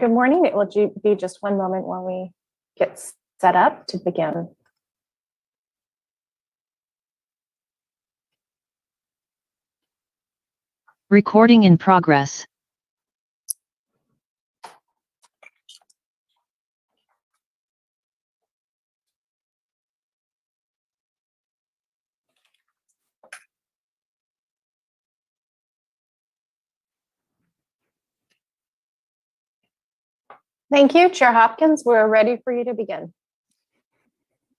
Good morning. It will be just one moment while we get set up to begin. Recording in progress. Thank you, Chair Hopkins. We're ready for you to begin.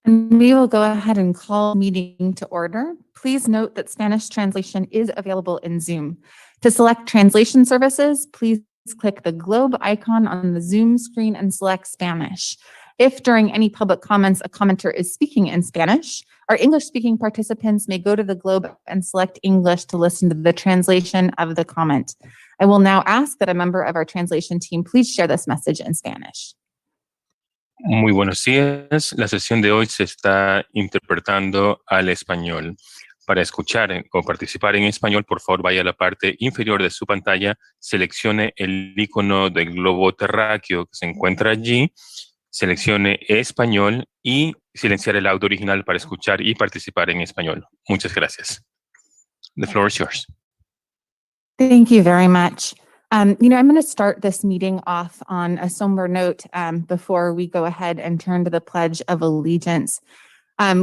And we will go ahead and call meeting to order. Please note that Spanish translation is available in Zoom. To select translation services, please click the globe icon on the Zoom screen and select Spanish. If during any public comments a commenter is speaking in Spanish, our English-speaking participants may go to the globe and select English to listen to the translation of the comment. I will now ask that a member of our translation team please share this message in Spanish. Muy buenos días. La sesión de hoy se está interpretando al español. Para escuchar o participar en español, por favor, vaya a la parte inferior de su pantalla, seleccione el icono del globo terráqueo que se encuentra allí, seleccione español y silenciar el audio original para escuchar y participar en español. Muchas gracias. The floor is yours. Thank you very much. I'm going to start this meeting off on a somber note before we go ahead and turn to the Pledge of Allegiance.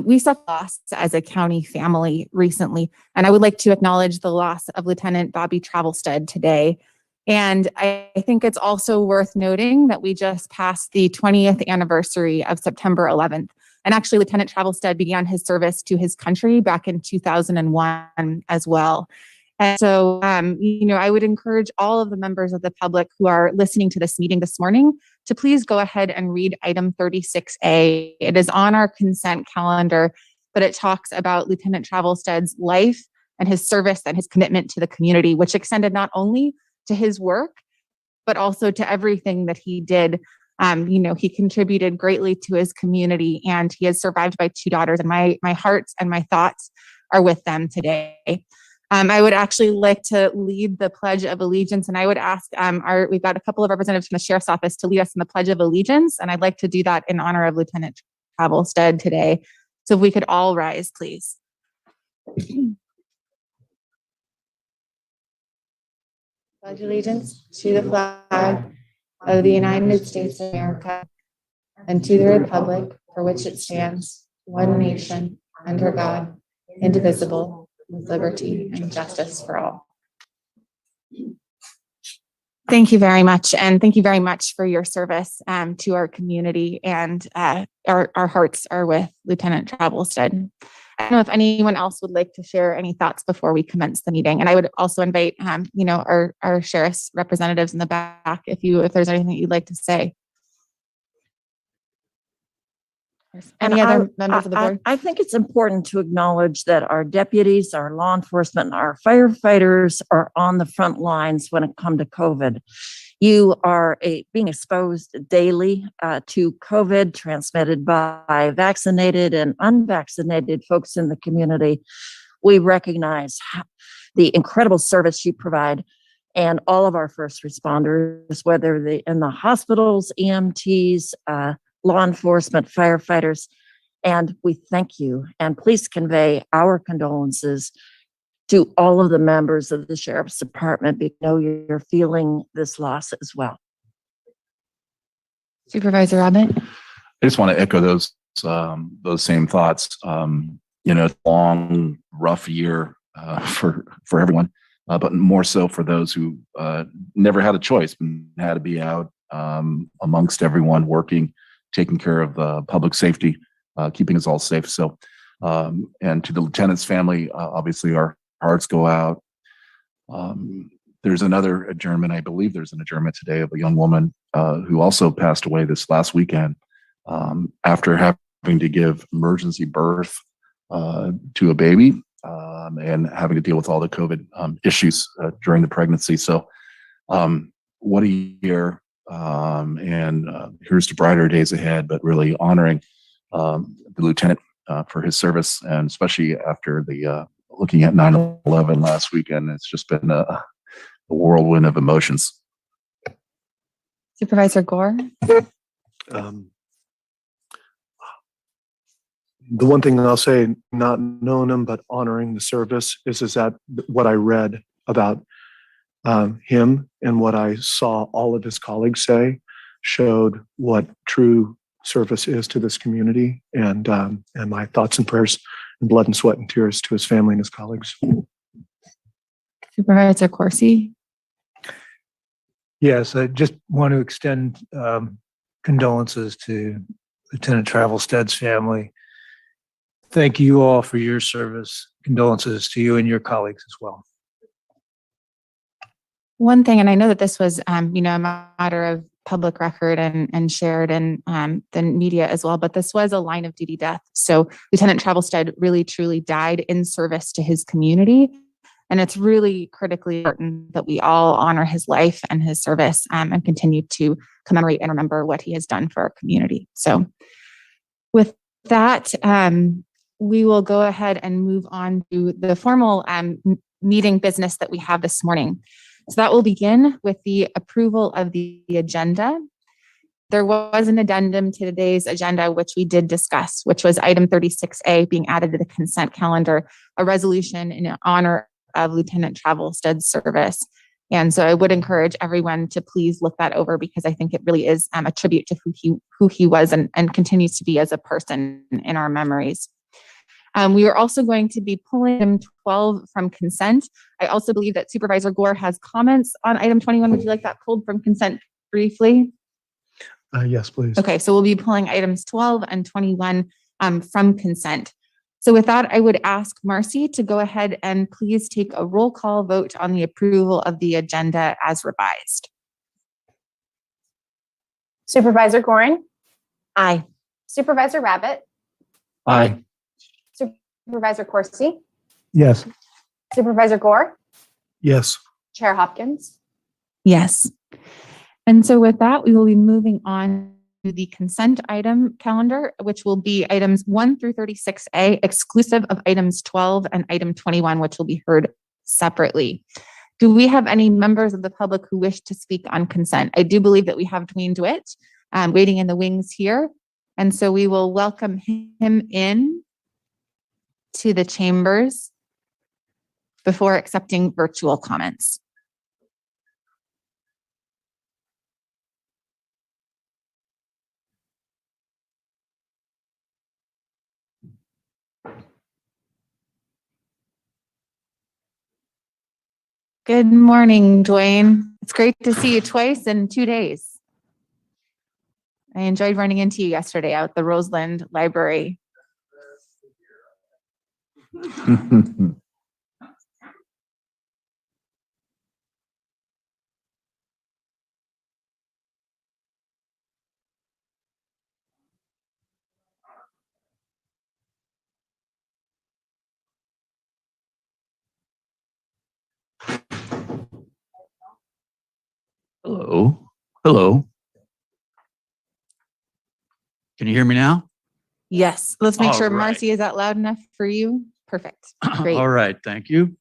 We suffered loss as a county family recently, and I would like to acknowledge the loss of Lieutenant Bobby Travelstead today. And I think it's also worth noting that we just passed the 20th anniversary of September 11th. And actually, Lieutenant Travelstead began his service to his country back in 2001 as well. And so, I would encourage all of the members of the public who are listening to this meeting this morning to please go ahead and read item 36A. It is on our consent calendar, but it talks about Lieutenant Travelstead's life and his service and his commitment to the community, which extended not only to his work, but also to everything that he did. He contributed greatly to his community, and he is survived by 2 daughters, and my hearts and my thoughts are with them today. I would actually like to lead the Pledge of Allegiance, and I would ask we've got a couple of representatives from the Sheriff's Office to lead us in the Pledge of Allegiance, and I'd like to do that in honor of Lieutenant Travelstead today. So if we could all rise, please. Pledge allegiance to the flag of the United States of America and to the republic for which it stands, one nation, under God, indivisible, with liberty and justice for all. Thank you very much. And thank you very much for your service to our community. And our hearts are with Lieutenant Travelstead. I don't know if anyone else would like to share any thoughts before we commence the meeting. And I would also invite, our sheriff's representatives in the back, if there's anything that you'd like to say. Any other members of the board? I think it's important to acknowledge that our deputies, our law enforcement, and our firefighters are on the front lines when it comes to COVID. You are being exposed daily to COVID transmitted by vaccinated and unvaccinated folks in the community. We recognize the incredible service you provide, and all of our first responders, whether they're in the hospitals, EMTs, law enforcement, firefighters, and we thank you. And please convey our condolences to all of the members of the Sheriff's Department. We know you're feeling this loss as well. Supervisor Abbott? I just want to echo those same thoughts. Long, rough year for everyone, but more so for those who never had a choice and had to be out amongst everyone working, taking care of public safety, keeping us all safe. So, and to the lieutenant's family, obviously our hearts go out. There's another adjournment. I believe there's an adjournment today of a young woman who also passed away this last weekend after having to give emergency birth to a baby and having to deal with all the COVID issues during the pregnancy. So what a year. And here's to brighter days ahead, but really honoring the lieutenant for his service, and especially after the looking at 9/11 last weekend. It's just been a whirlwind of emotions. Supervisor Gore? Um, the one thing I'll say, not knowing him, but honoring the service is that what I read about him and what I saw all of his colleagues say showed what true service is to this community, and my thoughts and prayers and blood and sweat and tears to his family and his colleagues. Supervisor Corsi? Yes, I just want to extend condolences to Lieutenant Travelstead's family. Thank you all for your service. Condolences to you and your colleagues as well. One thing, and I know that this was, a matter of public record and shared in the media as well, but this was a line of duty death. So Lieutenant Travelstead really truly died in service to his community. And it's really critically important that we all honor his life and his service and continue to commemorate and remember what he has done for our community. So with that, we will go ahead and move on to the formal meeting business that we have this morning. So that will begin with the approval of the agenda. There was an addendum to today's agenda, which we did discuss, which was item 36A being added to the consent calendar, a resolution in honor of Lieutenant Travelstead's service. And so I would encourage everyone to please look that over, because I think it really is a tribute to who he was and continues to be as a person in our memories. We are also going to be pulling item 12 from consent. I also believe that Supervisor Gore has comments on item 21. Would you like that pulled from consent briefly? Yes, please. Okay, so we'll be pulling items 12 and 21 from consent. So with that, I would ask Marcy to go ahead and please take a roll call vote on the approval of the agenda as revised. Supervisor Gorin, Aye. Supervisor Rabbit, Aye. Supervisor Corsi, Yes. Supervisor Gore, Yes. Chair Hopkins. Yes. And so with that, we will be moving on to the consent item calendar, which will be items 1 through 36A, exclusive of items 12 and item 21, which will be heard separately. Do we have any members of the public who wish to speak on consent? I do believe that we have Dwayne DeWitt waiting in the wings here. And so we will welcome him in to the chambers before accepting virtual comments. Good morning, Dwayne. It's great to see you twice in 2 days. I enjoyed running into you yesterday out at the Roseland Library. Hello. Hello. Can you hear me now? Yes, let's make All sure, right. Marcy, is that loud enough for you? Perfect. Great. All right. Thank you.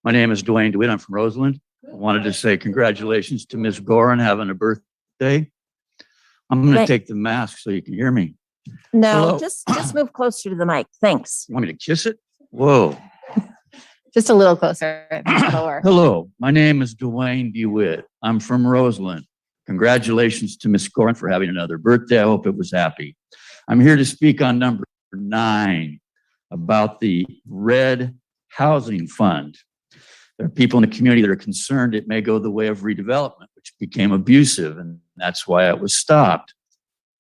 My name is Dwayne DeWitt. I'm from Roseland. I wanted to say congratulations to Ms. Gorin having a birthday. I'm going to Thank- take the mask so you can hear me. No, Hello. just move closer to the mic. Thanks. You want me to kiss it? Whoa. Just a little closer. That'll work. Hello. My name is Dwayne DeWitt. I'm from Roseland. Congratulations to Ms. Gorin for having another birthday. I hope it was happy. I'm here to speak on number 9 about the Red Housing Fund. There are people in the community that are concerned it may go the way of redevelopment, which became abusive, and that's why it was stopped.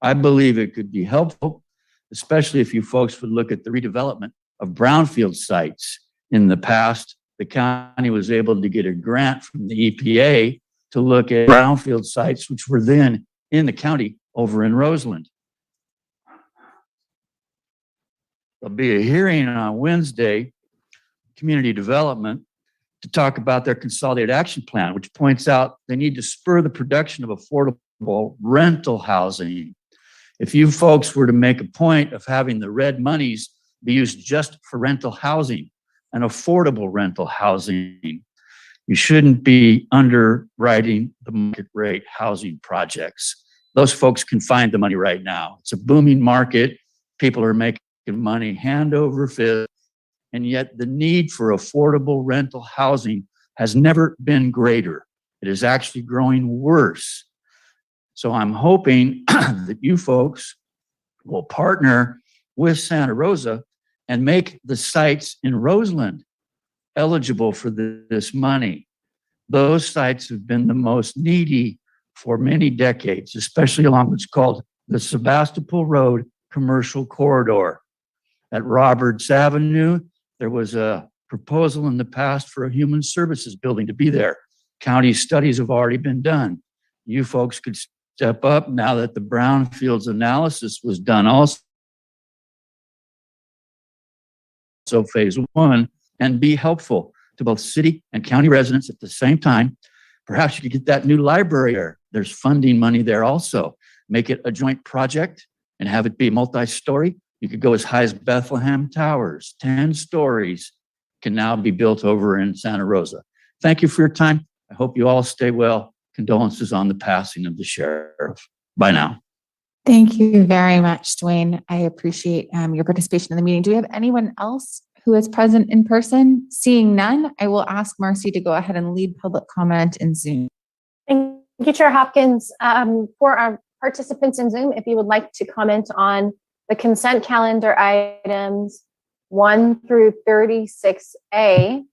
I believe it could be helpful, especially if you folks would look at the redevelopment of brownfield sites. In the past, the county was able to get a grant from the EPA to look at brownfield sites, which were then in the county over in Roseland. There'll be a hearing on Wednesday, community development, to talk about their consolidated action plan, which points out they need to spur the production of affordable rental housing. If you folks were to make a point of having the red monies be used just for rental housing and affordable rental housing, You shouldn't be underwriting the market rate housing projects. Those folks can find the money right now. It's a booming market. People are making money hand over fist, and yet the need for affordable rental housing has never been greater. It is actually growing worse. So I'm hoping that you folks will partner with Santa Rosa and make the sites in Roseland eligible for this money. Those sites have been the most needy for many decades, especially along what's called the Sebastopol Road Commercial Corridor. At Roberts Avenue, there was a proposal in the past for a human services building to be there. County studies have already been done. You folks could step up now that the brownfields analysis was done also phase one, and be helpful to both city and county residents at the same time. Perhaps you could get that new library there. There's funding money there also. Make it a joint project and have it be multi-story. You could go as high as Bethlehem Towers. 10 stories can now be built over in Santa Rosa. Thank you for your time. I hope you all stay well. Condolences on the passing of the sheriff. Bye now. Thank you very much, Dwayne. I appreciate your participation in the meeting. Do we have anyone else who is present in person? Seeing none, I will ask Marcy to go ahead and lead public comment in Zoom. Thank you, Chair Hopkins. For our participants in Zoom, if you would like to comment on the consent calendar items 1 through 36A,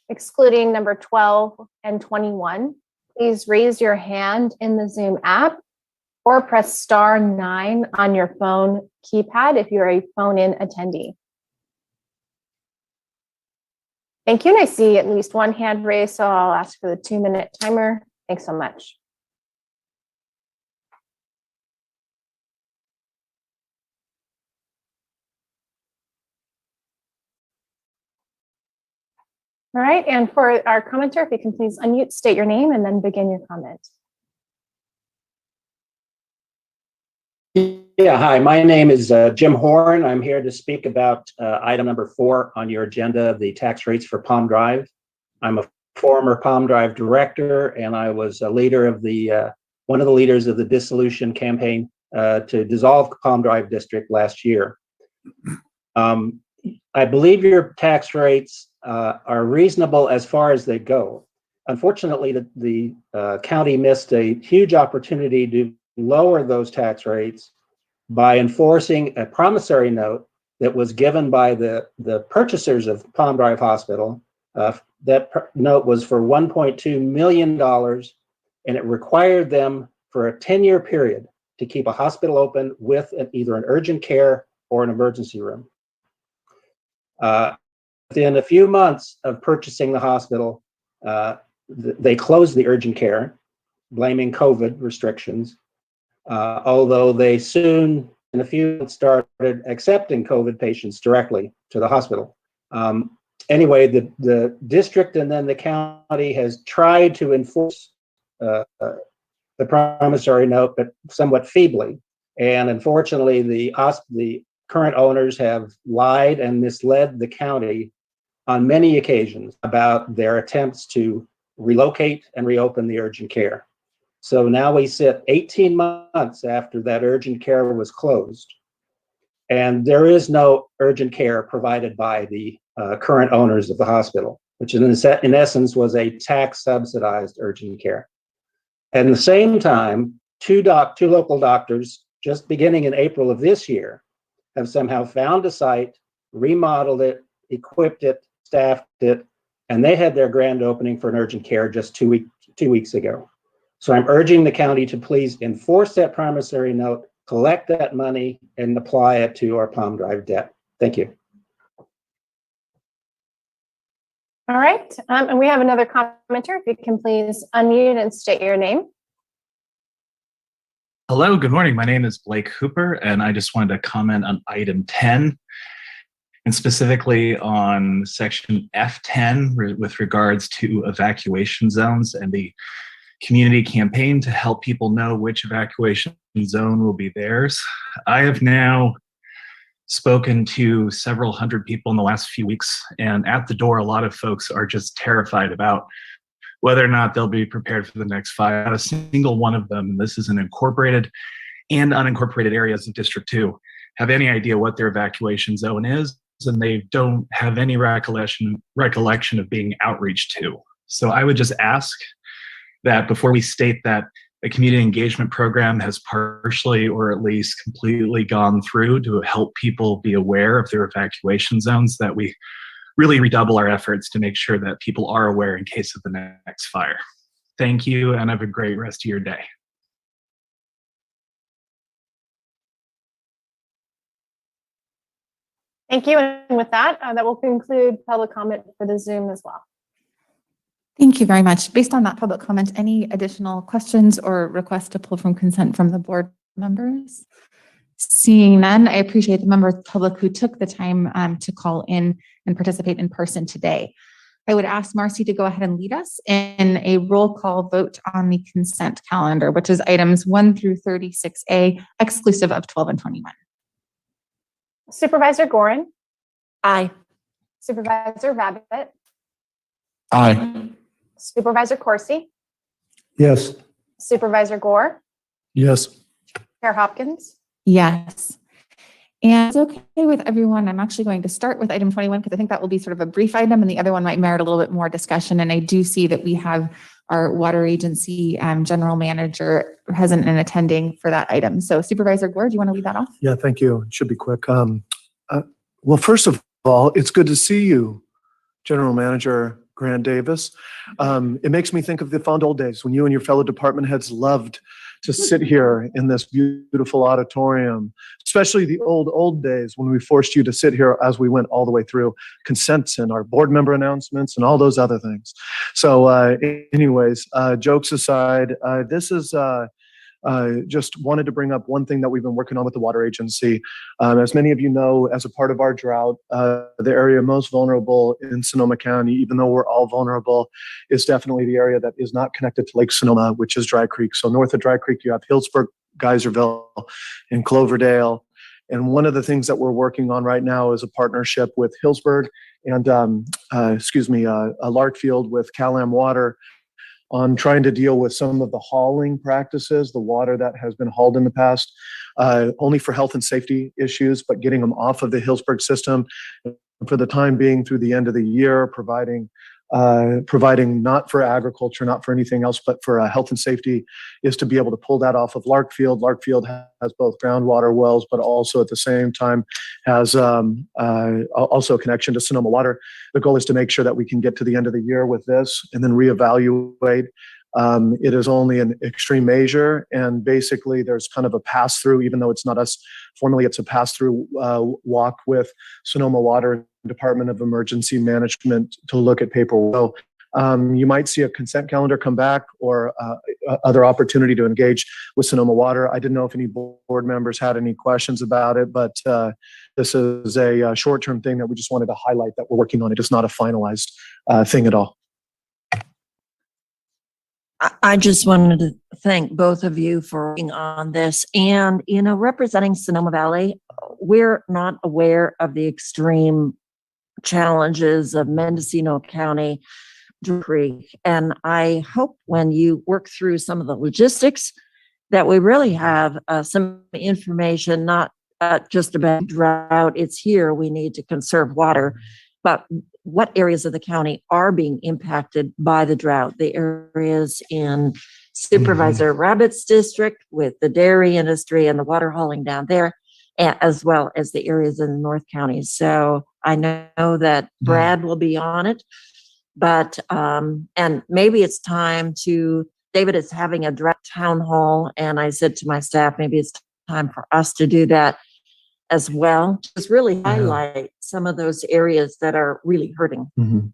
excluding number 12 and 21, please raise your hand in the Zoom app or press star 9 on your phone keypad if you're a phone-in attendee. Thank you, and I see at least one hand raised, so I'll ask for the 2-minute timer. Thanks so much. All right, and for our commenter, if you can please unmute, state your name, and then begin your comment. Yeah, hi, my name is Jim Horn. I'm here to speak about item number 4 on your agenda, the tax rates for Palm Drive. I'm a former Palm Drive director, and I was a leader of one of the leaders of the dissolution campaign to dissolve Palm Drive District last year. I believe your tax rates are reasonable as far as they go. Unfortunately, the county missed a huge opportunity to lower those tax rates by enforcing a promissory note that was given by the purchasers of Palm Drive Hospital. That note was for $1.2 million, and it required them for a 10-year period to keep a hospital open with either an urgent care or an emergency room. Within a few months of purchasing the hospital, they closed the urgent care, blaming COVID restrictions. Although they soon, in a few months, started accepting COVID patients directly to the hospital. Anyway, the district and then the county has tried to enforce the promissory note, but somewhat feebly. And unfortunately, the current owners have lied and misled the county on many occasions about their attempts to relocate and reopen the urgent care. So now we sit 18 months after that urgent care was closed, and there is no urgent care provided by the current owners of the hospital, which in essence was a tax subsidized urgent care. At the same time, two local doctors, just beginning in April of this year, have somehow found a site, remodeled it, equipped it, staffed it, and they had their grand opening for an urgent care just 2 weeks ago. So I'm urging the county to please enforce that promissory note, collect that money, and apply it to our Palm Drive debt. Thank you. All right, and we have another commenter. If you can please unmute and state your name. Hello, good morning. My name is Blake Hooper, and I just wanted to comment on item 10, and specifically on section F10 with regards to evacuation zones and the community campaign to help people know which evacuation zone will be theirs. I have now spoken to several hundred people in the last few weeks, and at the door, a lot of folks are just terrified about whether or not they'll be prepared for the next fire. Not a single one of them, and this is in incorporated and unincorporated areas of District 2, have any idea what their evacuation zone is, and they don't have any recollection of being outreached to. So I would just ask that before we state that a community engagement program has partially or at least completely gone through to help people be aware of their evacuation zones, that we really redouble our efforts to make sure that people are aware in case of the next fire. Thank you, and have a great rest of your day. Thank you. And with that, that will conclude public comment for the Zoom as well. Thank you very much. Based on that public comment, any additional questions or requests to pull from consent from the board members? Seeing none, I appreciate the members of the public who took the time to call in and participate in person today. I would ask Marcy to go ahead and lead us in a roll call vote on the consent calendar, which is items 1 through 36A, exclusive of 12 and 21. Supervisor Gorin, Aye. Supervisor Rabbit, Aye. Supervisor Corsi, Yes. Supervisor Gore, Yes. Chair Hopkins. Yes. And it's okay with everyone. I'm actually going to start with item 21 because I think that will be sort of a brief item and the other one might merit a little bit more discussion. And I do see that we have our water agency general manager present and attending for that item. So Supervisor Gore, do you want to lead that off? Yeah, thank you. It should be quick. Well, first of all, it's good to see you, General Manager Grant Davis. It makes me think of the fond old days when you and your fellow department heads loved to sit here in this beautiful auditorium, especially the old days when we forced you to sit here as we went all the way through consents and our board member announcements and all those other things. So anyways, jokes aside, this is just wanted to bring up one thing that we've been working on with the water agency. As many of you know, as a part of our drought, the area most vulnerable in Sonoma County, even though we're all vulnerable, is definitely the area that is not connected to Lake Sonoma, which is Dry Creek. So north of Dry Creek, you have Hillsburg, Geyserville, and Cloverdale. And one of the things that we're working on right now is a partnership with Hillsburg and, Larkfield with Cal-Am Water on trying to deal with some of the hauling practices, the water that has been hauled in the past, only for health and safety issues, but getting them off of the Hillsburg system for the time being through the end of the year, providing not for agriculture, not for anything else, but for health and safety, is to be able to pull that off of Larkfield. Larkfield has both groundwater wells, but also at the same time has also a connection to Sonoma Water. The goal is to make sure that we can get to the end of the year with this and then reevaluate. It is only an extreme measure, and basically there's kind of a pass-through, even though it's not us formally, it's a pass-through walk with Sonoma Water Department of Emergency Management to look at paperwork. So you might see a consent calendar come back or other opportunity to engage with Sonoma Water. I didn't know if any board members had any questions about it, but this is a short-term thing that we just wanted to highlight that we're working on. It is not a finalized thing at all. I just wanted to thank both of you for working on this. And, representing Sonoma Valley, we're not aware of the extreme challenges of Mendocino County, Dry Creek. And I hope when you work through some of the logistics that we really have some information, not just about drought. It's here. We need to conserve water, but what areas of the county are being impacted by the drought? The areas in Supervisor Rabbit's district with the dairy industry and the water hauling down there, as well as the areas in the North County. So I know that Brad will be on it, but, and maybe it's time to, David is having a drought town hall. And I said to my staff, maybe it's time for us to do that as well. Just really highlight some of those areas that are really hurting. Mm-hmm.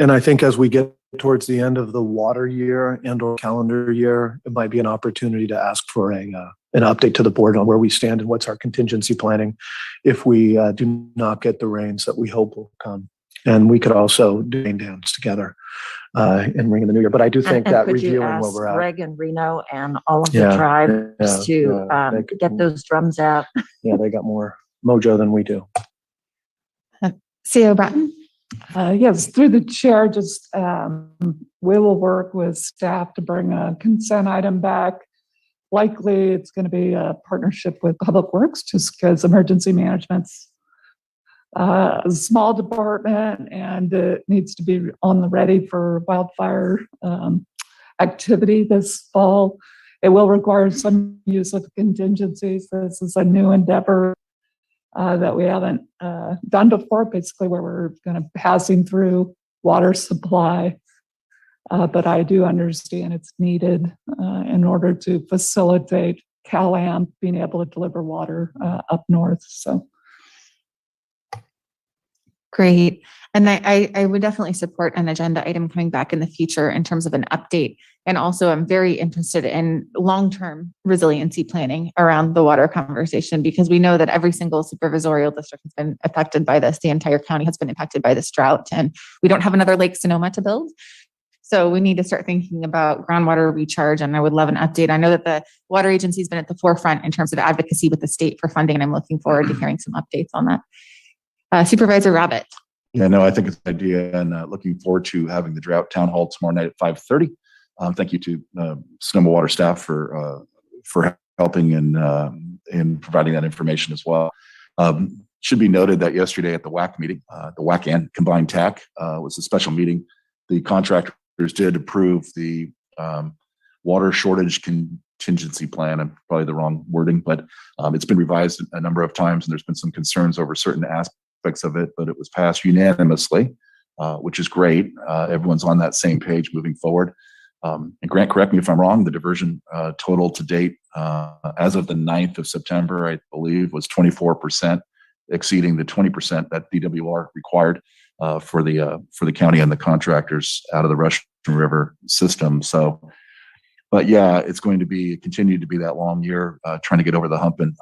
And I think as we get towards the end of the water year and or calendar year, it might be an opportunity to ask for an update to the board on where we stand and what's our contingency planning if we do not get the rains that we hope will come. And we could also do rain dams together and ring in the new year. But I do think that reviewing where we're at. Greg and Reno and all of the tribes to get those drums out. Yeah, they got more mojo than we do. CEO Bratton? Yes, through the chair, just we will work with staff to bring a consent item back. Likely, it's going to be a partnership with Public Works, just because emergency management's a small department and it needs to be on the ready for wildfire activity this fall. It will require some use of contingencies. This is a new endeavor that we haven't done before, basically where we're kind of passing through water supply. But I do understand it's needed in order to facilitate CalAmp being able to deliver water up north. So. Great. And I would definitely support an agenda item coming back in the future in terms of an update. And also I'm very interested in long-term resiliency planning around the water conversation, because we know that every single supervisorial district has been affected by this. The entire county has been impacted by this drought, and we don't have another Lake Sonoma to build. So we need to start thinking about groundwater recharge, and I would love an update. I know that the water agency has been at the forefront in terms of advocacy with the state for funding, and I'm looking forward to hearing some updates on that. Supervisor Rabbit. Yeah, no, I think it's an idea, and looking forward to having the drought town hall tomorrow night at 5:30. Thank you to Sonoma Water staff for helping in providing that information as well. Should be noted that yesterday at the WAC meeting, the WAC and combined TAC was a special meeting. The contractors did approve the water shortage contingency plan. And probably the wrong wording, but it's been revised a number of times, and there's been some concerns over certain aspects of it, but it was passed unanimously, which is great. Everyone's on that same page moving forward. And Grant, correct me if I'm wrong, the diversion total to date as of the 9th of September, I believe, was 24%, exceeding the 20% that DWR required for the county and the contractors out of the Russian River system. So, but yeah, it's going to be continue to be that long year trying to get over the hump, and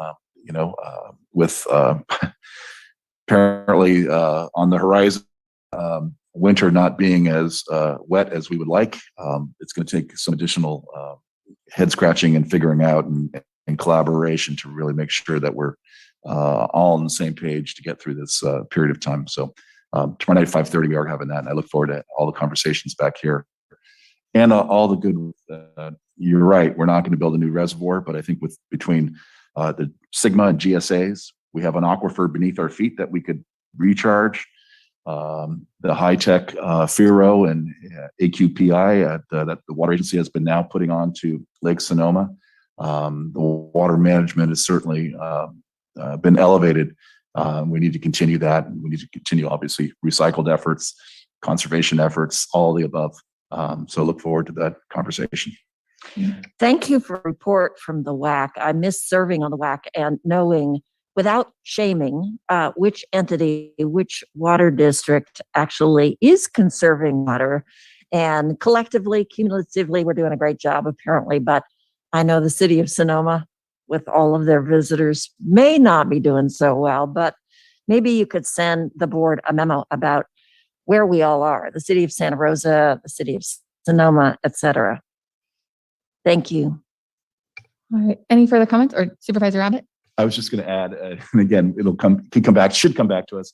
with apparently on the horizon, winter not being as wet as we would like. It's going to take some additional head scratching and figuring out and collaboration to really make sure that we're all on the same page to get through this period of time. So tomorrow night, 5:30, we are having that, and I look forward to all the conversations back here and all the good. You're right, we're not going to build a new reservoir, but I think between the Sigma and GSAs, we have an aquifer beneath our feet that we could recharge. The high-tech FIRO and AQPI that the water agency has been now putting on to Lake Sonoma. The water management has certainly been elevated. We need to continue that. We need to continue, obviously, recycled efforts, conservation efforts, all the above. So look forward to that conversation. Thank you for a report from the WAC. I miss serving on the WAC and knowing, without shaming, which entity, which water district actually is conserving water. And collectively, cumulatively, we're doing a great job, apparently. But I know the city of Sonoma, with all of their visitors, may not be doing so well. But maybe you could send the board a memo about where we all are, the city of Santa Rosa, the city of Sonoma, et cetera. Thank you. All right. Any further comments, or Supervisor Rabbit? I was just going to add, and again, should come back to us.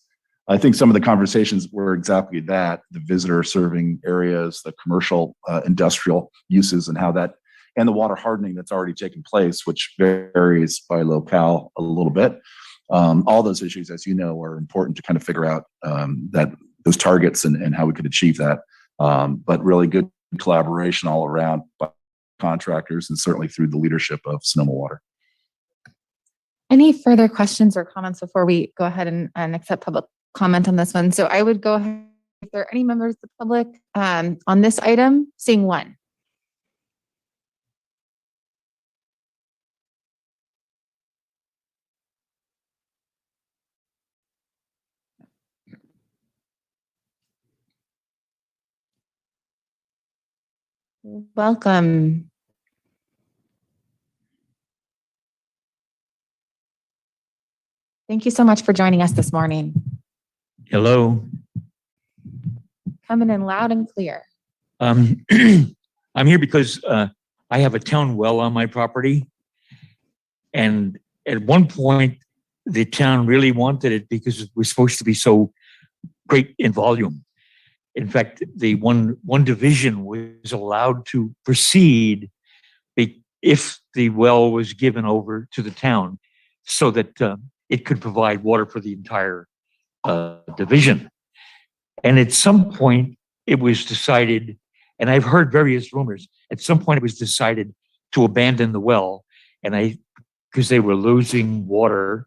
I think some of the conversations were exactly that: the visitor serving areas, the commercial, industrial uses, and how that, and the water hardening that's already taken place, which varies by locale a little bit. All those issues, as you know, are important to kind of figure out that those targets and how we could achieve that. But really good collaboration all around by contractors, and certainly through the leadership of Sonoma Water. Any further questions or comments before we go ahead and accept public comment on this one? So I would go ahead, if there are any members of the public on this item, seeing one. Welcome. Thank you so much for joining us this morning. Hello. Coming in loud and clear. I'm here because I have a town well on my property. And at one point, the town really wanted it because it was supposed to be so great in volume. In fact, the one division was allowed to proceed if the well was given over to the town so that it could provide water for the entire division. And at some point it was decided, and I've heard various rumors, at some point it was decided to abandon the well, because they were losing water.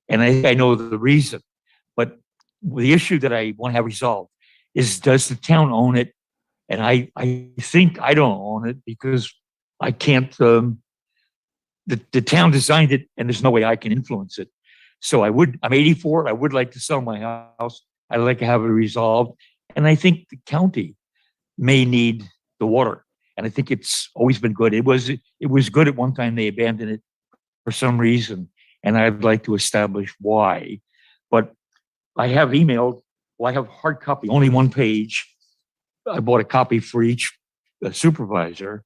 And I know the reason, but the issue that I want to have resolved is, does the town own it? And I think I don't own it because I can't, the town designed it and there's no way I can influence it. So I'm 84. I would like to sell my house. I'd like to have it resolved. And I think the county may need the water. And I think it's always been good. It was good at one time. They abandoned it for some reason. And I'd like to establish why. But I have emailed, I have hard copy, only one page. I bought a copy for each supervisor.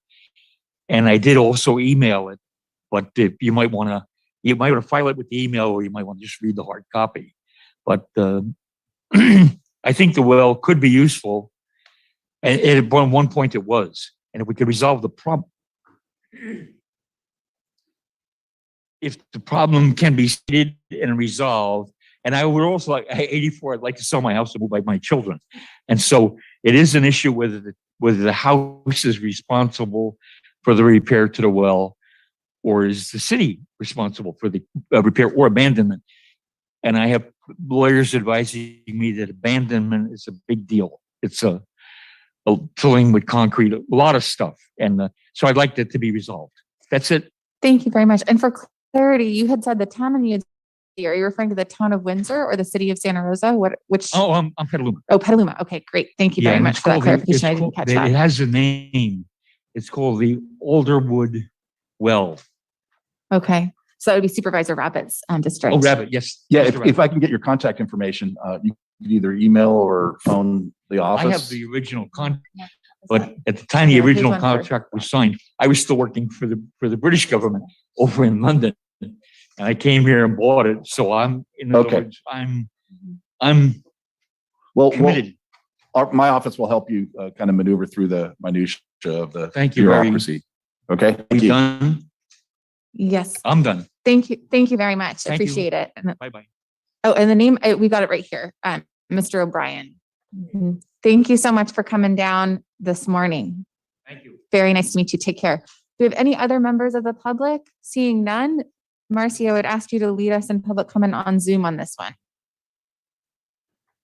And I did also email it, but you might want to file it with the email, or you might want to just read the hard copy. But I think the well could be useful. And at one point it was. And if we could resolve the problem, if the problem can be stated and resolved, and I would also like, at 84, I'd like to sell my house and move by my children. And so it is an issue whether the house is responsible for the repair to the well, or is the city responsible for the repair or abandonment? And I have lawyers advising me that abandonment is a big deal. It's a filling with concrete, a lot of stuff. And so I'd like that to be resolved. That's it. Thank you very much. And for clarity, you had said the town and are you referring to the town of Windsor or the city of Santa Rosa? Which? Oh, I'm Petaluma. Oh, Petaluma. Okay, great. Thank you very much for that clarification. I didn't catch that. It has a name. It's called the Alderwood Well. Okay. So that would be Supervisor Rabbit's district. Oh, Rabbit, yes. Yeah, if I can get your contact information, you can either email or phone the office. I have the original contract, but at the time the original contract was signed, I was still working for the British government over in London, and I came here and bought it. So I'm in other words, I'm committed. My office will help you kind of maneuver through the minutia of the Thank you bureaucracy. Okay. Thank you. Done? Yes. I'm done. Thank you. Thank you very much. Thank Appreciate it. Bye-bye. Oh, and the name, we got it right here. Mr. O'Brien. Thank you so much for coming down this morning. Thank you. Very nice to meet you. Take care. Do we have any other members of the public? Seeing none, Marcy, I would ask you to lead us in public comment on Zoom on this one.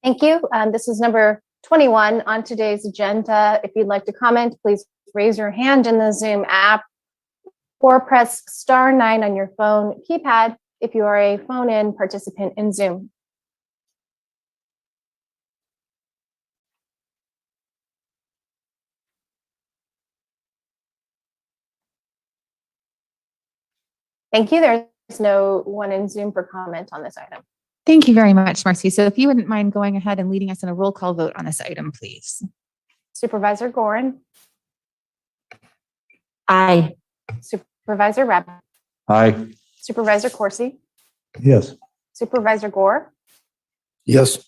Thank you. This is number 21 on today's agenda. If you'd like to comment, please raise your hand in the Zoom app or press *9 on your phone keypad if you are a phone-in participant in Zoom. Thank you. There's no one in Zoom for comment on this item. Thank you very much, Marcy. So if you wouldn't mind going ahead and leading us in a roll call vote on this item, please. Supervisor Gorin. Aye. Supervisor Rabbit. Hi. Supervisor Corsi. Yes. Supervisor Gore. Yes.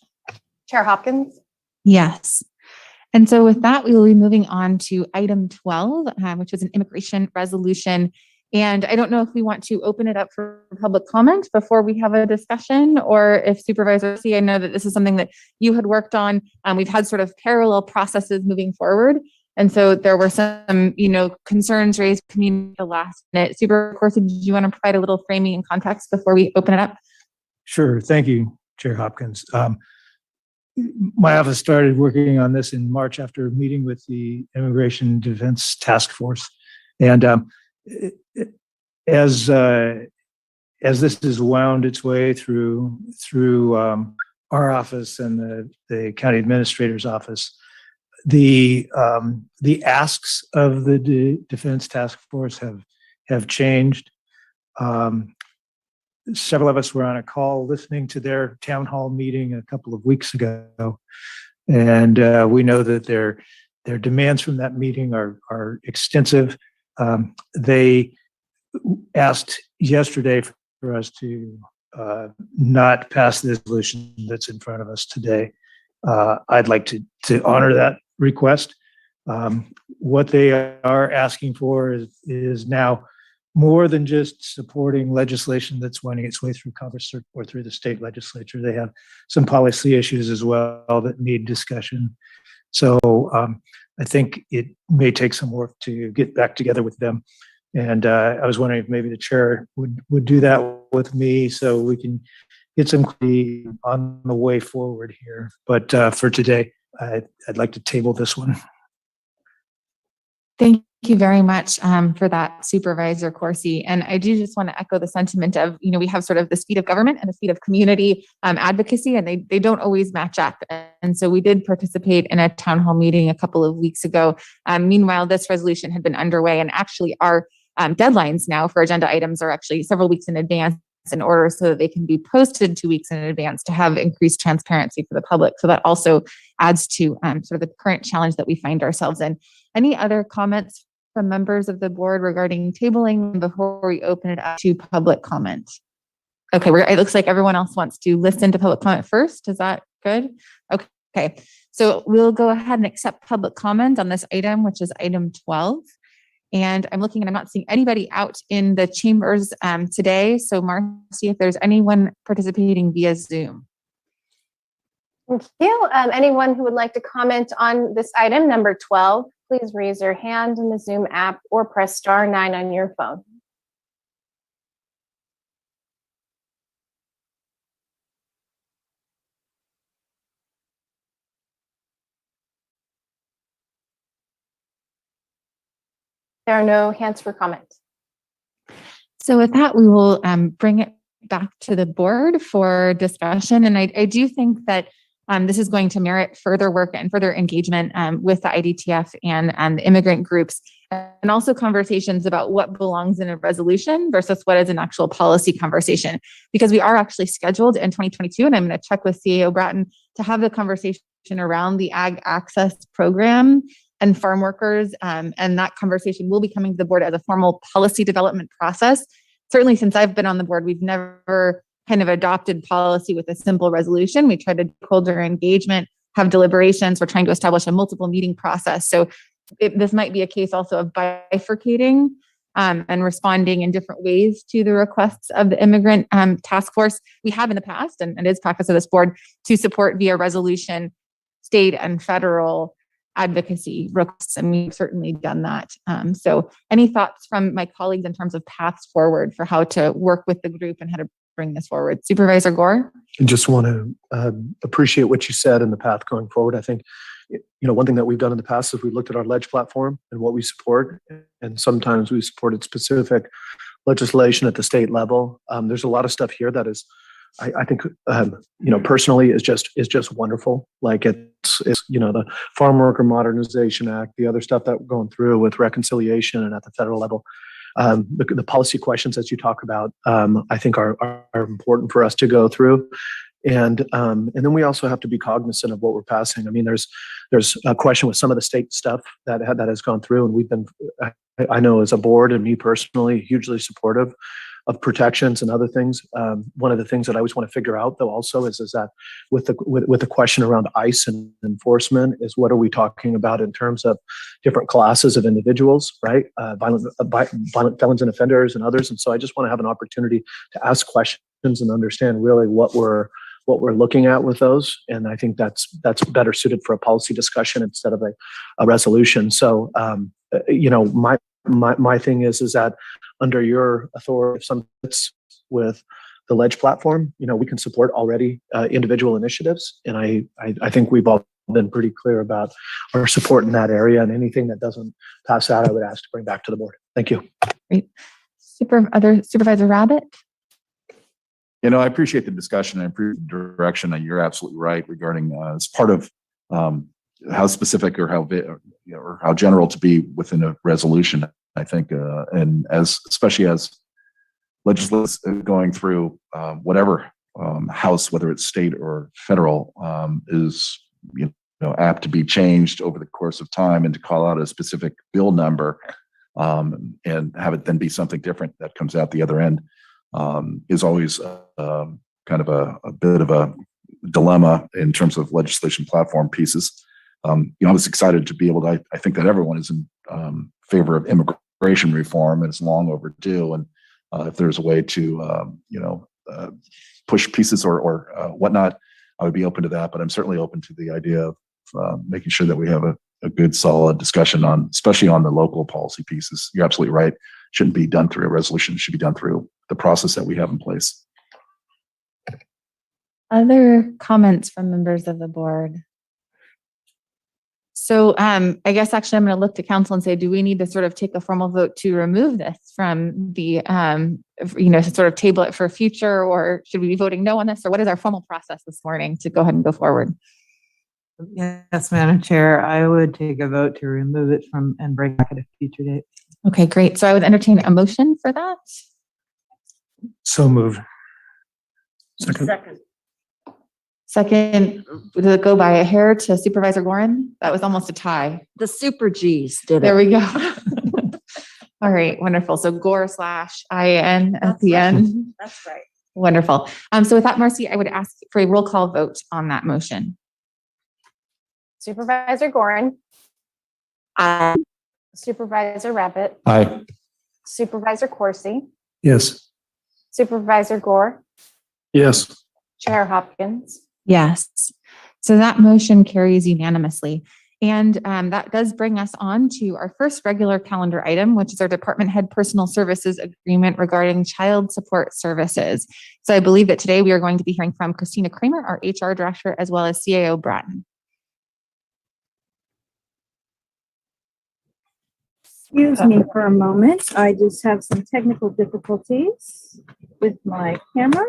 Chair Hopkins. Yes. And so with that, we will be moving on to item 12, which was an immigration resolution. And I don't know if we want to open it up for public comment before we have a discussion, or if Supervisor C, I know that this is something that you had worked on. We've had sort of parallel processes moving forward. And so there were some, concerns raised community the last minute. Super Corsi, did you want to provide a little framing and context before we open it up? Sure. Thank you, Chair Hopkins. My office started working on this in March after meeting with the Immigration Defense Task Force. And as this has wound its way through our office and the county administrator's office, the asks of the Defense Task Force have changed. Several of us were on a call listening to their town hall meeting a couple of weeks ago, and we know that their demands from that meeting are extensive. They asked yesterday for us to not pass the resolution that's in front of us today. I'd like to honor that request. What they are asking for is now more than just supporting legislation that's winding its way through Congress or through the state legislature. They have some policy issues as well that need discussion. So I think it may take some work to get back together with them. And I was wondering if maybe the chair would do that with me so we can get some clarity on the way forward here. But for today, I'd like to table this one. Thank you very much for that, Supervisor Corsi. And I do just want to echo the sentiment of, we have sort of the speed of government and the speed of community advocacy, and they don't always match up. And so we did participate in a town hall meeting a couple of weeks ago. Meanwhile, this resolution had been underway, and actually our deadlines now for agenda items are actually several weeks in advance in order so that they can be posted 2 weeks in advance to have increased transparency for the public. So that also adds to sort of the current challenge that we find ourselves in. Any other comments from members of the board regarding tabling before we open it up to public comment? Okay, it looks like everyone else wants to listen to public comment first. Is that good? Okay, so we'll go ahead and accept public comment on this item, which is item 12. And I'm looking and I'm not seeing anybody out in the chambers today. So Marcy, if there's anyone participating via Zoom. Thank you. Anyone who would like to comment on this item, number 12, please raise your hand in the Zoom app or press *9 on your phone. There are no hands for comment. So with that, we will bring it back to the board for discussion. And I do think that this is going to merit further work and further engagement with the IDTF and the immigrant groups, and also conversations about what belongs in a resolution versus what is an actual policy conversation. Because we are actually scheduled in 2022, and I'm going to check with CAO Bratton to have the conversation around the Ag Access Program and farm workers. And that conversation will be coming to the board as a formal policy development process. Certainly since I've been on the board, we've never kind of adopted policy with a simple resolution. We try to stakeholder engagement, have deliberations. We're trying to establish a multiple meeting process. So this might be a case also of bifurcating and responding in different ways to the requests of the immigrant task force. We have in the past, and it is practice of this board, to support via resolution state and federal advocacy requests, and we've certainly done that. So any thoughts from my colleagues in terms of paths forward for how to work with the group and how to bring this forward? Supervisor Gore? I just want to appreciate what you said in the path going forward. I think, one thing that we've done in the past is we looked at our ledge platform and what we support, and sometimes we supported specific legislation at the state level. There's a lot of stuff here that is, I think, personally is just wonderful. Like it's the Farm Worker Modernization Act, the other stuff that we're going through with reconciliation and at the federal level. The policy questions that you talk about, I think are important for us to go through. And then we also have to be cognizant of what we're passing. I mean, there's a question with some of the state stuff that has gone through, and we've been, I know as a board and me personally, hugely supportive of protections and other things. One of the things that I always want to figure out, though, also is that with the question around ICE and enforcement, is what are we talking about in terms of different classes of individuals, right? Violent felons and offenders and others. And so I just want to have an opportunity to ask questions and understand really what we're looking at with those. And I think that's better suited for a policy discussion instead of a resolution. So, my thing is that under your authority, if something fits with the ledge platform, we can support already individual initiatives. And I think we've all been pretty clear about our support in that area, and anything that doesn't pass out, I would ask to bring back to the board. Thank you. Great. Supervisor Rabbit? I appreciate the discussion and appreciate the direction, and you're absolutely right regarding as part of how specific or how general to be within a resolution. I think, and especially as legislators going through whatever house, whether it's state or federal, is apt to be changed over the course of time, and to call out a specific bill number and have it then be something different that comes out the other end is always kind of a bit of a dilemma in terms of legislation platform pieces. I was excited to be able to, I think that everyone is in favor of immigration reform, and it's long overdue. And if there's a way to, push pieces or whatnot, I would be open to that. But I'm certainly open to the idea of making sure that we have a good, solid discussion on, especially on the local policy pieces. You're absolutely right. Shouldn't be done through a resolution. It should be done through the process that we have in place. Other comments from members of the board? So I guess actually I'm going to look to council and say, do we need to sort of take a formal vote to remove this from the, to sort of table it for future, or should we be voting no on this? Or what is our formal process this morning to go ahead and go forward? Yes, Madam Chair, I would take a vote to remove it from and bring back at a future date. Okay, great. So I would entertain a motion for that. So moved. Second, did it go by a hair to Supervisor Gorin? That was almost a tie. The Super Gs did it. There we go. All right, wonderful. So Gore/IN at the end. That's right. Wonderful. So with that, Marcy, I would ask for a roll call vote on that motion. Supervisor Gorin, Aye. Supervisor Rabbit, Aye. Supervisor Corsi, Yes. Supervisor Gore, Yes. Chair Hopkins. Yes. So that motion carries unanimously. And that does bring us on to our first regular calendar item, which is our department head personal services agreement regarding child support services. So I believe that today we are going to be hearing from Christina Kramer, our HR director, as well as CAO Bratton. Excuse me for a moment. I just have some technical difficulties with my camera.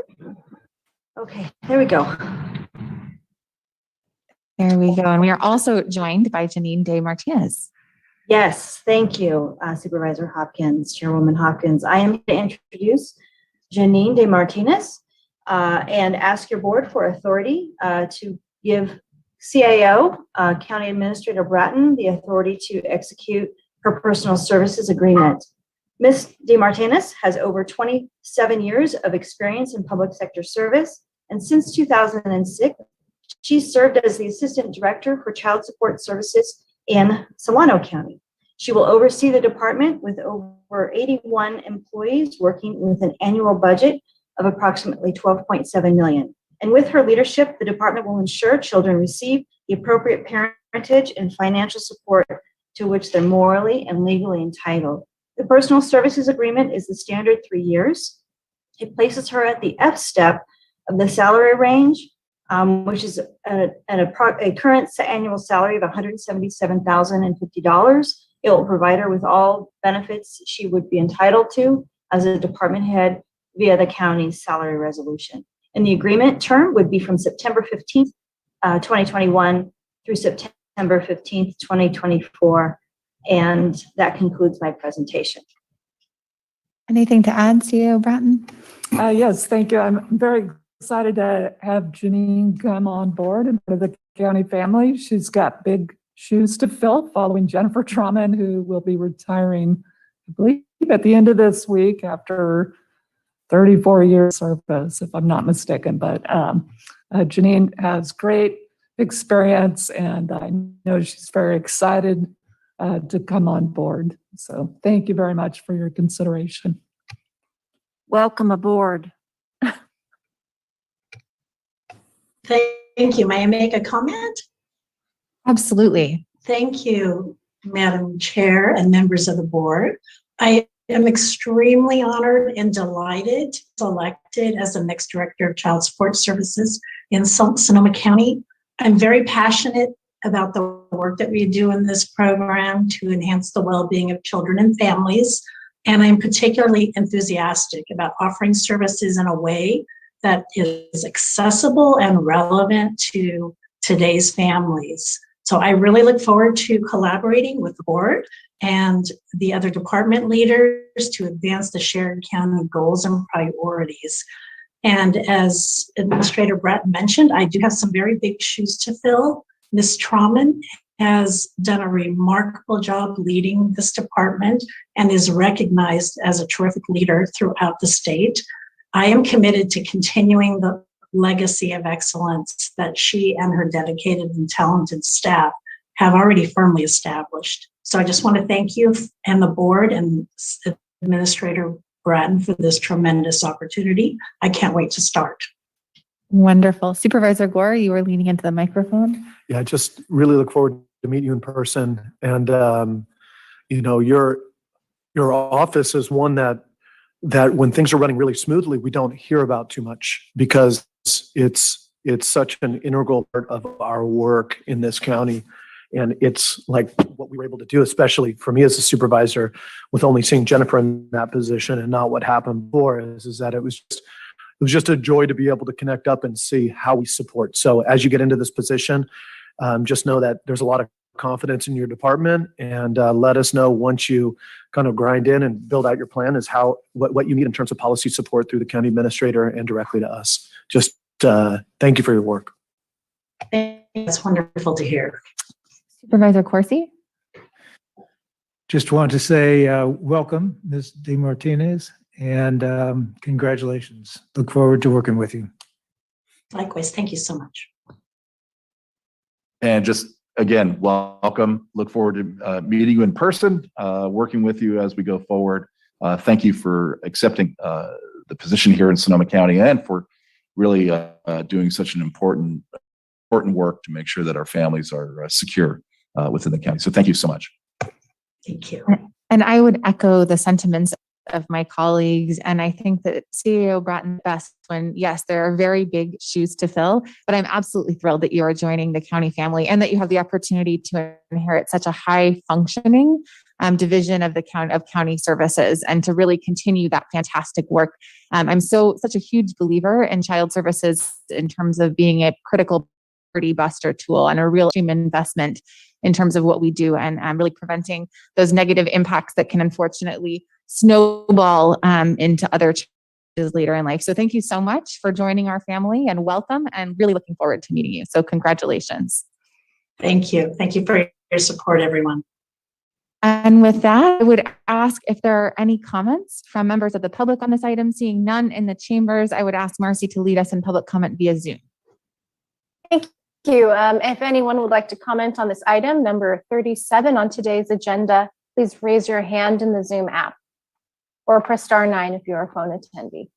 Okay, there we go. There we go. And we are also joined by Janine De Martinez. Yes, thank you, Supervisor Hopkins, Chairwoman Hopkins. I am here to introduce Janine De Martinez and ask your board for authority to give CAO, County Administrator Bratton, the authority to execute her personal services agreement. Ms. De Martinez has over 27 years of experience in public sector service, and since 2006, she served as the Assistant Director for Child Support Services in Solano County. She will oversee the department with over 81 employees working with an annual budget of approximately $12.7 million. And with her leadership, the department will ensure children receive the appropriate parentage and financial support to which they're morally and legally entitled. The personal services agreement is the standard 3 years. It places her at the F step of the salary range, which is a current annual salary of $177,050. It will provide her with all benefits she would be entitled to as a department head via the county's salary resolution. And the agreement term would be from September 15th, 2021 through September 15th, 2024. And that concludes my presentation. Anything to add, CAO Bratton? Yes, thank you. I'm very excited to have Janine come on board and part of the county family. She's got big shoes to fill following Jennifer Truman, who will be retiring, I believe, at the end of this week after 34 years service, if I'm not mistaken. But Janine has great experience, and I know she's very excited to come on board. So thank you very much for your consideration. Welcome aboard. Thank you. May I make a comment? Absolutely. Thank you, Madam Chair and members of the board. I am extremely honored and delighted to be selected as the next Director of Child Support Services in Sonoma County. I'm very passionate about the work that we do in this program to enhance the well-being of children and families. And I'm particularly enthusiastic about offering services in a way that is accessible and relevant to today's families. So I really look forward to collaborating with the board and the other department leaders to advance the shared county goals and priorities. And as Administrator Brett mentioned, I do have some very big shoes to fill. Ms. Trauman has done a remarkable job leading this department and is recognized as a terrific leader throughout the state. I am committed to continuing the legacy of excellence that she and her dedicated and talented staff have already firmly established. So I just want to thank you and the board and Administrator Bratton for this tremendous opportunity. I can't wait to start. Wonderful. Supervisor Gore, you were leaning into the microphone. Yeah, I just really look forward to meet you in person. And, you know, your office is one that when things are running really smoothly, we don't hear about too much because it's such an integral part of our work in this county. And it's like what we were able to do, especially for me as a supervisor, with only seeing Jennifer in that position and not what happened before, is that it was just a joy to be able to connect up and see how we support. So as you get into this position, just know that there's a lot of confidence in your department, and let us know once you kind of grind in and build out your plan is what you need in terms of policy support through the county administrator and directly to us. Just thank you for your work. That's wonderful to hear. Supervisor Corsi? Just want to say welcome, Ms. DeMartinez, and congratulations. Look forward to working with you. Likewise, thank you so much. And just again, welcome. Look forward to meeting you in person, working with you as we go forward. Thank you for accepting the position here in Sonoma County and for really doing such an important work to make sure that our families are secure within the county. So thank you so much. Thank you. And I would echo the sentiments of my colleagues. And I think that CEO Bratton best when, yes, there are very big shoes to fill, but I'm absolutely thrilled that you are joining the county family and that you have the opportunity to inherit such a high functioning division of the county services and to really continue that fantastic work. I'm such a huge believer in child services in terms of being a critical poverty buster tool and a real investment in terms of what we do and really preventing those negative impacts that can unfortunately snowball into other challenges later in life. So thank you so much for joining our family and welcome, and really looking forward to meeting you. So congratulations. Thank you. Thank you for your support, everyone. And with that, I would ask if there are any comments from members of the public on this item. Seeing none in the chambers, I would ask Marcy to lead us in public comment via Zoom. Thank you. If anyone would like to comment on this item, number 37 on today's agenda, please raise your hand in the Zoom app or press star 9 if you're a phone attendee.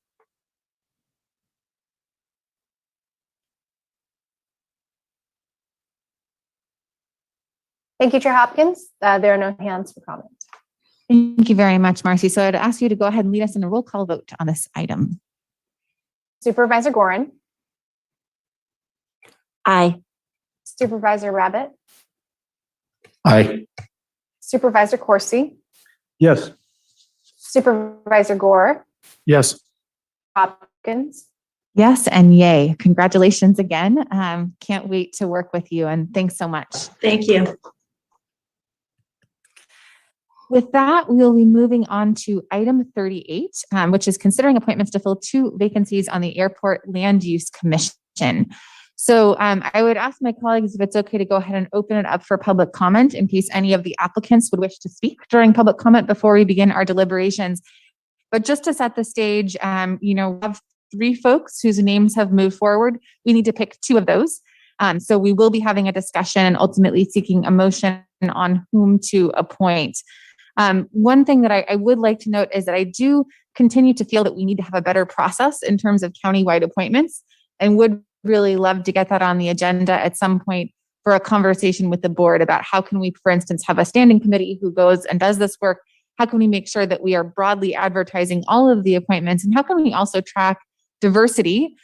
Thank you, Chair Hopkins. There are no hands for comment. Thank you very much, Marcy. So I'd ask you to go ahead and lead us in a roll call vote on this item. Supervisor Gorin. Aye. Supervisor Rabbit. Aye. Supervisor Corsi. Yes. Supervisor Gore. Yes. Hopkins. Yes, and yay. Congratulations again. Can't wait to work with you, and thanks so much. Thank you. With that, we will be moving on to item 38, which is considering appointments to fill 2 vacancies on the Airport Land Use Commission. So I would ask my colleagues if it's okay to go ahead and open it up for public comment in case any of the applicants would wish to speak during public comment before we begin our deliberations. But just to set the stage, we have 3 folks whose names have moved forward. We need to pick 2 of those. So we will be having a discussion and ultimately seeking a motion on whom to appoint. One thing that I would like to note is that I do continue to feel that we need to have a better process in terms of countywide appointments, and would really love to get that on the agenda at some point for a conversation with the board about how can we, for instance, have a standing committee who goes and does this work. How can we make sure that we are broadly advertising all of the appointments, and how can we also track diversity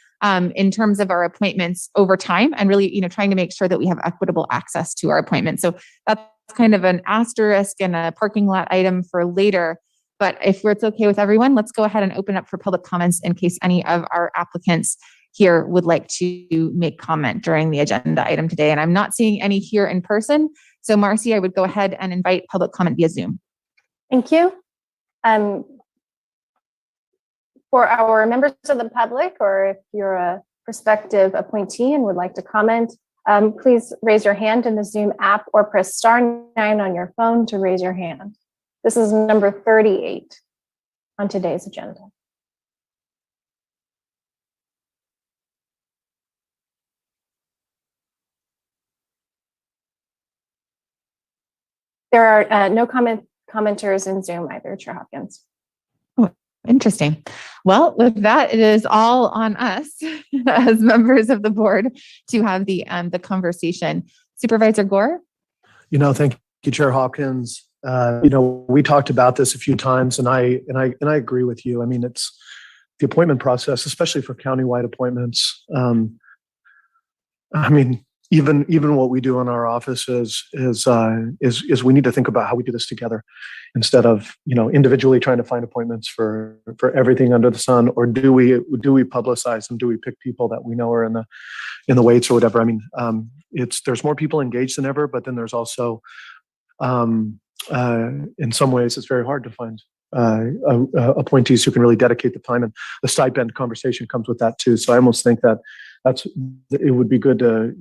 in terms of our appointments over time, and really, trying to make sure that we have equitable access to our appointments. So that's kind of an asterisk and a parking lot item for later. But if it's okay with everyone, let's go ahead and open up for public comments in case any of our applicants here would like to make comment during the agenda item today. And I'm not seeing any here in person. So Marcy, I would go ahead and invite public comment via Zoom. Thank you. For our members of the public, or if you're a prospective appointee and would like to comment, please raise your hand in the Zoom app or press star 9 on your phone to raise your hand. This is number 38 on today's agenda. There are no commenters in Zoom either, Chair Hopkins. Interesting. Well, with that, it is all on us as members of the board to have the conversation. Supervisor Gore? Thank you, Chair Hopkins. We talked about this a few times, and I agree with you. I mean, it's the appointment process, especially for countywide appointments. I mean, even what we do in our office is we need to think about how we do this together instead of individually trying to find appointments for everything under the sun. Or do we publicize them? Do we pick people that we know are in the waits or whatever? I mean, there's more people engaged than ever, but then there's also in some ways it's very hard to find appointees who can really dedicate the time, and the stipend conversation comes with that too. So I almost think that it would be good to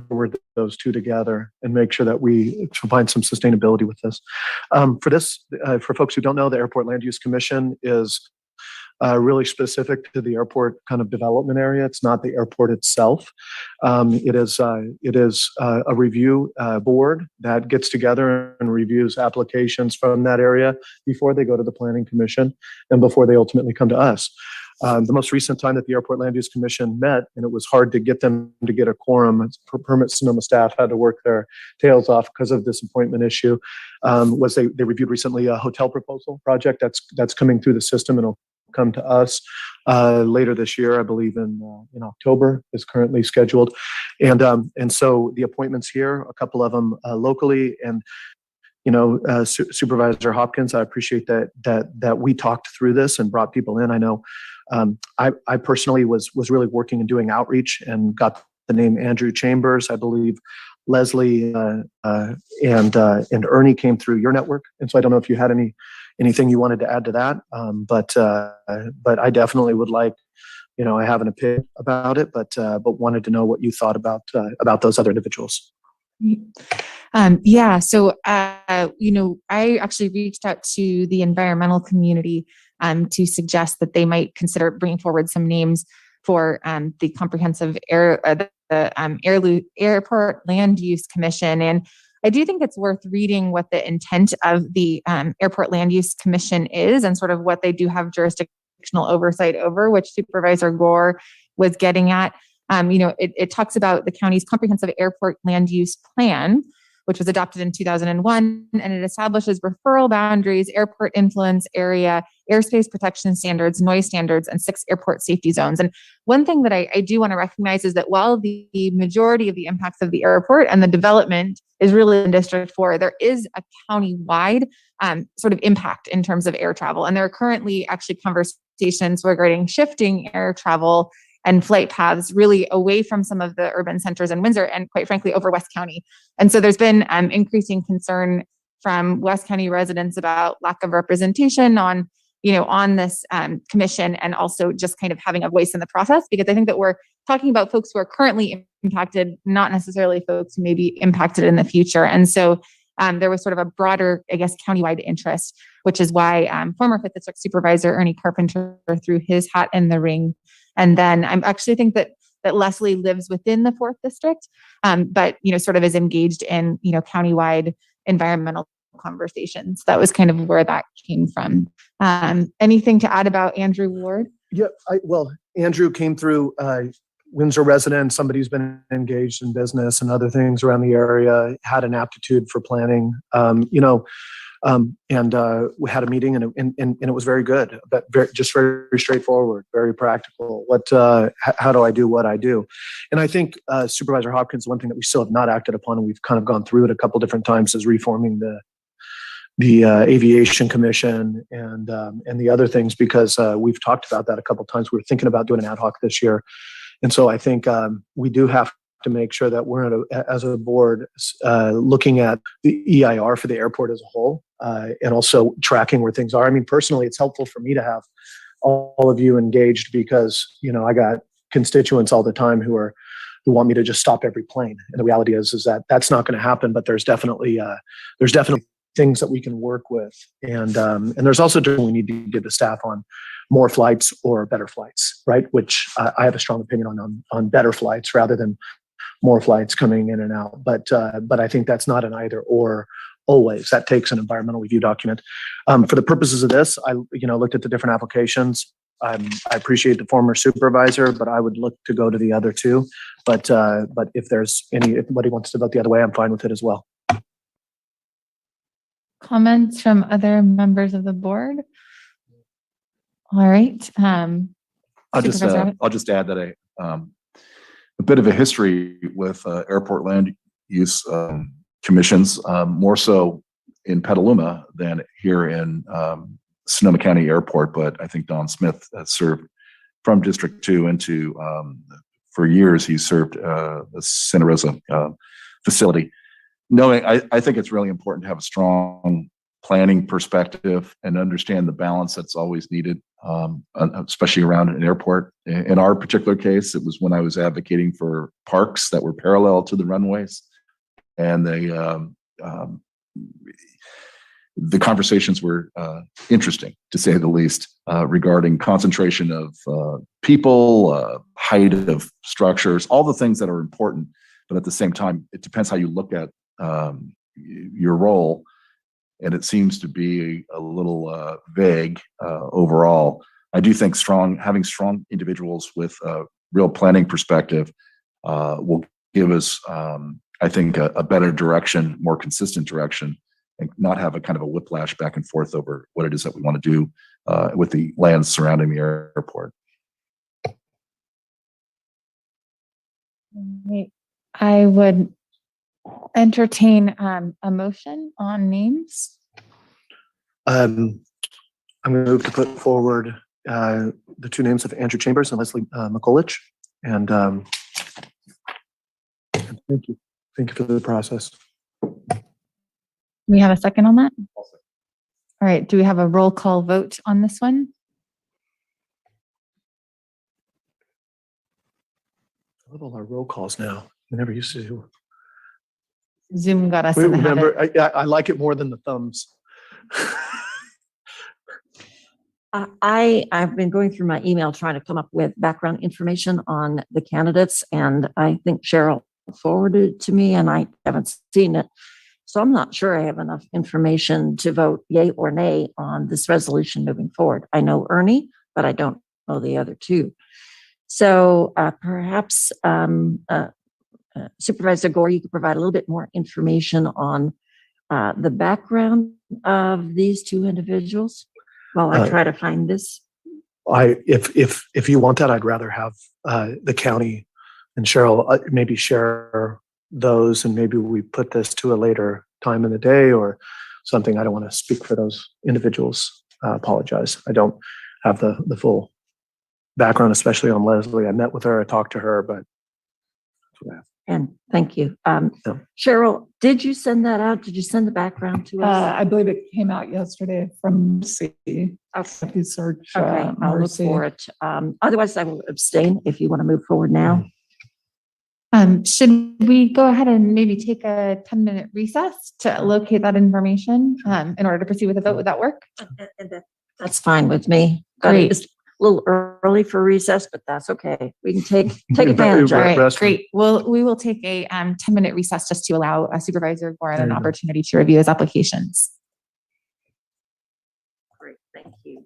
word those two together and make sure that we find some sustainability with this. For folks who don't know, the Airport Land Use Commission is really specific to the airport kind of development area. It's not the airport itself. It is a review board that gets together and reviews applications from that area before they go to the Planning Commission and before they ultimately come to us. The most recent time that the Airport Land Use Commission met, and it was hard to get them to get a quorum, Permit Sonoma staff had to work their tails off because of this appointment issue, was they reviewed recently a hotel proposal project that's coming through the system, and it'll come to us later this year, I believe in October is currently scheduled. And so the appointments here, a couple of them locally, and Supervisor Hopkins, I appreciate that we talked through this and brought people in. I know I personally was really working and doing outreach and got the name Andrew Chambers. I believe Leslie and Ernie came through your network, and so I don't know if you had anything you wanted to add to that. But I definitely would like, I have an opinion about it, but wanted to know what you thought about those other individuals. Yeah. So, I actually reached out to the environmental community to suggest that they might consider bringing forward some names for the comprehensive Airport Land Use Commission. And I do think it's worth reading what the intent of the Airport Land Use Commission is and sort of what they do have jurisdictional oversight over, which Supervisor Gore was getting at. It talks about the county's comprehensive airport land use plan, which was adopted in 2001, and it establishes referral boundaries, airport influence area, airspace protection standards, noise standards, and 6 airport safety zones. And one thing that I do want to recognize is that while the majority of the impacts of the airport and the development is really in District 4, there is a county-wide sort of impact in terms of air travel. And there are currently actually conversations regarding shifting air travel and flight paths really away from some of the urban centers in Windsor and quite frankly over West County. And so there's been increasing concern from West County residents about lack of representation on this commission, and also just kind of having a voice in the process, because I think that we're talking about folks who are currently impacted, not necessarily folks who may be impacted in the future. And so there was sort of a broader, I guess, countywide interest, which is why former 5th District Supervisor Ernie Carpenter threw his hat in the ring. And then I actually think that Leslie lives within the 4th District, but sort of is engaged in countywide environmental conversations. That was kind of where that came from. Anything to add about Andrew Ward? Yeah, Andrew came through Windsor resident, somebody who's been engaged in business and other things around the area, had an aptitude for planning. We had a meeting, and it was very good, but very straightforward, very practical. How do I do what I do? And I think Supervisor Hopkins, one thing that we still have not acted upon, and we've kind of gone through it a couple different times, is reforming the Aviation Commission and the other things, because we've talked about that a couple times. We were thinking about doing an ad hoc this year, and so I think we do have to make sure that we're as a board looking at the EIR for the airport as a whole, and also tracking where things are. I mean, personally, it's helpful for me to have all of you engaged, because I got constituents all the time who want me to just stop every plane, and the reality is that that's not going to happen. But there's definitely things that we can work with, and there's also we need to give the staff on more flights or better flights, right? Which I have a strong opinion on better flights rather than more flights coming in and out. But I think that's not an either or always. That takes an environmental review document. For the purposes of this, I looked at the different applications. I appreciate the former supervisor, but I would look to go to the other two. But if anybody wants to vote the other way, I'm fine with it as well. Comments from other members of the board? All right. I'll just add that a bit of a history with airport land use commissions, more so in Petaluma than here in Sonoma County Airport. But I think Don Smith served from District 2 into, for years, he served the Santa Rosa facility. I think it's really important to have a strong planning perspective and understand the balance that's always needed, especially around an airport. In our particular case, it was when I was advocating for parks that were parallel to the runways, and the conversations were interesting, to say the least, regarding concentration of people, height of structures, all the things that are important. But at the same time, it depends how you look at your role. And it seems to be a little vague overall. I do think having strong individuals with a real planning perspective will give us, I think, a better direction, more consistent direction, and not have a kind of a whiplash back and forth over what it is that we want to do with the lands surrounding the airport. I would entertain a motion on names. I'm going to move to put forward the two names of Andrew Chambers and Leslie McCullich. And thank you. Thank you for the process. We have a second on that? All right. Do we have a roll call vote on this one? I love all our roll calls now. We never used to do. Zoom got us in the habit. I like it more than the thumbs. I've been going through my email trying to come up with background information on the candidates, and I think Cheryl forwarded it to me, and I haven't seen it. So I'm not sure I have enough information to vote yay or nay on this resolution moving forward. I know Ernie, but I don't know the other two. So perhaps Supervisor Gore, you could provide a little bit more information on the background of these two individuals while I try to find this. If you want that, I'd rather have the county and Cheryl maybe share those, and maybe we put this to a later time in the day or something. I don't want to speak for those individuals. Apologize. I don't have the full background, especially on Leslie. I met with her, I talked to her, but and thank you. Cheryl, did you send that out? Did you send the background to us? I believe it came out yesterday from C. Okay. If you search, Okay, I'll look for it. Otherwise, I will abstain if you want to move forward now. Should we go ahead and maybe take a 10-minute recess to locate that information in order to proceed with the vote? Would that work? That's fine with me. Great. It's a little early for recess, but that's okay. We can take advantage All of it. right, great. Well, we will take a 10-minute recess just to allow Supervisor Gorin an opportunity to review his applications. Great, thank you.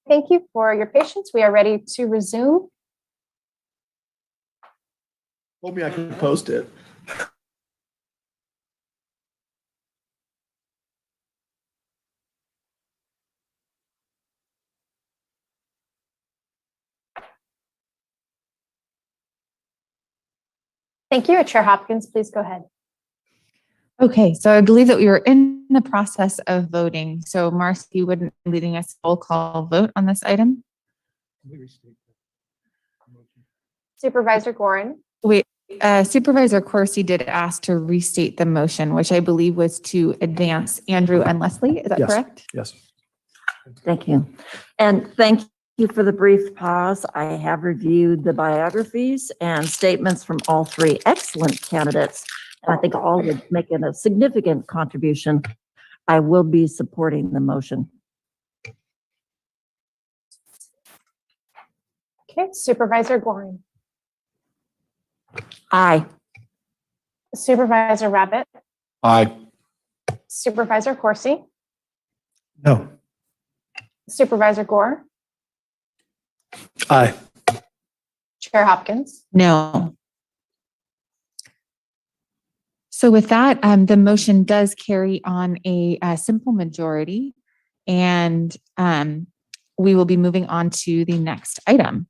Thank you for your patience. We are ready to resume. Told me I could post it. Thank you. Chair Hopkins, please go ahead. Okay, so I believe that we were in the process of voting. So Marcy, you wouldn't be leading us roll call vote on this item? Supervisor Gorin. Wait, Supervisor Corsi did ask to restate the motion, which I believe was to advance Andrew and Leslie. Is that Yes. correct? Yes. Thank you. And thank you for the brief pause. I have reviewed the biographies and statements from all three excellent candidates. And I think all would make a significant contribution. I will be supporting the motion. Okay, Supervisor Gorin. Aye. Supervisor Rabbit. Aye. Supervisor Corsi. No. Supervisor Gore. Aye. Chair Hopkins. No. So with that, the motion does carry on a simple majority, and we will be moving on to the next item.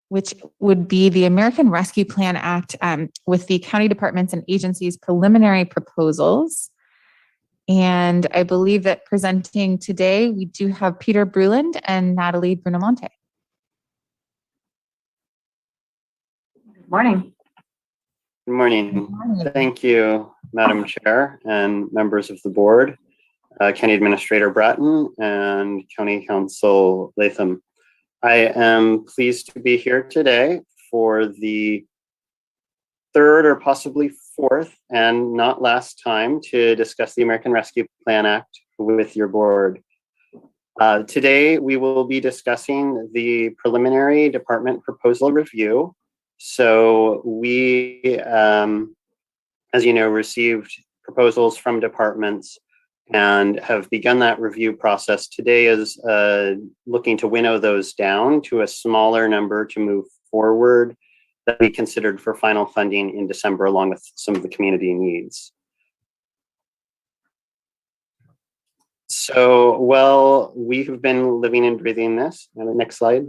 Which would be the American Rescue Plan Act with the county departments and agencies' preliminary proposals. And I believe that presenting today, we do have Peter Bruland and Natalie Brunamonte. Morning. Good morning. Thank you, Madam Chair and members of the board, County Administrator Bratton and County Council Latham. I am pleased to be here today for the third or possibly fourth and not last time to discuss the American Rescue Plan Act with your board. Today, we will be discussing the preliminary department proposal review. So we, as you know, received proposals from departments and have begun that review process. Today is looking to winnow those down to a smaller number to move forward that we considered for final funding in December, along with some of the community needs. So, well, we have been living and breathing this. Next slide.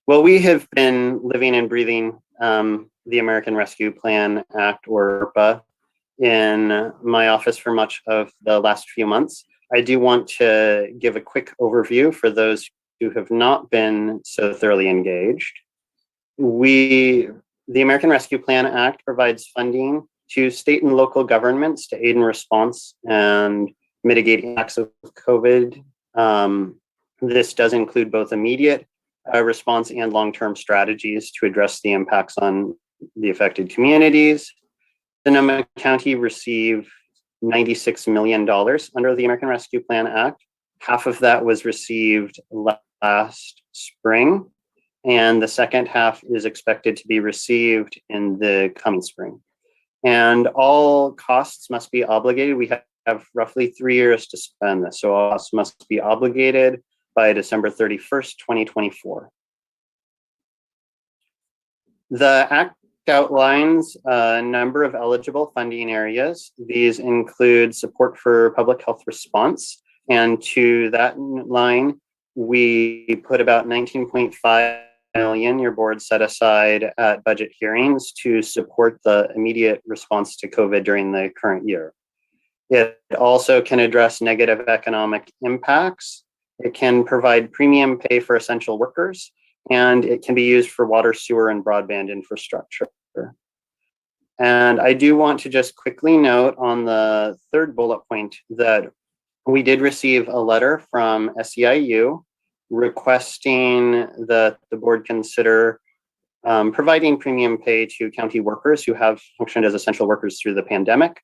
Well, we have been living and breathing the American Rescue Plan Act, or ARPA, in my office for much of the last few months. I do want to give a quick overview for those who have not been so thoroughly engaged. The American Rescue Plan Act provides funding to state and local governments to aid in response and mitigate impacts of COVID. This does include both immediate response and long-term strategies to address the impacts on the affected communities. Sonoma County received $96 million under the American Rescue Plan Act. Half of that was received last spring, and the second half is expected to be received in the coming spring. And all costs must be obligated. We have roughly 3 years to spend this, so all costs must be obligated by December 31st, 2024. The Act outlines a number of eligible funding areas. These include support for public health response. And to that line, we put about 19.5 million your board set aside at budget hearings to support the immediate response to COVID during the current year. It also can address negative economic impacts. It can provide premium pay for essential workers, and it can be used for water, sewer, and broadband infrastructure. And I do want to just quickly note on the third bullet point that we did receive a letter from SEIU requesting that the board consider providing premium pay to county workers who have functioned as essential workers through the pandemic.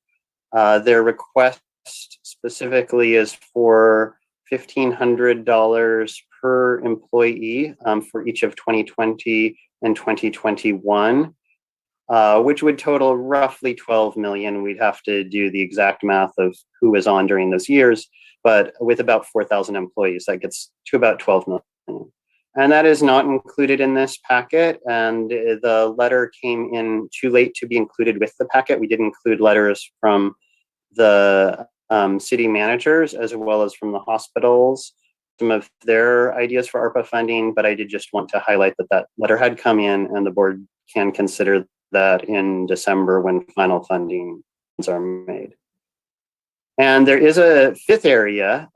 Their request specifically is for $1,500 per employee for each of 2020 and 2021. which would total roughly 12 million. We'd have to do the exact math of who was on during those years, but with about 4,000 employees, that gets to about 12 million. And that is not included in this packet, and the letter came in too late to be included with the packet. We did include letters from the city managers as well as from the hospitals, some of their ideas for ARPA funding, but I did just want to highlight that that letter had come in and the board can consider that in December when final fundings are made. And there is a fifth area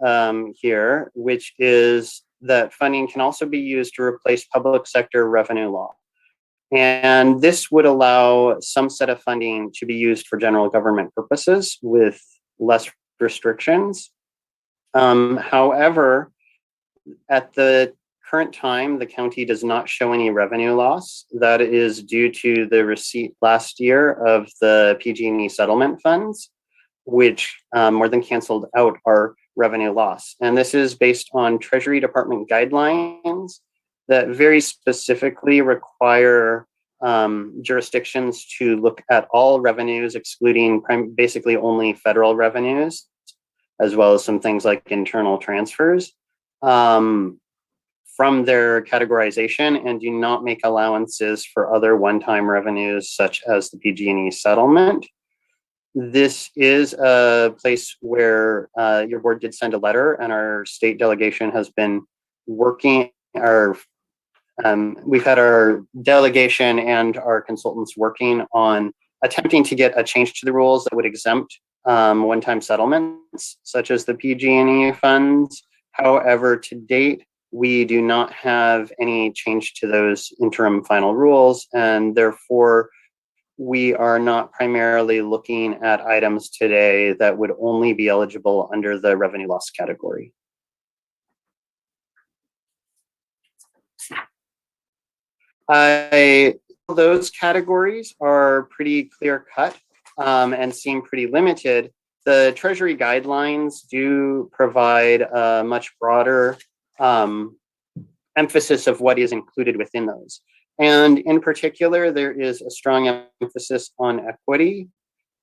here, which is that funding can also be used to replace public sector revenue law. And this would allow some set of funding to be used for general government purposes with less restrictions. However, at the current time, the county does not show any revenue loss. That is due to the receipt last year of the PG&E settlement funds, which more than canceled out our revenue loss. And this is based on Treasury Department guidelines that very specifically require jurisdictions to look at all revenues, excluding basically only federal revenues, as well as some things like internal transfers from their categorization, and do not make allowances for other one-time revenues such as the PG&E settlement. This is a place where your board did send a letter, and our state delegation has been working. We've had our delegation and our consultants working on attempting to get a change to the rules that would exempt one-time settlements, such as the PG&E funds. However, to date, we do not have any change to those interim final rules, and therefore we are not primarily looking at items today that would only be eligible under the revenue loss category. Those categories are pretty clear cut and seem pretty limited. The Treasury guidelines do provide a much broader emphasis of what is included within those. And in particular, there is a strong emphasis on equity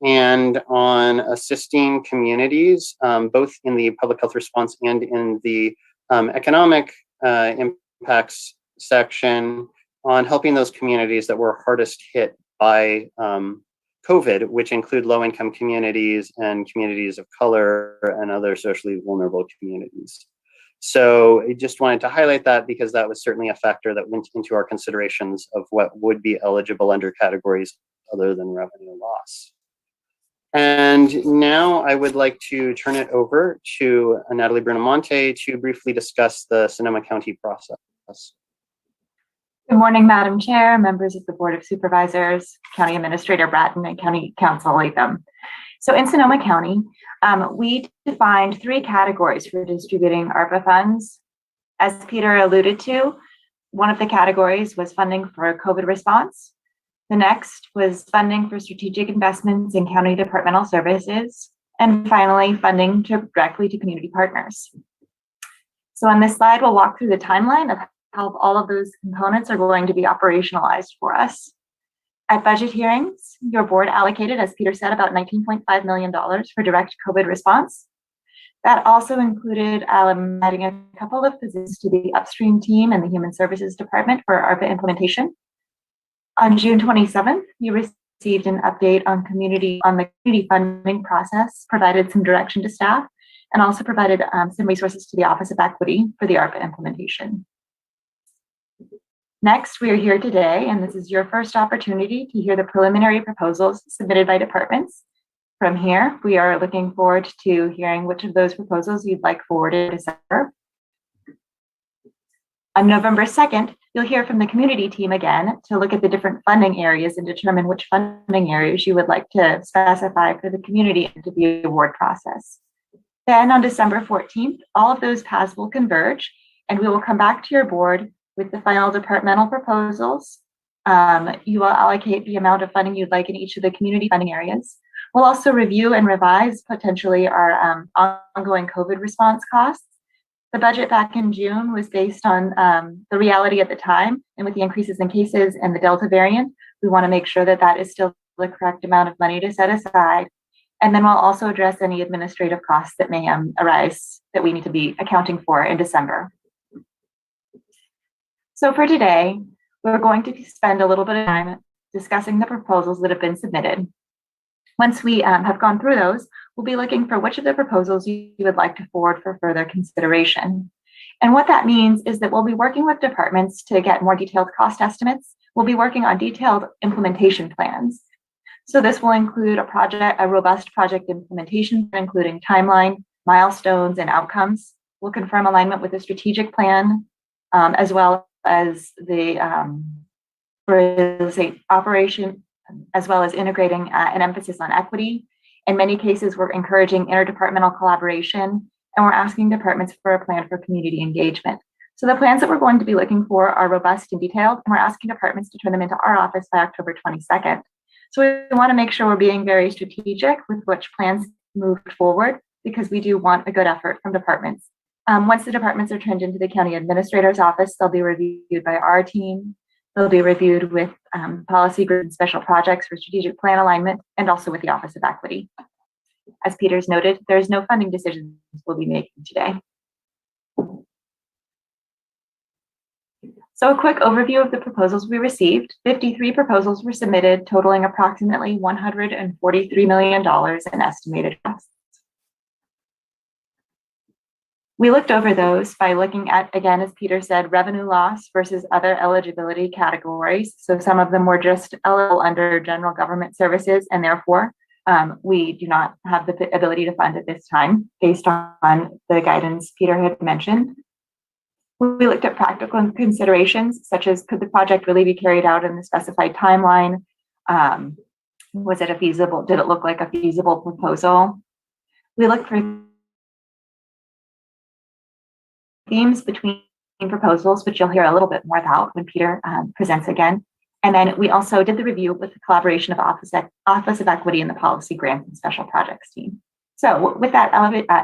and on assisting communities, both in the public health response and in the economic impacts section, on helping those communities that were hardest hit by COVID, which include low-income communities and communities of color and other socially vulnerable communities. So I just wanted to highlight that because that was certainly a factor that went into our considerations of what would be eligible under categories other than revenue loss. And now I would like to turn it over to Natalie Brunamonte to briefly discuss the Sonoma County process. Good morning, Madam Chair, members of the Board of Supervisors, County Administrator Bratton, and County Council Latham. So in Sonoma County, we defined 3 categories for distributing ARPA funds. As Peter alluded to, one of the categories was funding for COVID response. The next was funding for strategic investments in county departmental services. And finally, funding directly to community partners. So on this slide, we'll walk through the timeline of how all of those components are going to be operationalized for us. At budget hearings, your board allocated, as Peter said, about $19.5 million for direct COVID response. That also included adding a couple of positions to the upstream team and the Human Services Department for ARPA implementation. On June 27th, you received an update on the community funding process, provided some direction to staff, and also provided some resources to the Office of Equity for the ARPA implementation. Next, we are here today, and this is your first opportunity to hear the preliminary proposals submitted by departments. From here, we are looking forward to hearing which of those proposals you'd like forwarded in December. On November 2nd, you'll hear from the community team again to look at the different funding areas and determine which funding areas you would like to specify for the community to the award process. Then on December 14th, all of those paths will converge, and we will come back to your board with the final departmental proposals. You will allocate the amount of funding you'd like in each of the community funding areas. We'll also review and revise potentially our ongoing COVID response costs. The budget back in June was based on the reality at the time, and with the increases in cases and the Delta variant, We want to make sure that that is still the correct amount of money to set aside. And then we'll also address any administrative costs that may arise that we need to be accounting for in December. So for today, we're going to spend a little bit of time discussing the proposals that have been submitted. Once we have gone through those, we'll be looking for which of the proposals you would like to forward for further consideration. And what that means is that we'll be working with departments to get more detailed cost estimates. We'll be working on detailed implementation plans. So this will include a robust project implementation, including timeline, milestones, and outcomes. We'll confirm alignment with the strategic plan, as well as the operation, as well as integrating an emphasis on equity. In many cases, we're encouraging interdepartmental collaboration, and we're asking departments for a plan for community engagement. So the plans that we're going to be looking for are robust and detailed, and we're asking departments to turn them into our office by October 22nd. So we want to make sure we're being very strategic with which plans move forward, because we do want a good effort from departments. Once the departments are turned into the county administrator's office, they'll be reviewed by our team. They'll be reviewed with policy group and special projects for strategic plan alignment, and also with the Office of Equity. As Peter's noted, there's no funding decisions we'll be making today. So a quick overview of the proposals we received. 53 proposals were submitted, totaling approximately $143 million in estimated costs. We looked over those by looking at, again, as Peter said, revenue loss versus other eligibility categories. So some of them were just eligible under general government services, and therefore we do not have the ability to fund at this time based on the guidance Peter had mentioned. We looked at practical considerations, such as could the project really be carried out in the specified timeline? Was it did it look like a feasible proposal? We looked for themes between proposals, which you'll hear a little bit more about when Peter presents again. And then we also did the review with the collaboration of Office of Equity and the Policy Grants and Special Projects team. So with that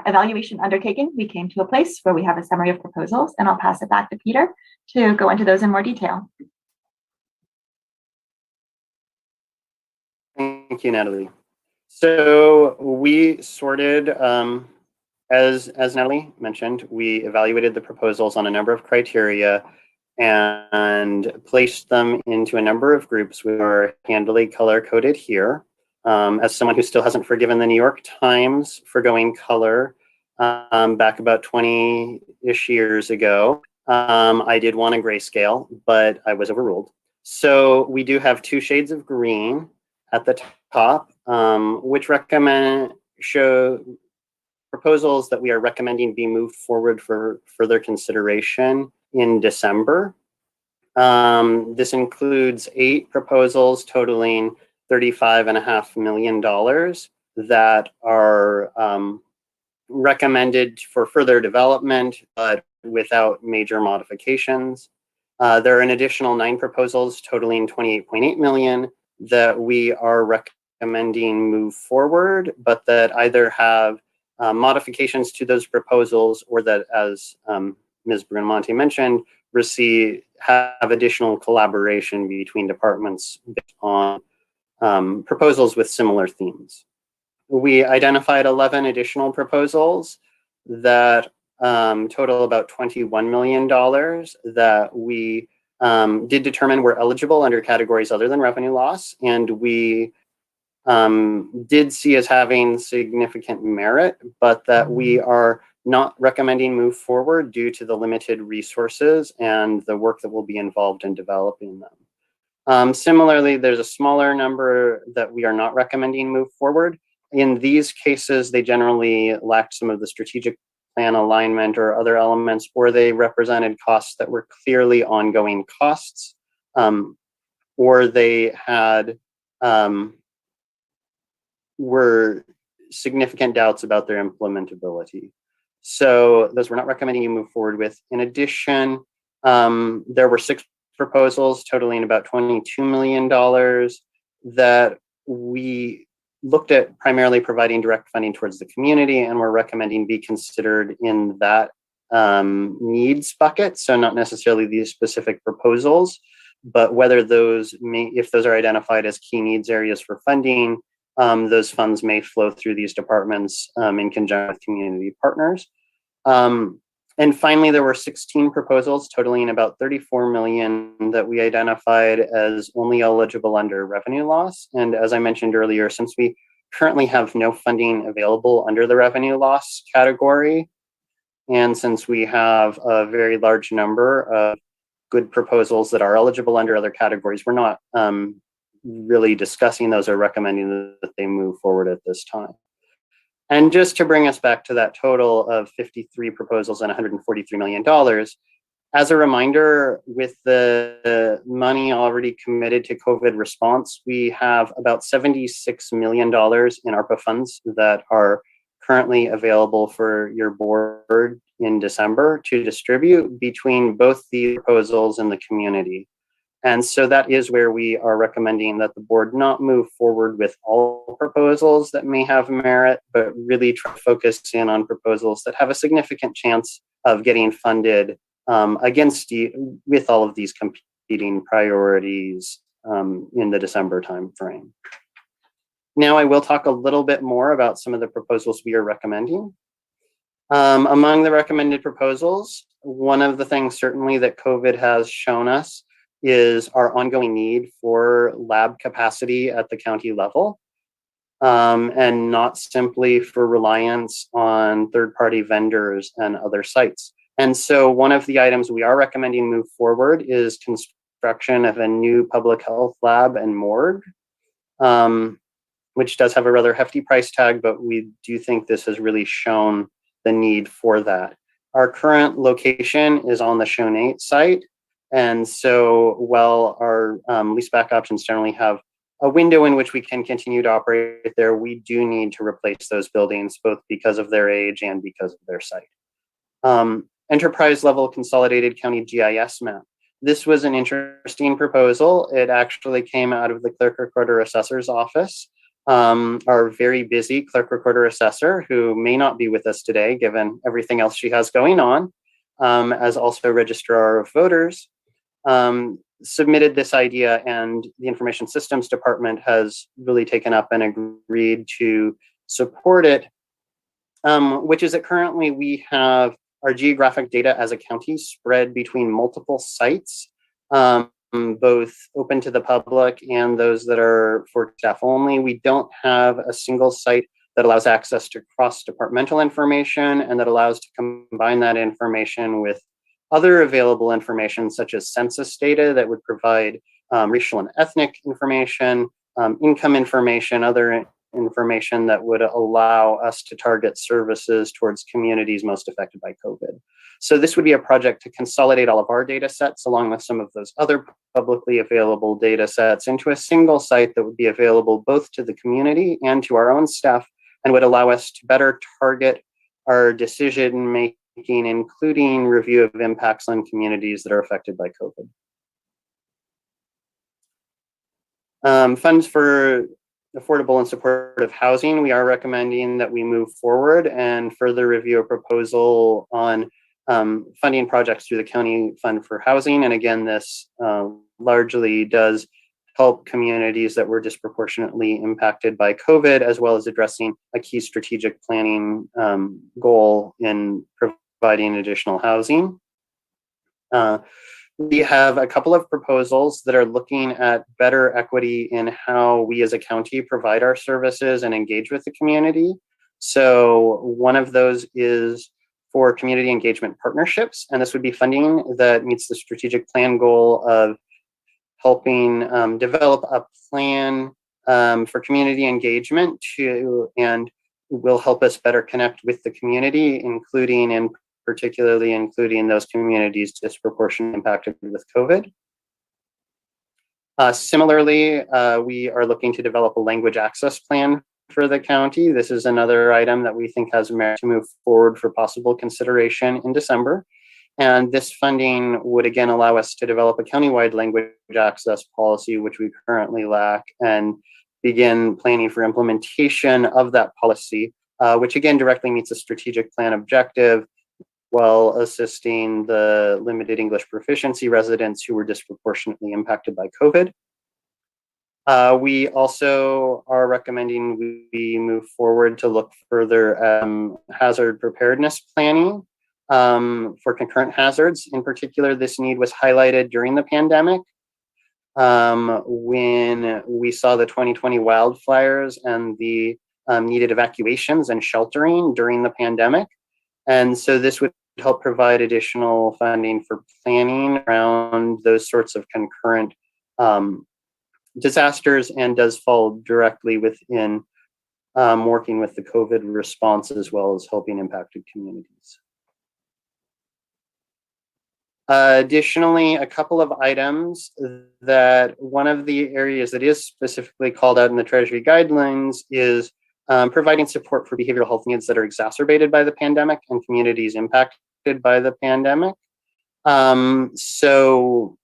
evaluation undertaken, we came to a place where we have a summary of proposals, and I'll pass it back to Peter to go into those in more detail. Thank you, Natalie. So we sorted, as Natalie mentioned, we evaluated the proposals on a number of criteria and placed them into a number of groups. We are handily color-coded here. As someone who still hasn't forgiven the New York Times for going color back about 20-ish years ago, I did want a grayscale, but I was overruled. So we do have 2 shades of green at the top, which show proposals that we are recommending be moved forward for further consideration in December. This includes 8 proposals totaling $35.5 million that are recommended for further development, but without major modifications. There are an additional 9 proposals totaling $28.8 million that we are recommending move forward, but that either have modifications to those proposals, or that, as Ms. Brunamonte mentioned, have additional collaboration between departments based on proposals with similar themes. We identified 11 additional proposals that total about $21 million that we did determine were eligible under categories other than revenue loss, and we did see as having significant merit, but that we are not recommending move forward due to the limited resources and the work that will be involved in developing them. Similarly, there's a smaller number that we are not recommending move forward. In these cases, they generally lacked some of the strategic plan alignment or other elements, or they represented costs that were clearly ongoing costs, or they had were significant doubts about their implementability. So those we're not recommending you move forward with. In addition, there were 6 proposals totaling about $22 million that we looked at primarily providing direct funding towards the community, and we're recommending be considered in that needs bucket. So not necessarily these specific proposals, but whether if those are identified as key needs areas for funding, those funds may flow through these departments in conjunction with community partners. And finally, there were 16 proposals totaling about 34 million that we identified as only eligible under revenue loss. And as I mentioned earlier, since we currently have no funding available under the revenue loss category, and since we have a very large number of good proposals that are eligible under other categories, we're not really discussing those or recommending that they move forward at this time. And just to bring us back to that total of 53 proposals and $143 million, as a reminder, with the money already committed to COVID response, we have about $76 million in ARPA funds that are currently available for your board in December to distribute between both the proposals and the community. And so that is where we are recommending that the board not move forward with all proposals that may have merit, but really try to focus in on proposals that have a significant chance of getting funded with all of these competing priorities in the December timeframe. Now I will talk a little bit more about some of the proposals we are recommending. Among the recommended proposals, one of the things certainly that COVID has shown us is our ongoing need for lab capacity at the county level, and not simply for reliance on third-party vendors and other sites. And so one of the items we are recommending move forward is construction of a new public health lab and morgue, which does have a rather hefty price tag, but we do think this has really shown the need for that. Our current location is on the Shonate site. And so while our leaseback options generally have a window in which we can continue to operate there, we do need to replace those buildings, both because of their age and because of their site. Enterprise level consolidated county GIS map. This was an interesting proposal. It actually came out of the clerk recorder assessor's office. Our very busy clerk recorder assessor, who may not be with us today, given everything else she has going on, as also registrar of voters, submitted this idea, and the information systems department has really taken up and agreed to support it, which is that currently we have our geographic data as a county spread between multiple sites, both open to the public and those that are for staff only. We don't have a single site that allows access to cross-departmental information and that allows to combine that information with other available information, such as census data that would provide racial and ethnic information, income information, other information that would allow us to target services towards communities most affected by COVID. So this would be a project to consolidate all of our data sets along with some of those other publicly available data sets into a single site that would be available both to the community and to our own staff, and would allow us to better target our decision making, including review of impacts on communities that are affected by COVID. Funds for affordable and supportive housing, we are recommending that we move forward and further review a proposal on funding projects through the county fund for housing. And again, this largely does help communities that were disproportionately impacted by COVID, as well as addressing a key strategic planning goal in providing additional housing. We have a couple of proposals that are looking at better equity in how we as a county provide our services and engage with the community. So one of those is for community engagement partnerships, and this would be funding that meets the strategic plan goal of helping develop a plan for community engagement and will help us better connect with the community, including and particularly including those communities disproportionately impacted with COVID. Similarly, we are looking to develop a language access plan for the county. This is another item that we think has merit to move forward for possible consideration in December. And this funding would again allow us to develop a countywide language access policy, which we currently lack, and begin planning for implementation of that policy, which again directly meets a strategic plan objective while assisting the limited English proficiency residents who were disproportionately impacted by COVID. We also are recommending we move forward to look further at hazard preparedness planning for concurrent hazards. In particular, this need was highlighted during the pandemic when we saw the 2020 wildfires and the needed evacuations and sheltering during the pandemic. And so this would help provide additional funding for planning around those sorts of concurrent disasters, and does fall directly within working with the COVID response as well as helping impacted communities. Additionally, a couple of items that one of the areas that is specifically called out in the Treasury guidelines is providing support for behavioral health needs that are exacerbated by the pandemic and communities impacted by the pandemic. So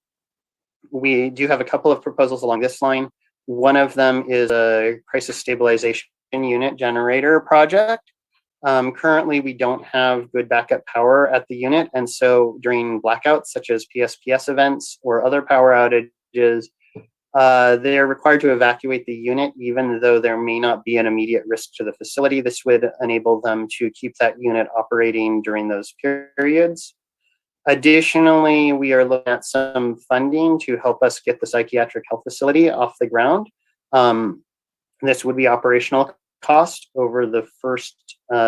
we do have a couple of proposals along this line. One of them is a crisis stabilization unit generator project. Currently, we don't have good backup power at the unit. And so during blackouts, such as PSPS events or other power outages, they are required to evacuate the unit, even though there may not be an immediate risk to the facility. This would enable them to keep that unit operating during those periods. Additionally, we are looking at some funding to help us get the psychiatric health facility off the ground. This would be operational cost over the first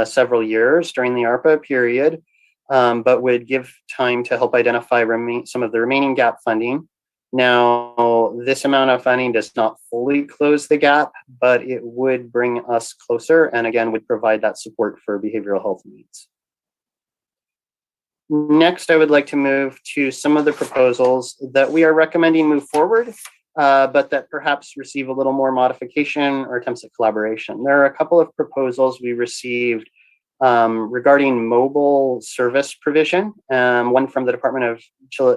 several years during the ARPA period, but would give time to help identify some of the remaining gap funding. Now, this amount of funding does not fully close the gap, but it would bring us closer and again would provide that support for behavioral health needs. Next, I would like to move to some of the proposals that we are recommending move forward, but that perhaps receive a little more modification or attempts at collaboration. There are a couple of proposals we received regarding mobile service provision, one from the Department of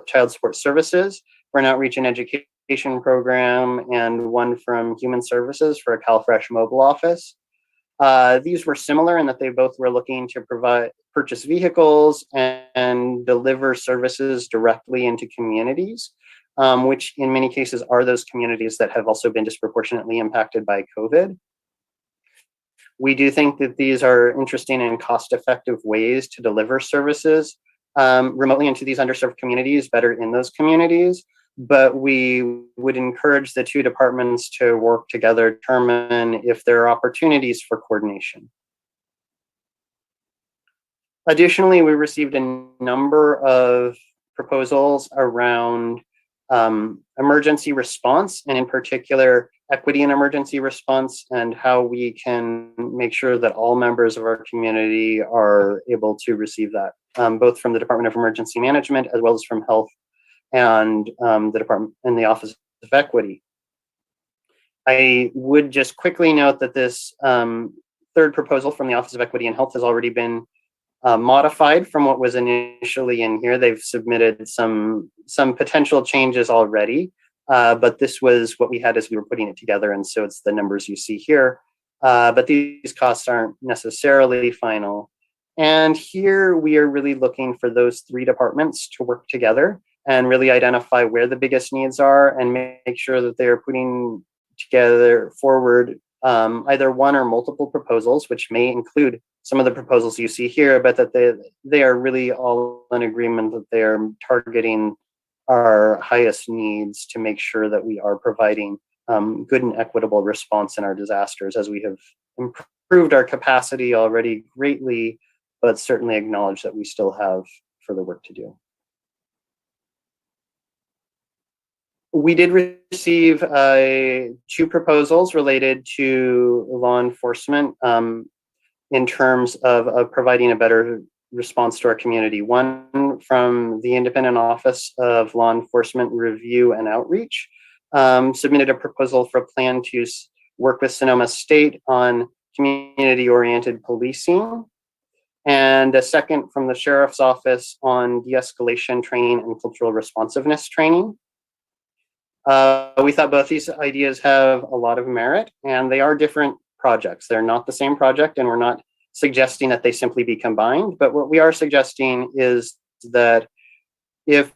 Child Support Services for an outreach and education program, and one from Human Services for a CalFresh mobile office. These were similar in that they both were looking to purchase vehicles and deliver services directly into communities, which in many cases are those communities that have also been disproportionately impacted by COVID. We do think that these are interesting and cost-effective ways to deliver services remotely into these underserved communities, better in those communities. But we would encourage the two departments to work together, determine if there are opportunities for coordination. Additionally, we received a number of proposals around emergency response, and in particular, equity in emergency response, and how we can make sure that all members of our community are able to receive that, both from the Department of Emergency Management as well as from Health and the department and the Office of Equity. I would just quickly note that this third proposal from the Office of Equity and Health has already been modified from what was initially in here. They've submitted some potential changes already, but this was what we had as we were putting it together, and so it's the numbers you see here. But these costs aren't necessarily final. And here we are really looking for those three departments to work together and really identify where the biggest needs are and make sure that they're putting together forward either one or multiple proposals, which may include some of the proposals you see here, but that they are really all in agreement that they are targeting our highest needs to make sure that we are providing good and equitable response in our disasters, as we have improved our capacity already greatly, but certainly acknowledge that we still have further work to do. We did receive two proposals related to law enforcement in terms of providing a better response to our community. One from the Independent Office of Law Enforcement Review and Outreach submitted a proposal for a plan to work with Sonoma State on community-oriented policing. And a second from the Sheriff's Office on de-escalation training and cultural responsiveness training. We thought both these ideas have a lot of merit, and they are different projects. They're not the same project, and we're not suggesting that they simply be combined, but what we are suggesting is that if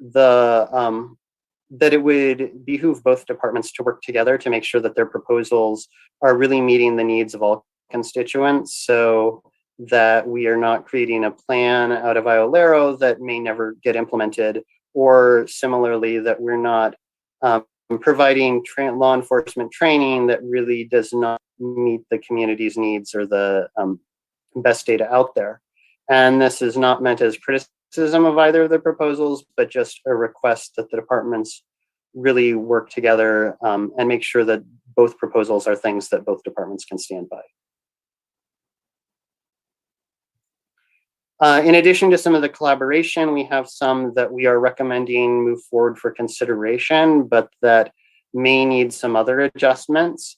that it would behoove both departments to work together to make sure that their proposals are really meeting the needs of all constituents, so that we are not creating a plan out of Iolero that may never get implemented, or similarly that we're not providing law enforcement training that really does not meet the community's needs or the best data out there. And this is not meant as criticism of either of the proposals, but just a request that the departments really work together and make sure that both proposals are things that both departments can stand by. In addition to some of the collaboration, we have some that we are recommending move forward for consideration, but that may need some other adjustments.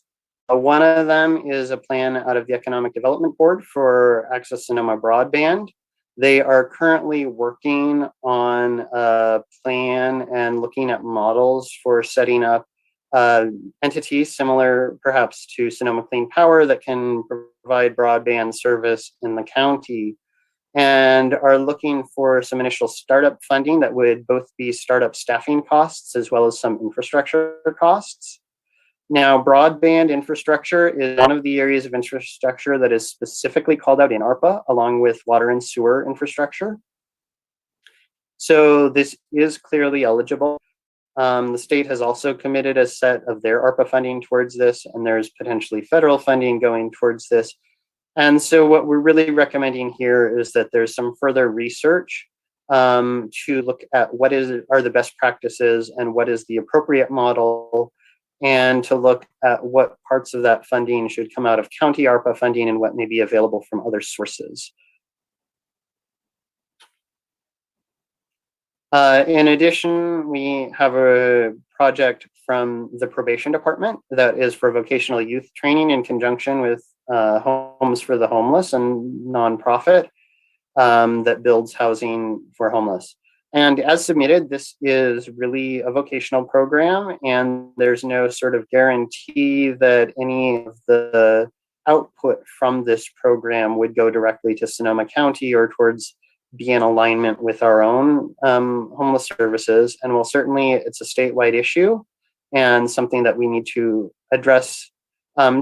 One of them is a plan out of the Economic Development Board for Access Sonoma Broadband. They are currently working on a plan and looking at models for setting up entities similar perhaps to Sonoma Clean Power that can provide broadband service in the county, and are looking for some initial startup funding that would both be startup staffing costs as well as some infrastructure costs. Now, broadband infrastructure is one of the areas of infrastructure that is specifically called out in ARPA, along with water and sewer infrastructure. So this is clearly eligible. The state has also committed a set of their ARPA funding towards this, and there's potentially federal funding going towards this. And so what we're really recommending here is that there's some further research to look at what are the best practices and what is the appropriate model, and to look at what parts of that funding should come out of county ARPA funding and what may be available from other sources. In addition, we have a project from the probation department that is for vocational youth training in conjunction with Homes for the Homeless, and nonprofit that builds housing for homeless. And as submitted, this is really a vocational program, and there's no sort of guarantee that any of the output from this program would go directly to Sonoma County or towards be in alignment with our own homeless services. And well, certainly it's a statewide issue and something that we need to address.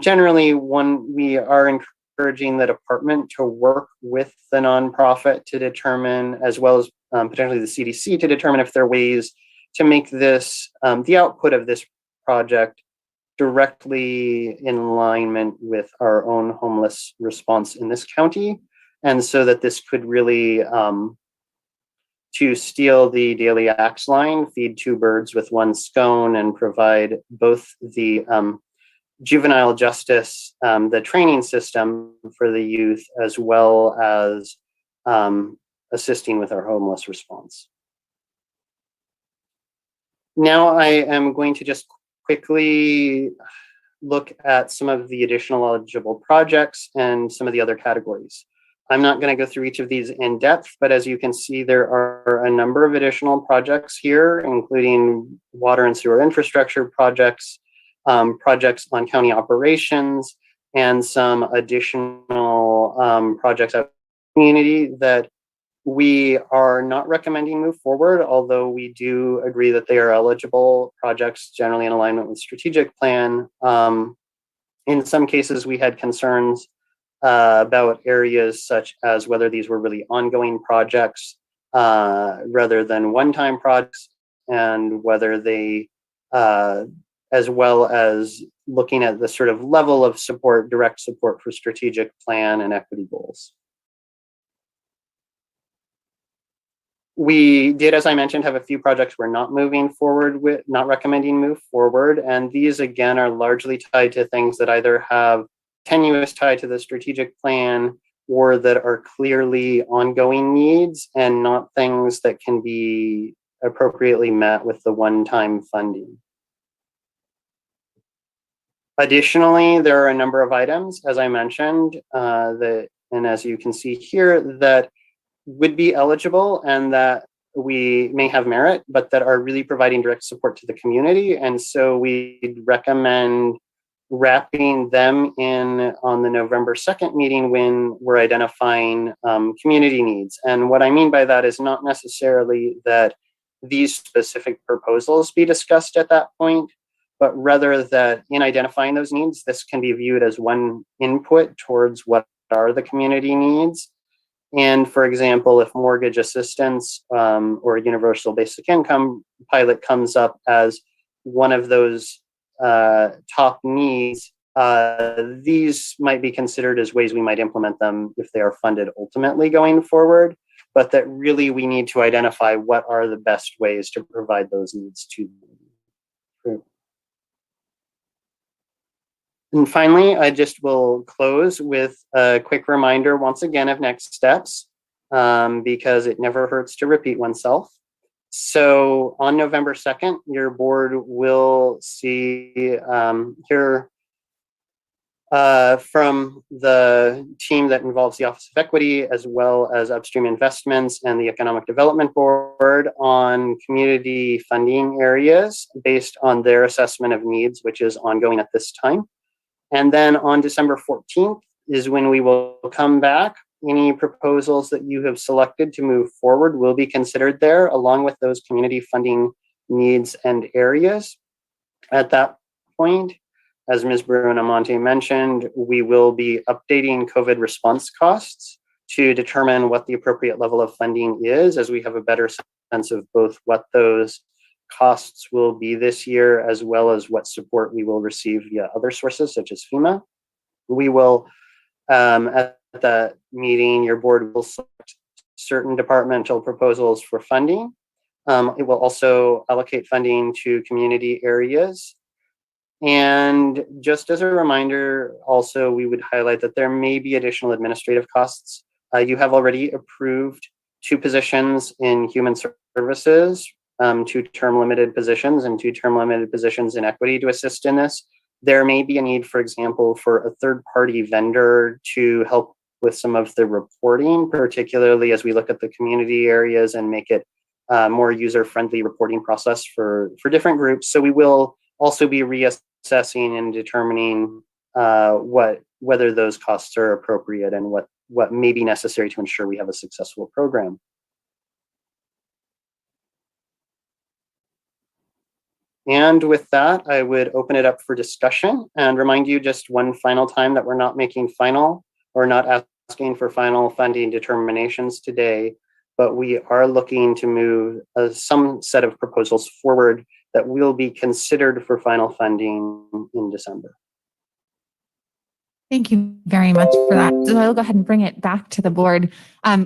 Generally, we are encouraging the department to work with the nonprofit to determine, as well as potentially the CDC, to determine if there are ways to make this, the output of this project, directly in alignment with our own homeless response in this county. And so that this could really, to steal the daily axe line, feed two birds with one stone, and provide both the juvenile justice, the training system for the youth, as well as assisting with our homeless response. Now I am going to just quickly look at some of the additional eligible projects and some of the other categories. I'm not going to go through each of these in depth, but as you can see, there are a number of additional projects here, including water and sewer infrastructure projects, projects on county operations, and some additional projects out in the community that we are not recommending move forward, although we do agree that they are eligible projects generally in alignment with strategic plan. In some cases, we had concerns about areas such as whether these were really ongoing projects rather than one-time projects, and whether they, as well as looking at the sort of level of support, direct support for strategic plan and equity goals. We did, as I mentioned, have a few projects we're not moving forward with, not recommending move forward. And these, again, are largely tied to things that either have tenuous tie to the strategic plan or that are clearly ongoing needs and not things that can be appropriately met with the one-time funding. Additionally, there are a number of items, as I mentioned, and as you can see here, that would be eligible and that we may have merit, but that are really providing direct support to the community. And so we recommend wrapping them in on the November 2nd meeting when we're identifying community needs. And what I mean by that is not necessarily that these specific proposals be discussed at that point, but rather that in identifying those needs, this can be viewed as one input towards what are the community needs. And for example, if mortgage assistance or universal basic income pilot comes up as one of those top needs, these might be considered as ways we might implement them if they are funded ultimately going forward, but that really we need to identify what are the best ways to provide those needs to them. And finally, I just will close with a quick reminder once again of next steps, because it never hurts to repeat oneself. So on November 2nd, your board will see, hear from the team that involves the Office of Equity, as well as Upstream Investments and the Economic Development Board on community funding areas based on their assessment of needs, which is ongoing at this time. And then on December 14th is when we will come back. Any proposals that you have selected to move forward will be considered there, along with those community funding needs and areas. At that point, as Ms. Brunamonte mentioned, we will be updating COVID response costs to determine what the appropriate level of funding is, as we have a better sense of both what those costs will be this year, as well as what support we will receive via other sources such as FEMA. We will, at that meeting, your board will select certain departmental proposals for funding. It will also allocate funding to community areas. And just as a reminder, also, we would highlight that there may be additional administrative costs. You have already approved 2 positions in human services, 2 term limited positions and 2 term limited positions in equity to assist in this. There may be a need, for example, for a third-party vendor to help with some of the reporting, particularly as we look at the community areas and make it more user-friendly reporting process for different groups. So we will also be reassessing and determining whether those costs are appropriate and what may be necessary to ensure we have a successful program. And with that, I would open it up for discussion and remind you just one final time that we're not making final or not asking for final funding determinations today, but we are looking to move some set of proposals forward that will be considered for final funding in December. Thank you very much for that. So I'll go ahead and bring it back to the board.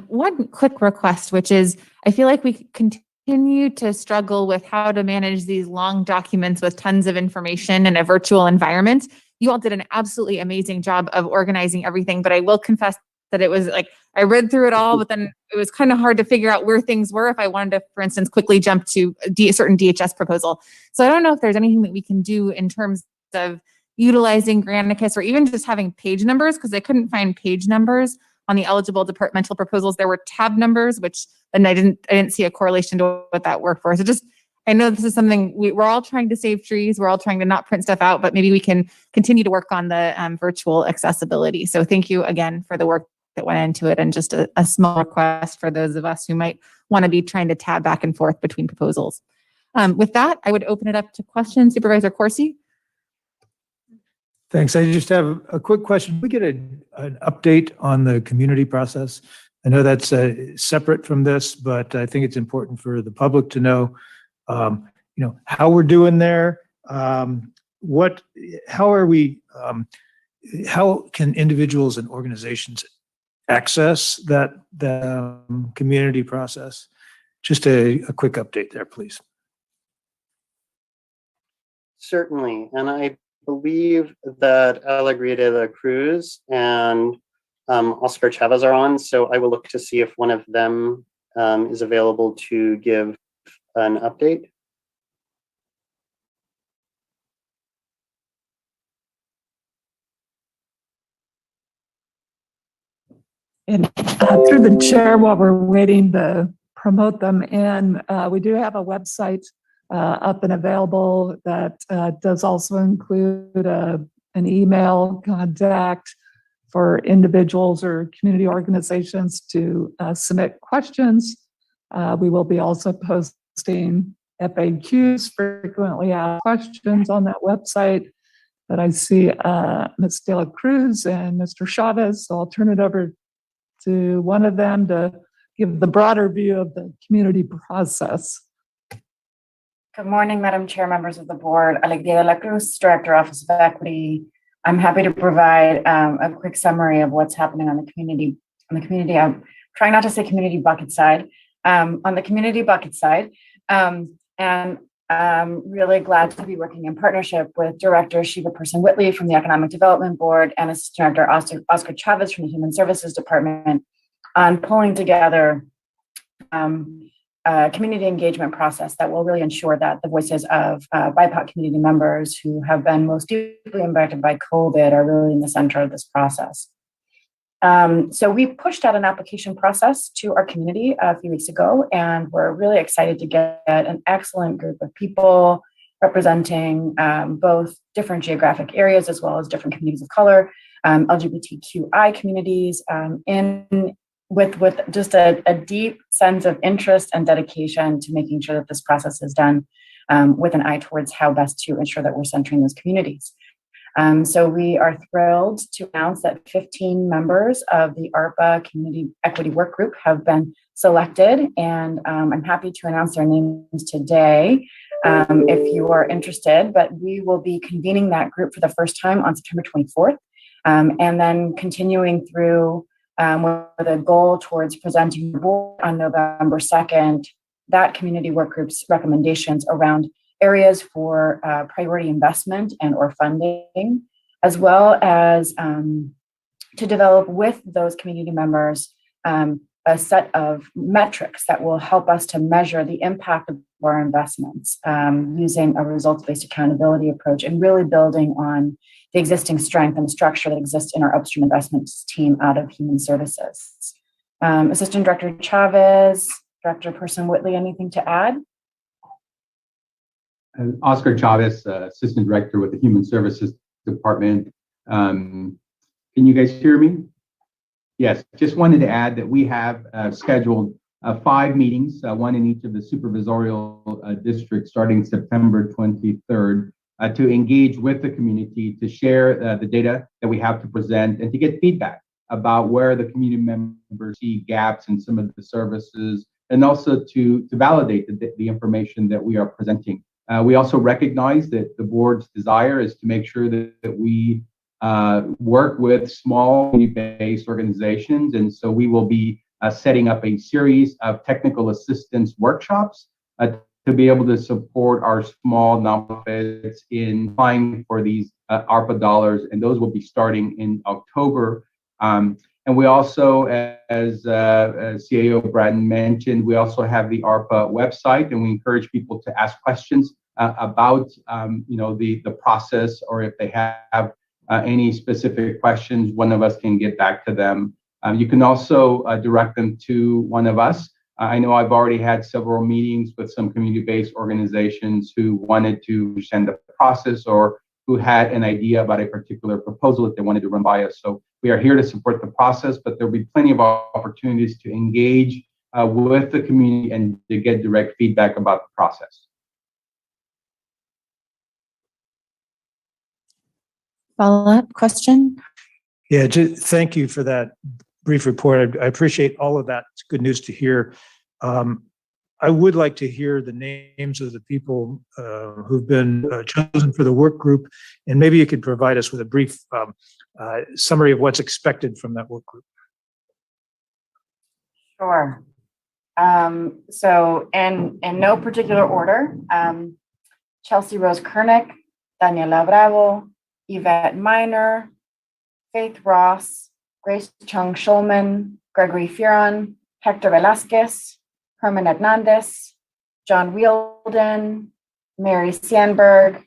One quick request, which is, I feel like we continue to struggle with how to manage these long documents with tons of information in a virtual environment. You all did an absolutely amazing job of organizing everything, but I will confess that it was like, I read through it all, but then it was kind of hard to figure out where things were if I wanted to, for instance, quickly jump to a certain DHS proposal. So I don't know if there's anything that we can do in terms of utilizing Granicus or even just having page numbers, because I couldn't find page numbers on the eligible departmental proposals. There were tab numbers, which, and I didn't see a correlation to what that worked for. So just, I know this is something we're all trying to save trees. We're all trying to not print stuff out, but maybe we can continue to work on the virtual accessibility. So thank you again for the work that went into it, and just a small request for those of us who might want to be trying to tab back and forth between proposals. With that, I would open it up to questions. Supervisor Corsi. Thanks. I just have a quick question. We get an update on the community process. I know that's separate from this, but I think it's important for the public to know, how we're doing there. How are we? How can individuals and organizations access that community process? Just a quick update there, please. Certainly, and I believe that Alegría de la Cruz and Oscar Chavez are on, so I will look to see if one of them is available to give an update. And through the chair, while we're waiting to promote them in, we do have a website up and available that does also include a an email contact for individuals or community organizations to submit questions. We will be also posting FAQs, frequently asked questions, on that website. But I see Ms. De La Cruz and Mr. Chavez, so I'll turn it over to one of them to give the broader view of the community process. Good morning, Madam Chair, members of the board. Alegría de la Cruz, Director, Office of Equity. I'm happy to provide a quick summary of what's happening on the community. I'm trying not to say community bucket side. On the community bucket side, and I'm really glad to be working in partnership with Director Shiva Person-Whitley from the Economic Development Board and Assistant Director Oscar Chavez from the Human Services Department on pulling together community engagement process that will really ensure that the voices of BIPOC community members who have been most deeply impacted by COVID are really in the center of this process. So we pushed out an application process to our community a few weeks ago, and we're really excited to get an excellent group of people representing both different geographic areas as well as different communities of color, LGBTQI communities, with just a deep sense of interest and dedication to making sure that this process is done with an eye towards how best to ensure that we're centering those communities. So we are thrilled to announce that 15 members of the ARPA Community Equity Work Group have been selected, and I'm happy to announce their names today if you are interested, but we will be convening that group for the first time on September 24th, and then continuing through with a goal towards presenting the board on November 2nd, that community work group's recommendations around areas for priority investment and or funding, as well as to develop with those community members a set of metrics that will help us to measure the impact of our investments using a results-based accountability approach and really building on the existing strength and structure that exists in our upstream investments team out of Human Services. Assistant Director Chavez, Director Person-Whitley, anything to add? Oscar Chavez, Assistant Director with the Human Services Department. Can you guys hear me? Yes, just wanted to add that we have scheduled 5 meetings, one in each of the supervisorial districts starting September 23rd, to engage with the community, to share the data that we have to present, and to get feedback about where the community members see gaps in some of the services, and also to validate the information that we are presenting. We also recognize that the board's desire is to make sure that we work with small community-based organizations, and so we will be setting up a series of technical assistance workshops to be able to support our small nonprofits in applying for these ARPA dollars, and those will be starting in October. And we also, as CAO Bratton mentioned, we also have the ARPA website, and we encourage people to ask questions about the process, or if they have any specific questions, one of us can get back to them. You can also direct them to one of us. I know I've already had several meetings with some community-based organizations who wanted to understand the process or who had an idea about a particular proposal that they wanted to run by us. So we are here to support the process, but there'll be plenty of opportunities to engage with the community and to get direct feedback about the process. Follow-up question? Yeah, thank you for that brief report. I appreciate all of that. It's good news to hear. I would like to hear the names of the people who've been chosen for the work group, and maybe you could provide us with a brief summary of what's expected from that work group. Sure. So in no particular order, Chelsea Rose Kernick, Daniela Bravo, Yvette Miner, Faith Ross, Grace Chung Schulman, Gregory Furon, Hector Velasquez, Herman Hernandez, John Wielden, Mary Sandberg,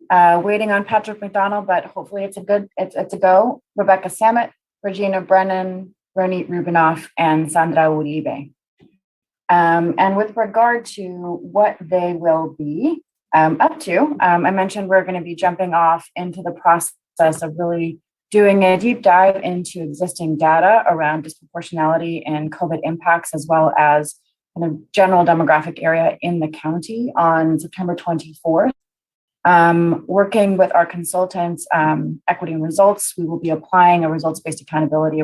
waiting on Patrick McDonald, but hopefully it's a go. Rebecca Samet, Regina Brennan, Ronit Rubinoff, and Sandra Uribe. And with regard to what they will be up to, I mentioned we're going to be jumping off into the process process of really doing a deep dive into existing data around disproportionality and COVID impacts, as well as kind of general demographic area in the county on September 24th. Working with our consultants, Equity and Results, we will be applying a results-based accountability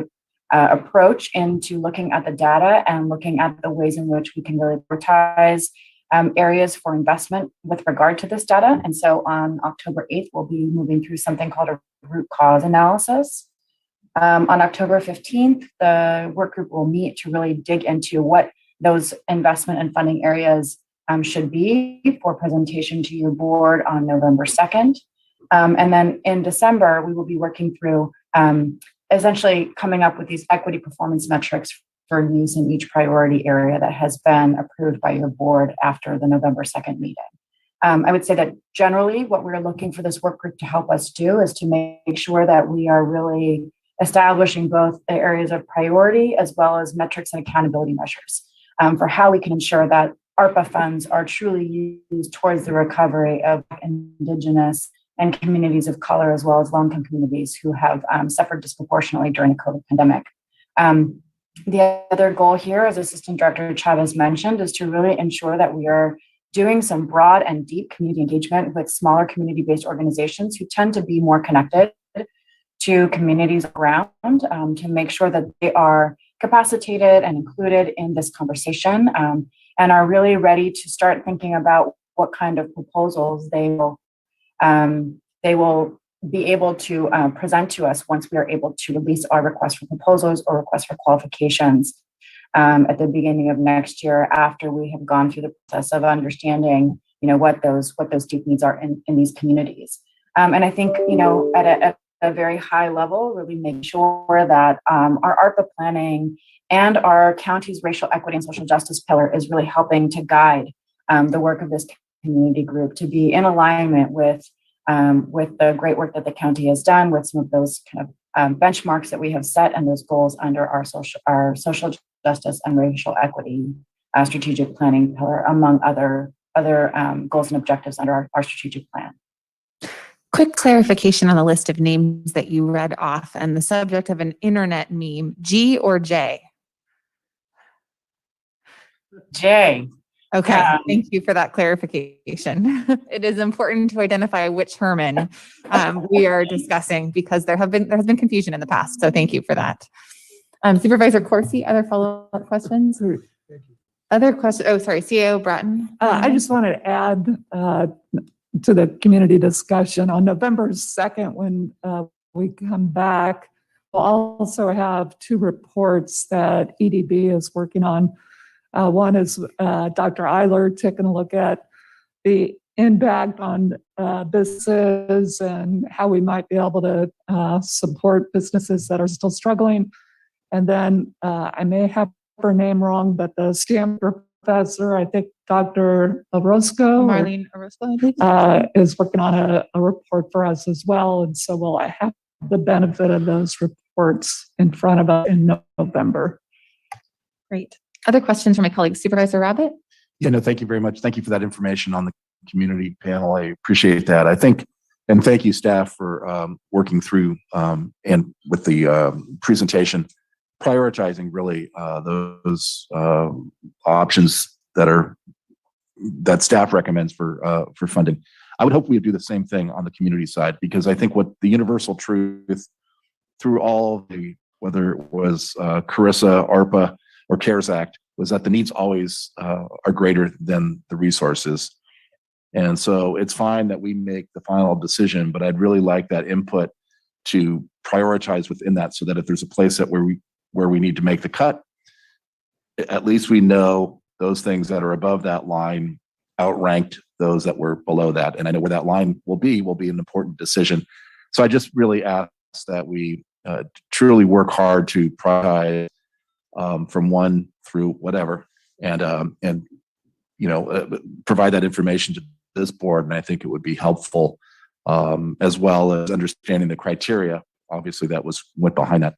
approach into looking at the data and looking at the ways in which we can really prioritize areas for investment with regard to this data. And so on October 8th, we'll be moving through something called a root cause analysis. On October 15th, the work group will meet to really dig into what those investment and funding areas should be for presentation to your board on November 2nd. And then in December, we will be working through essentially coming up with these equity performance metrics for use in each priority area that has been approved by your board after the November 2nd meeting. I would say that generally what we're looking for this work group to help us do is to make sure that we are really establishing both the areas of priority as well as metrics and accountability measures for how we can ensure that ARPA funds are truly used towards the recovery of Indigenous and communities of color, as well as low-income communities who have suffered disproportionately during the COVID pandemic. The other goal here, as Assistant Director Chavez mentioned, is to really ensure that we are doing some broad and deep community engagement with smaller community-based organizations who tend to be more connected to communities around, to make sure that they are capacitated and included in this conversation, and are really ready to start thinking about what kind of proposals they will be able to present to us once we are able to release our request for proposals or request for qualifications at the beginning of next year, after we have gone through the process of understanding, what those deep needs are in these communities. And I think, at a very high level, really make sure that our ARPA planning and our county's racial equity and social justice pillar is really helping to guide the work of this community group to be in alignment with the great work that the county has done, with some of those kind of benchmarks that we have set and those goals under our social justice and racial equity strategic planning pillar, among other goals and objectives under our strategic plan. Quick clarification on the list of names that you read off and the subject of an internet meme, G or J? J. Okay, thank you for that clarification. It is important to identify which Herman we are discussing, because there has been confusion in the past. So thank you for that. Supervisor Corsi, other follow-up questions? Other questions? Oh, sorry, CAO Bratton. I just wanted to add to the community discussion on November 2nd, when we come back, we'll also have two reports that EDB is working on. One is Dr. Eiler taking a look at the impact on businesses and how we might be able to support businesses that are still struggling. And then I may have her name wrong, but the Stanford professor, I think Dr. Orozco, Marlene Orozco, I think, is working on a report for us as well. And so we'll have the benefit of those reports in front of us in November. Great. Other questions from my colleague, Supervisor Rabbit? Yeah, no, thank you very much. Thank you for that information on the community panel. I appreciate that. I think, and thank you, staff, for working through and with the presentation, prioritizing really those options that staff recommends for funding. I would hope we would do the same thing on the community side, because I think what the universal truth through all the, whether it was Carissa, ARPA, or CARES Act, was that the needs always are greater than the resources. And so it's fine that we make the final decision, but I'd really like that input to prioritize within that, so that if there's a place that where we need to make the cut, at least we know those things that are above that line outranked those that were below that. And I know where that line will be an important decision. So I just really ask that we truly work hard to prioritize from one through whatever, and provide that information to this board. And I think it would be helpful, as well as understanding the criteria, obviously that went behind that,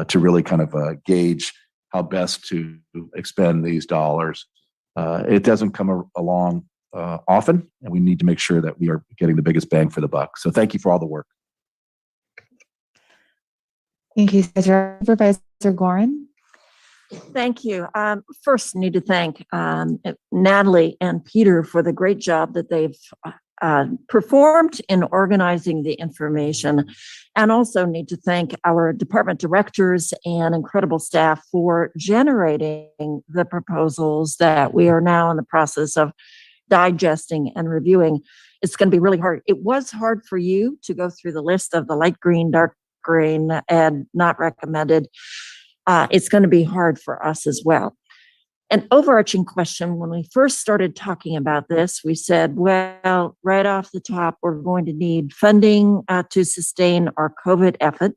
to really kind of gauge how best to expend these dollars. It doesn't come along often, and we need to make sure that we are getting the biggest bang for the buck. So thank you for all the work. Thank you, Supervisor Gorin. Thank you. First, need to thank Natalie and Peter for the great job that they've performed in organizing the information, and also need to thank our department directors and incredible staff for generating the proposals that we are now in the process of digesting and reviewing. It's going to be really hard. It was hard for you to go through the list of the light green, dark green, and not recommended. It's going to be hard for us as well. An overarching question when we first started talking about this, we said, well, right off the top, we're going to need funding to sustain our COVID effort.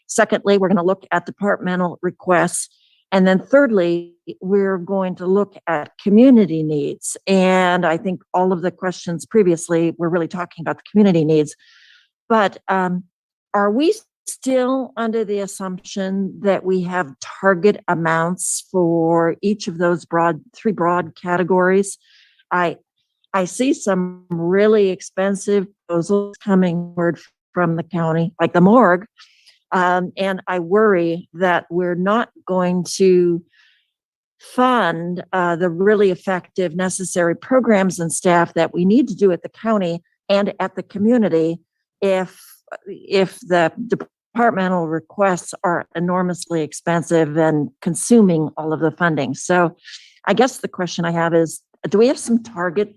Secondly, we're going to look at departmental requests. And then thirdly, we're going to look at community needs. And I think all of the questions previously were really talking about the community needs. But are we still under the assumption that we have target amounts for each of those three broad categories? I see some really expensive proposals coming from the county, like the morgue. And I worry that we're not going to fund the really effective, necessary programs and staff that we need to do at the county and at the community if the departmental requests are enormously expensive and consuming all of the funding. So I guess the question I have is, do we have some target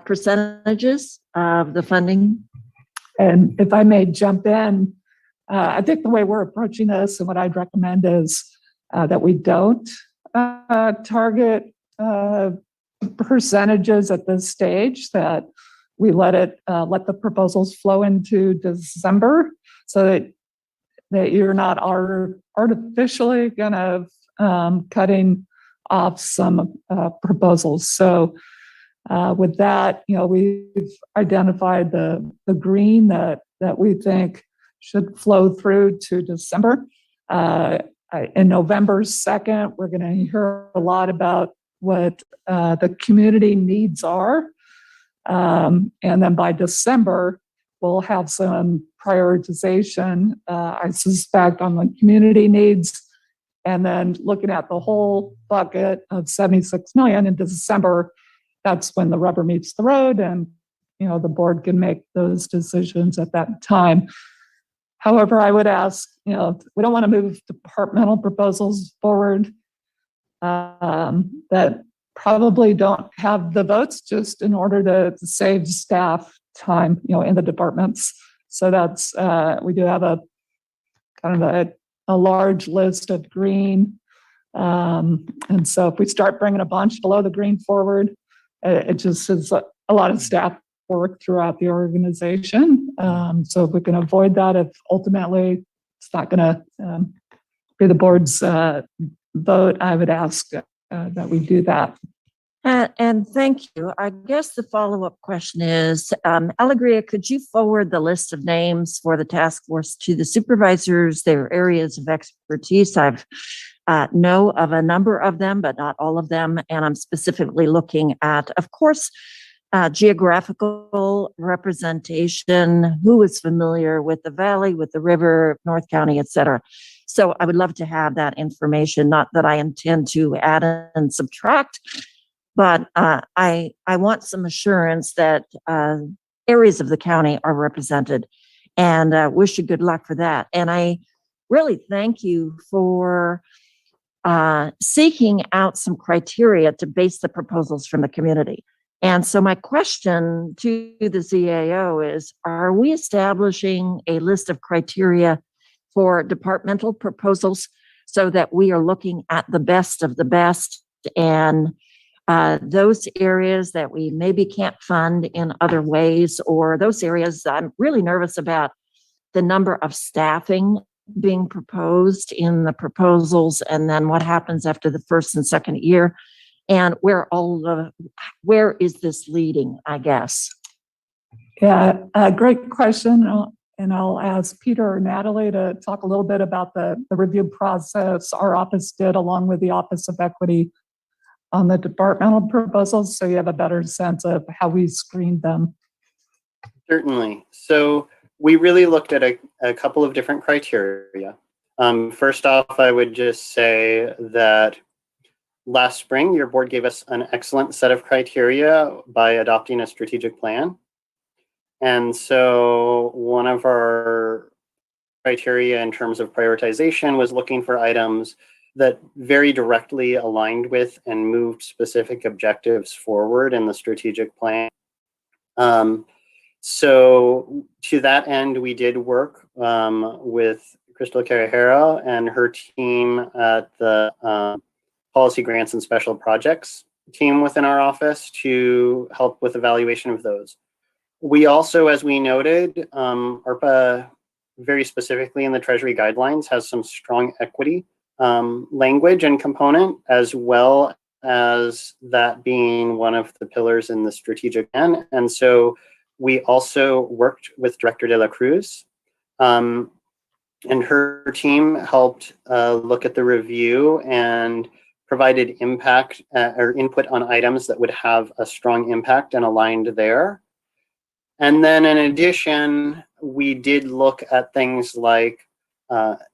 percentages of the funding? And if I may jump in, I think the way we're approaching this and what I'd recommend is that we don't target percentages at this stage, that we let the proposals flow into December so that you're not artificially going to cutting off some proposals. So with that, we've identified the green that we think should flow through to December. In November 2nd, we're going to hear a lot about what the community needs are. And then by December, we'll have some prioritization, I suspect, on the community needs. And then looking at the whole bucket of 76 million in December, that's when the rubber meets the road, and the board can make those decisions at that time. However, I would ask, we don't want to move departmental proposals forward that probably don't have the votes, just in order to save staff time, in the departments. So that's, we do have a kind of a large list of green. And so if we start bringing a bunch below the green forward, it just is a lot of staff work throughout the organization. So if we can avoid that, if ultimately it's not going to be the board's vote, I would ask that we do that. And thank you. I guess the follow-up question is, Alegria, could you forward the list of names for the task force to the supervisors, their areas of expertise? I've know of a number of them, but not all of them. And I'm specifically looking at, of course, geographical representation, who is familiar with the valley, with the river, North County, et cetera. So I would love to have that information, not that I intend to add and subtract, but I want some assurance that areas of the county are represented, and wish you good luck for that. And I really thank you for seeking out some criteria to base the proposals from the community. And so my question to the CAO is, are we establishing a list of criteria for departmental proposals so that we are looking at the best of the best, and those areas that we maybe can't fund in other ways, or those areas I'm really nervous about the number of staffing being proposed in the proposals, and then what happens after the first and second year, and where is this leading, I guess? Yeah, great question. And I'll ask Peter or Natalie to talk a little bit about the review process our office did along with the Office of Equity on the departmental proposals, so you have a better sense of how we screened them. Certainly. So we really looked at a couple of different criteria. First off, I would just say that last spring, your board gave us an excellent set of criteria by adopting a strategic plan. And so one of our criteria in terms of prioritization was looking for items that very directly aligned with and moved specific objectives forward in the strategic plan. So to that end, we did work with Crystal Carrejera and her team at the Policy Grants and Special Projects team within our office to help with evaluation of those. We also, as we noted, ARPA very specifically in the Treasury guidelines has some strong equity language and component, as well as that being one of the pillars in the strategic plan. And so we also worked with Director De La Cruz, and her team helped look at the review and provided impact or input on items that would have a strong impact and aligned there. And then in addition, we did look at things like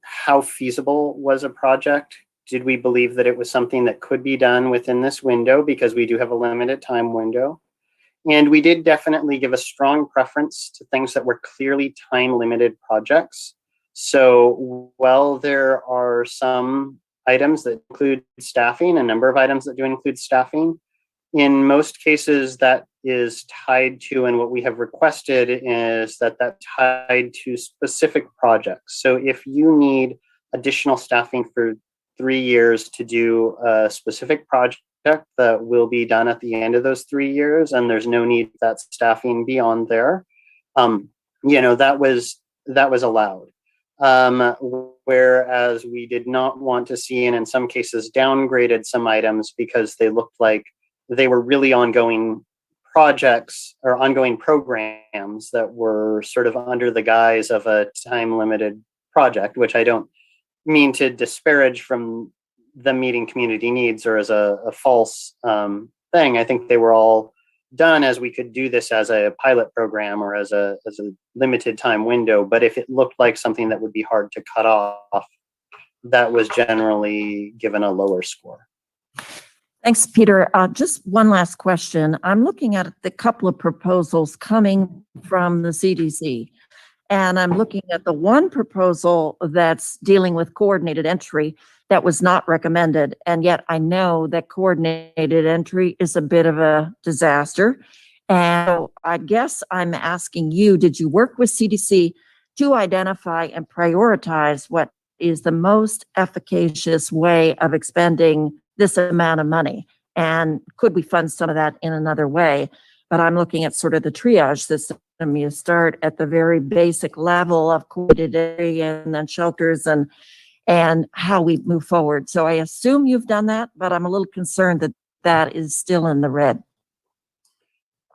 how feasible was a project? Did we believe that it was something that could be done within this window, because we do have a limited time window? And we did definitely give a strong preference to things that were clearly time-limited projects. So while there are some items that include staffing, a number of items that do include staffing, in most cases that is tied to, and what we have requested is that that's tied to specific projects. So if you need additional staffing for 3 years to do a specific project that will be done at the end of those 3 years, and there's no need for that staffing beyond there, that was allowed. Whereas we did not want to see, and in some cases downgraded some items because they looked like they were really ongoing projects or ongoing programs that were sort of under the guise of a time-limited project, which I don't mean to disparage from them meeting community needs or as a false thing. I think they were all done as we could do this as a pilot program or as a limited time window. But if it looked like something that would be hard to cut off, that was generally given a lower score. Thanks, Peter. Just one last question. I'm looking at the couple of proposals coming from the CDC, and I'm looking at the one proposal that's dealing with coordinated entry that was not recommended. And yet I know that coordinated entry is a bit of a disaster. And so I guess I'm asking you, did you work with CDC to identify and prioritize what is the most efficacious way of expending this amount of money? And could we fund some of that in another way? But I'm looking at sort of the triage system. You start at the very basic level of coordinated entry and then shelters and how we move forward. So I assume you've done that, but I'm a little concerned that that is still in the red.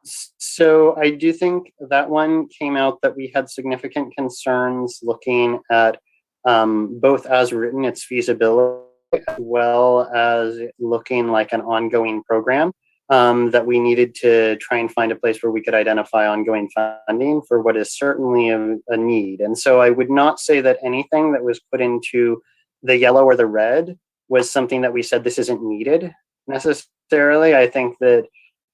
So I do think that one came out that we had significant concerns looking at both as written, its feasibility, as well as looking like an ongoing program, that we needed to try and find a place where we could identify ongoing funding for what is certainly a need. And so I would not say that anything that was put into the yellow or the red was something that we said this isn't needed necessarily. I think that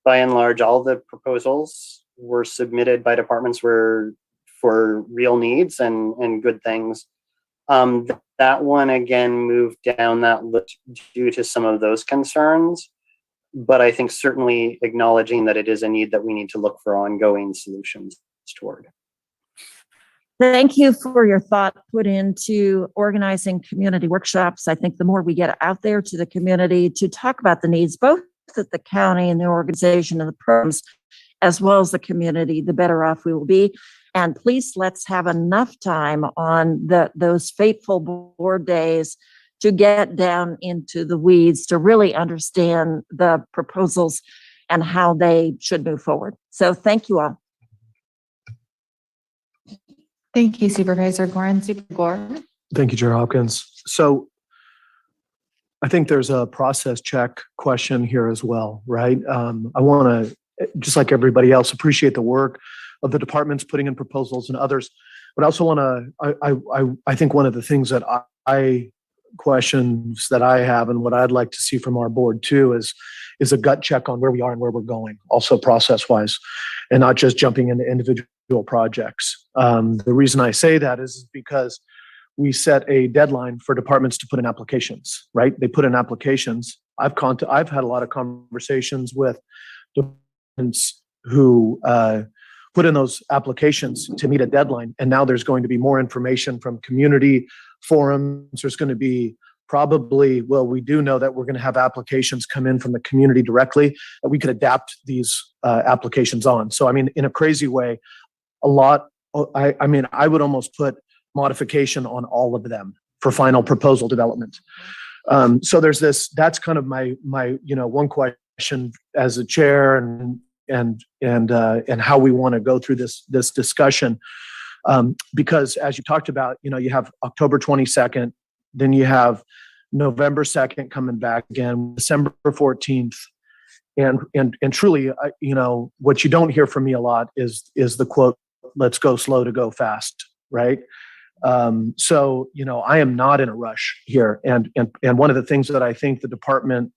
by and large, all the proposals were submitted by departments were for real needs and good things. That one again moved down that list due to some of those concerns, but I think certainly acknowledging that it is a need that we need to look for ongoing solutions toward. Thank you for your thought put into organizing community workshops. I think the more we get out there to the community to talk about the needs, both at the county and the organization and the programs, as well as the community, the better off we will be. And please, let's have enough time on those fateful board days to get down into the weeds, to really understand the proposals and how they should move forward. So thank you all. Thank you, Supervisor Gorin. Super Gore. Thank you, Chair Hopkins. So I think there's a process check question here as well, right? I want to, just like everybody else, appreciate the work of the departments putting in proposals and others, but I also want to, I think one of the things that questions that I have and what I'd like to see from our board too is a gut check on where we are and where we're going, also process wise, and not just jumping into individual projects. The reason I say that is because we set a deadline for departments to put in applications, right? They put in applications. I've had a lot of conversations with departments who put in those applications to meet a deadline. And now there's going to be more information from community forums. There's going to be probably, well, we do know that we're going to have applications come in from the community directly that we could adapt these applications on. So, I mean, in a crazy way, I would almost put modification on all of them for final proposal development. So there's this, that's kind of my one question as a chair and how we want to go through this discussion. Because as you talked about, you have October 22nd, then you have November 2nd coming back again, December 14th. And truly, what you don't hear from me a lot is the quote, "Let's go slow to go fast," right? So, I am not in a rush here. And one of the things that I think the department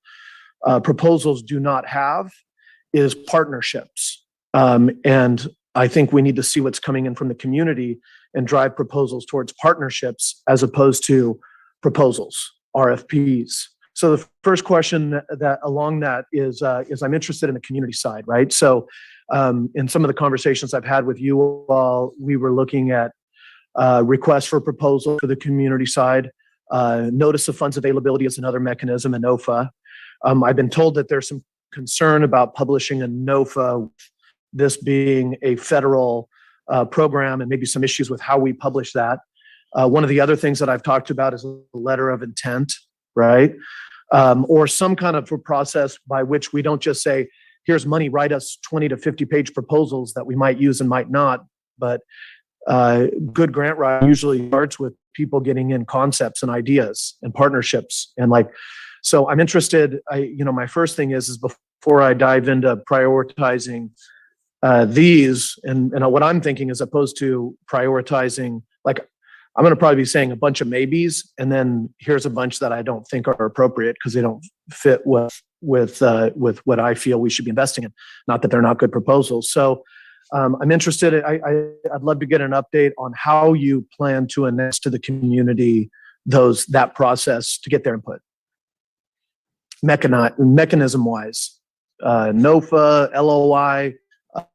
proposals do not have is partnerships. And I think we need to see what's coming in from the community and drive proposals towards partnerships as opposed to proposals, RFPs. So the first question that along that is I'm interested in the community side, right? So in some of the conversations I've had with you all, we were looking at requests for proposal for the community side. Notice of funds availability is another mechanism, a NOFA. I've been told that there's some concern about publishing a NOFA, this being a federal program, and maybe some issues with how we publish that. One of the other things that I've talked about is a letter of intent, right? Or some kind of a process by which we don't just say, here's money, write us 20 to 50 page proposals that we might use and might not. But good grant writing usually starts with people getting in concepts and ideas and partnerships. And so I'm interested, my first thing is before I dive into prioritizing these, and what I'm thinking as opposed to prioritizing, I'm going to probably be saying a bunch of maybes, and then here's a bunch that I don't think are appropriate because they don't fit with what I feel we should be investing in. Not that they're not good proposals. So I'm interested. I'd love to get an update on how you plan to announce to the community that process to get their input. Mechanism wise, NOFA, LOI,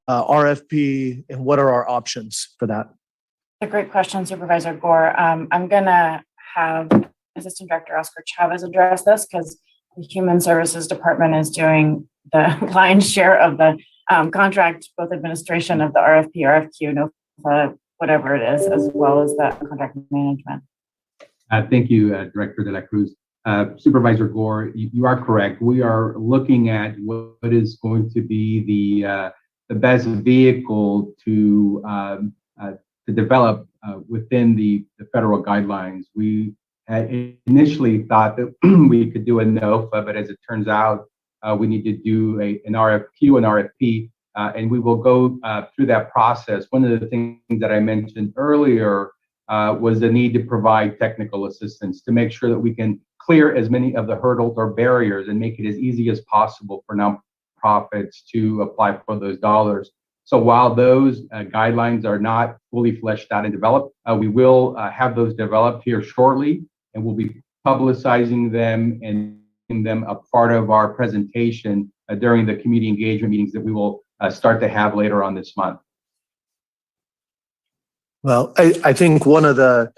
RFP, and what are our options for that? A great question, Supervisor Gore. I'm going to have Assistant Director Oscar Chavez address this because the Human Services Department is doing the lion's share of the contract, both administration of the RFP, RFQ, NOFA, whatever it is, as well as the contract management. Thank you, Director De La Cruz. Supervisor Gore, you are correct. We are looking at what is going to be the best vehicle to develop within the federal guidelines. We had initially thought that we could do a NOFA, but as it turns out, we need to do an RFQ, an RFP, and we will go through that process. One of the things that I mentioned earlier was the need to provide technical assistance to make sure that we can clear as many of the hurdles or barriers and make it as easy as possible for nonprofits to apply for those dollars. So while those guidelines are not fully fleshed out and developed, we will have those developed here shortly, and we'll be publicizing them and making them a part of our presentation during the community engagement meetings that we will start to have later on this month. Well, I think one of the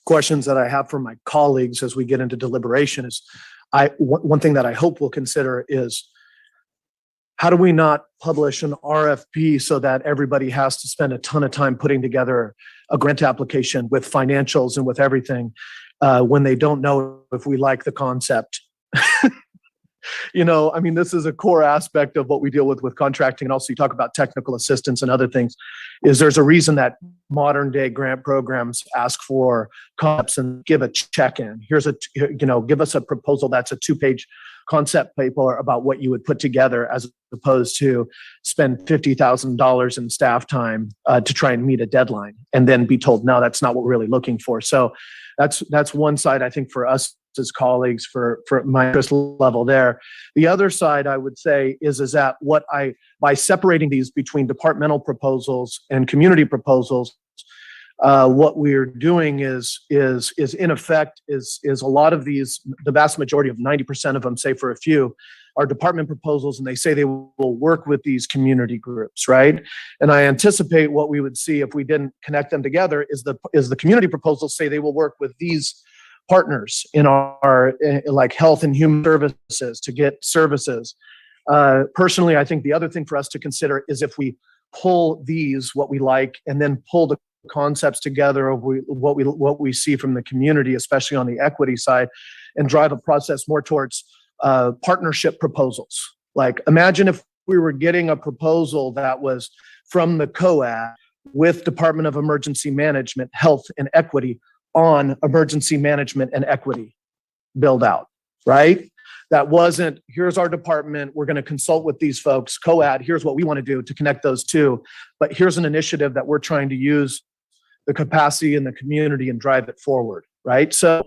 questions that I have for my colleagues as we get into deliberation is, one thing that I hope we'll consider is, how do we not publish an RFP so that everybody has to spend a ton of time putting together a grant application with financials and with everything when they don't know if we like the concept? You know, I mean, this is a core aspect of what we deal with contracting. And also you talk about technical assistance and other things, is there's a reason that modern day grant programs ask for concepts and give a check-in. Here's give us a proposal that's a 2-page concept paper about what you would put together, as opposed to spend $50,000 in staff time to try and meet a deadline and then be told, no, that's not what we're really looking for. So that's one side, I think, for us as colleagues, for my interest level there. The other side, I would say, is that by separating these between departmental proposals and community proposals, what we're doing is in effect is a lot of these, the vast majority of 90% of them, say for a few, are department proposals, and they say they will work with these community groups, right? And I anticipate what we would see if we didn't connect them together is the community proposals say they will work with these partners in our like health and human services to get services. Personally, I think the other thing for us to consider is if we pull these, what we like, and then pull the concepts together of what we see from the community, especially on the equity side, and drive a process more towards partnership proposals. Like, imagine if we were getting a proposal that was from the COAD with Department of Emergency Management, Health and Equity on emergency management and equity build out, right? That wasn't, here's our department, we're going to consult with these folks, COAD, here's what we want to do to connect those two, but here's an initiative that we're trying to use the capacity in the community and drive it forward, right? So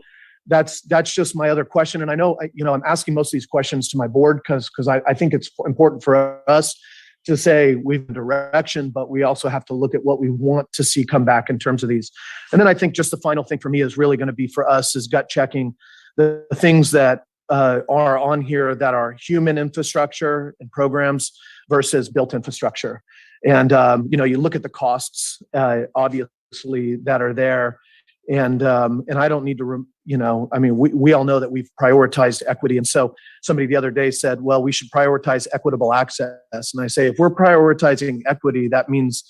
that's just my other question. And I know, I'm asking most of these questions to my board because I think it's important for us to say we have direction, but we also have to look at what we want to see come back in terms of these. And then I think just the final thing for me is really going to be for us is gut checking the things that are on here that are human infrastructure and programs versus built infrastructure. And, you look at the costs, obviously, that are there. And I don't need to, we all know that we've prioritized equity. And so somebody the other day said, well, we should prioritize equitable access. And I say, if we're prioritizing equity, that means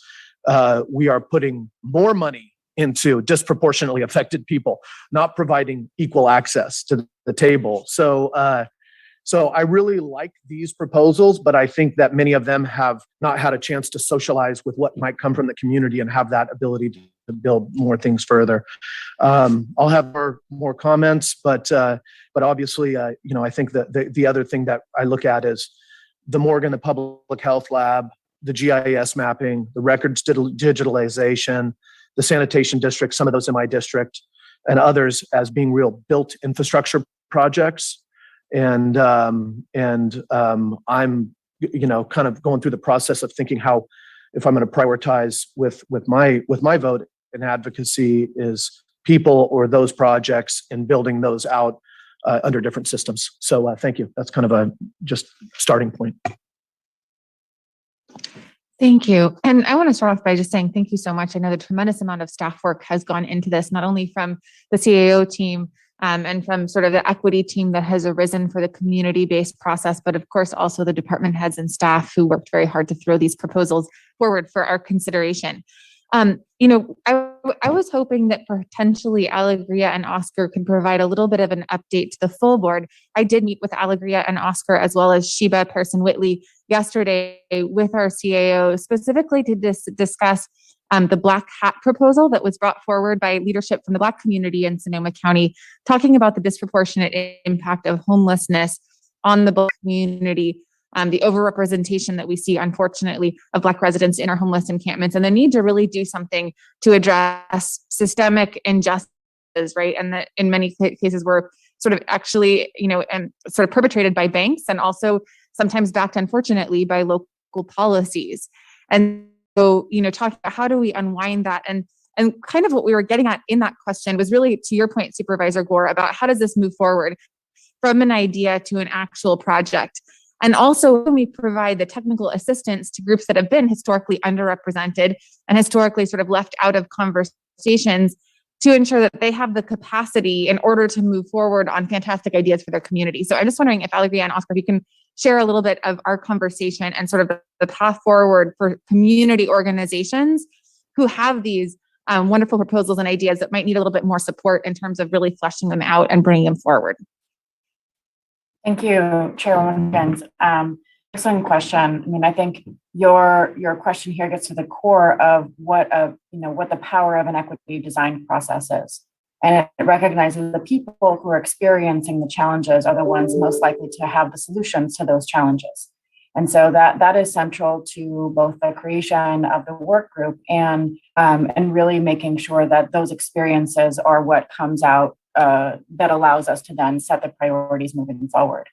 we are putting more money into disproportionately affected people, not providing equal access to the table. So I really like these proposals, but I think that many of them have not had a chance to socialize with what might come from the community and have that ability to build more things further. I'll have more comments, but obviously, I think that the other thing that I look at is the Morgan, the Public Health Lab, the GIS mapping, the records digitalization, the sanitation district, some of those in my district, and others as being real built infrastructure projects. And I'm, kind of going through the process of thinking how, if I'm going to prioritize with my vote and advocacy, is people or those projects and building those out under different systems. So thank you. That's kind of a just starting point. Thank you. And I want to start off by just saying thank you so much. I know the tremendous amount of staff work has gone into this, not only from the CAO team and from sort of the equity team that has arisen for the community-based process, but of course also the department heads and staff who worked very hard to throw these proposals forward for our consideration. I was hoping that potentially Alegria and Oscar can provide a little bit of an update to the full board. I did meet with Alegria and Oscar as well as Sheba Person-Whitley yesterday with our CAO, specifically to discuss the Black Hat proposal that was brought forward by leadership from the Black community in Sonoma County, talking about the disproportionate impact of homelessness on the Black community, the overrepresentation that we see, unfortunately, of Black residents in our homeless encampments, and the need to really do something to address systemic injustices, right? And that in many cases were sort of actually, and sort of perpetrated by banks and also sometimes backed, unfortunately, by local policies. And so, talk about how do we unwind that? And kind of what we were getting at in that question was really, to your point, Supervisor Gore, about how does this move forward from an idea to an actual project? And also, when we provide the technical assistance to groups that have been historically underrepresented and historically sort of left out of conversations, to ensure that they have the capacity in order to move forward on fantastic ideas for their community. So I'm just wondering if Alegria and Oscar, if you can share a little bit of our conversation and sort of the path forward for community organizations who have these wonderful proposals and ideas that might need a little bit more support in terms of really fleshing them out and bringing them forward. Thank you, Chairwoman Hopkins. Excellent question. I mean, I think your question here gets to the core of what the power of an equity design process is. And it recognizes the people who are experiencing the challenges are the ones most likely to have the solutions to those challenges. And so that is central to both the creation of the work group and really making sure that those experiences are what comes out that allows us to then set the priorities moving forward.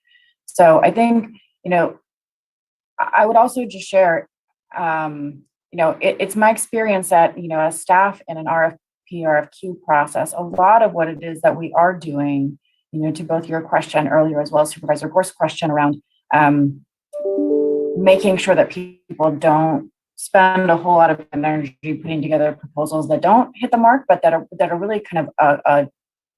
So I think, I would also just share, it's my experience that, as staff in an RFP, RFQ process, a lot of what it is that we are doing, to both your question earlier as well as Supervisor Gore's question around making sure that people don't spend a whole lot of energy putting together proposals that don't hit the mark, but that are really kind of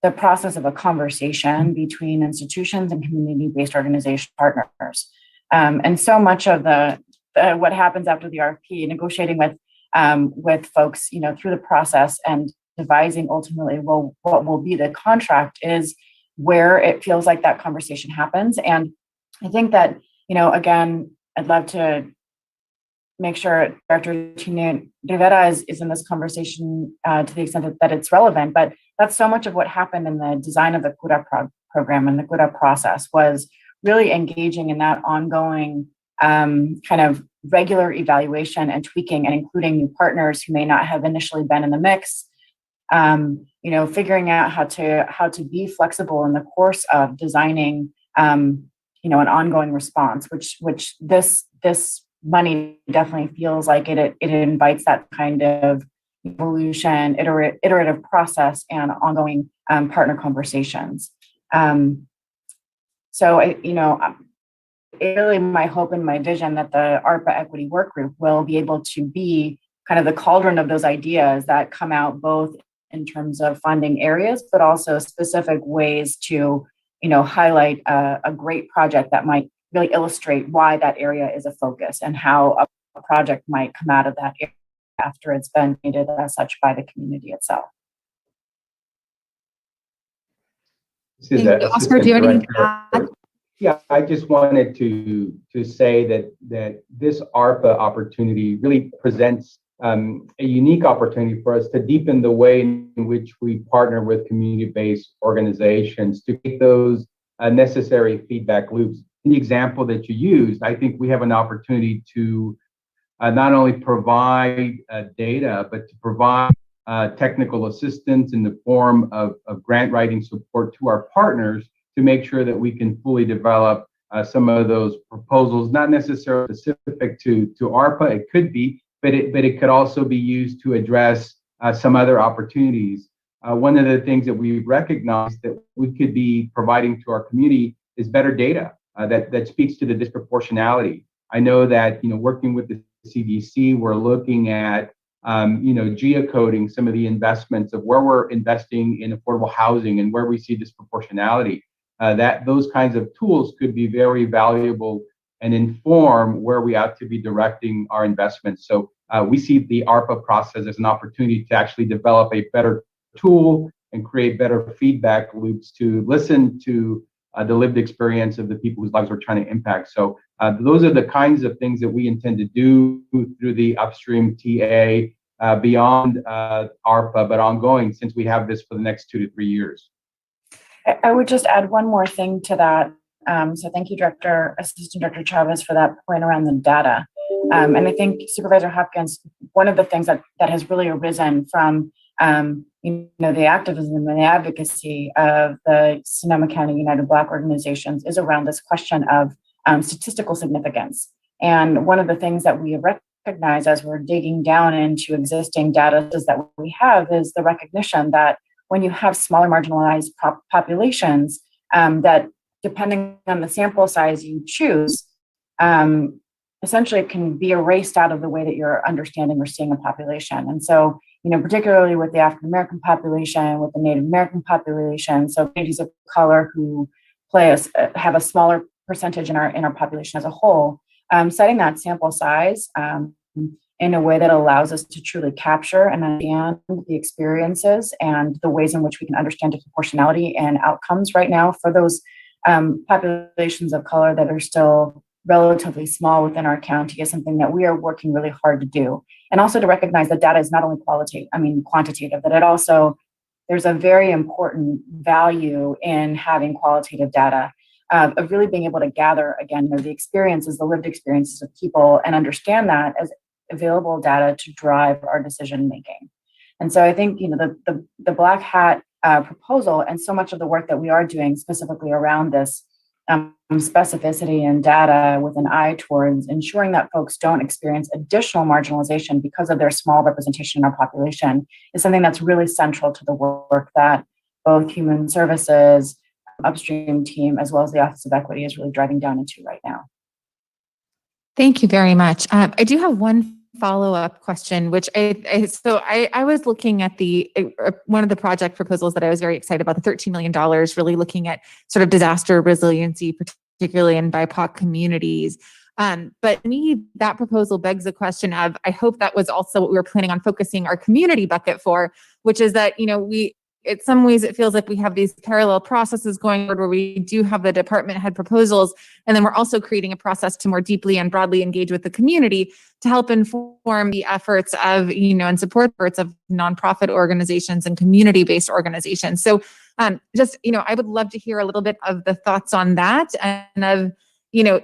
the process of a conversation between institutions and community-based organization partners. And so much of what happens after the RFP, negotiating with folks, through the process and devising ultimately what will be the contract is where it feels like that conversation happens. And I think that, again, I'd love to make sure Director Tina Rivera is in this conversation to the extent that it's relevant, but that's so much of what happened in the design of the CURA program and the CURA process was really engaging in that ongoing kind of regular evaluation and tweaking and including new partners who may not have initially been in the mix, figuring out how to be flexible in the course of designing, an ongoing response, which this money definitely feels like it invites that kind of evolution, iterative process and ongoing partner conversations. So it's really my hope and my vision that the ARPA Equity Work Group will be able to be kind of the cauldron of those ideas that come out both in terms of funding areas, but also specific ways to, highlight a great project that might really illustrate why that area is a focus and how a project might come out of that area after it's been needed as such by the community itself. Oscar, do you have anything to add? Yeah, I just wanted to say that this ARPA opportunity really presents a unique opportunity for us to deepen the way in which we partner with community-based organizations to get those necessary feedback loops. In the example that you used, I think we have an opportunity to not only provide data, but to provide technical assistance in the form of grant writing support to our partners to make sure that we can fully develop some of those proposals, not necessarily specific to ARPA, it could be, but it could also be used to address some other opportunities. One of the things that we recognize that we could be providing to our community is better data that speaks to the disproportionality. I know that, working with the CDC, we're looking at, geocoding some of the investments of where we're investing in affordable housing and where we see disproportionality. Those kinds of tools could be very valuable and inform where we ought to be directing our investments. So we see the ARPA process as an opportunity to actually develop a better tool and create better feedback loops to listen to the lived experience of the people whose lives we're trying to impact. So those are the kinds of things that we intend to do through the upstream TA beyond ARPA, but ongoing since we have this for the next 2 to 3 years. I would just add one more thing to that. So thank you, Assistant Director Chavez, for that point around the data. And I think Supervisor Hopkins, one of the things that has really arisen from the activism and the advocacy of the Sonoma County United Black Organizations is around this question of statistical significance. And one of the things that we recognize as we're digging down into existing data that we have is the recognition that when you have smaller marginalized populations, that depending on the sample size you choose, essentially it can be erased out of the way that you're understanding or seeing a population. And so, particularly with the African American population, with the Native American population, so communities of color who have a smaller percentage in our population as a whole, setting that sample size in a way that allows us to truly capture and understand the experiences and the ways in which we can understand the proportionality and outcomes right now for those populations of color that are still relatively small within our county is something that we are working really hard to do. And also to recognize that data is not only quantitative, that it also, there's a very important value in having qualitative data, of really being able to gather, again, the experiences, the lived experiences of people, and understand that as available data to drive our decision making. And so I think, the Black Hat proposal and so much of the work that we are doing specifically around this specificity and data with an eye towards ensuring that folks don't experience additional marginalization because of their small representation in our population is something that's really central to the work that both Human Services, upstream team, as well as the Office of Equity is really driving down into right now. Thank you very much. I do have one follow-up question, which I was looking at one of the project proposals that I was very excited about, the $13 million, really looking at sort of disaster resiliency, particularly in BIPOC communities. But to me, that proposal begs the question of, I hope that was also what we were planning on focusing our community bucket for, which is that, in some ways, it feels like we have these parallel processes going forward where we do have the department head proposals, and then we're also creating a process to more deeply and broadly engage with the community to help inform the efforts of, and support efforts of nonprofit organizations and community-based organizations. So I would love to hear a little bit of the thoughts on that and of, do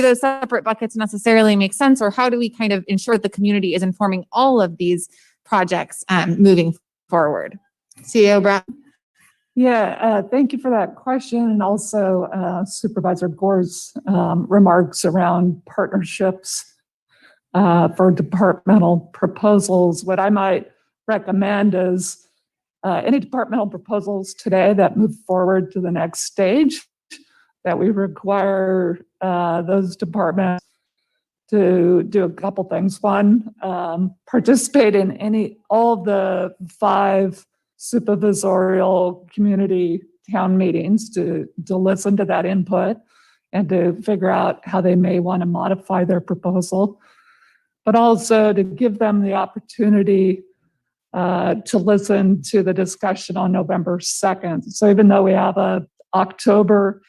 those separate buckets necessarily make sense, or how do we kind of ensure that the community is informing all of these projects moving forward? CEO Brown? Yeah, thank you for that question, and also Supervisor Gore's remarks around partnerships for departmental proposals. What I might recommend is any departmental proposals today that move forward to the next stage, that we require those departments to do a couple things. One, participate in all of the 5 supervisorial community town meetings to listen to that input and to figure out how they may want to modify their proposal, but also to give them the opportunity to listen to the discussion on November 2nd. So even though we have a October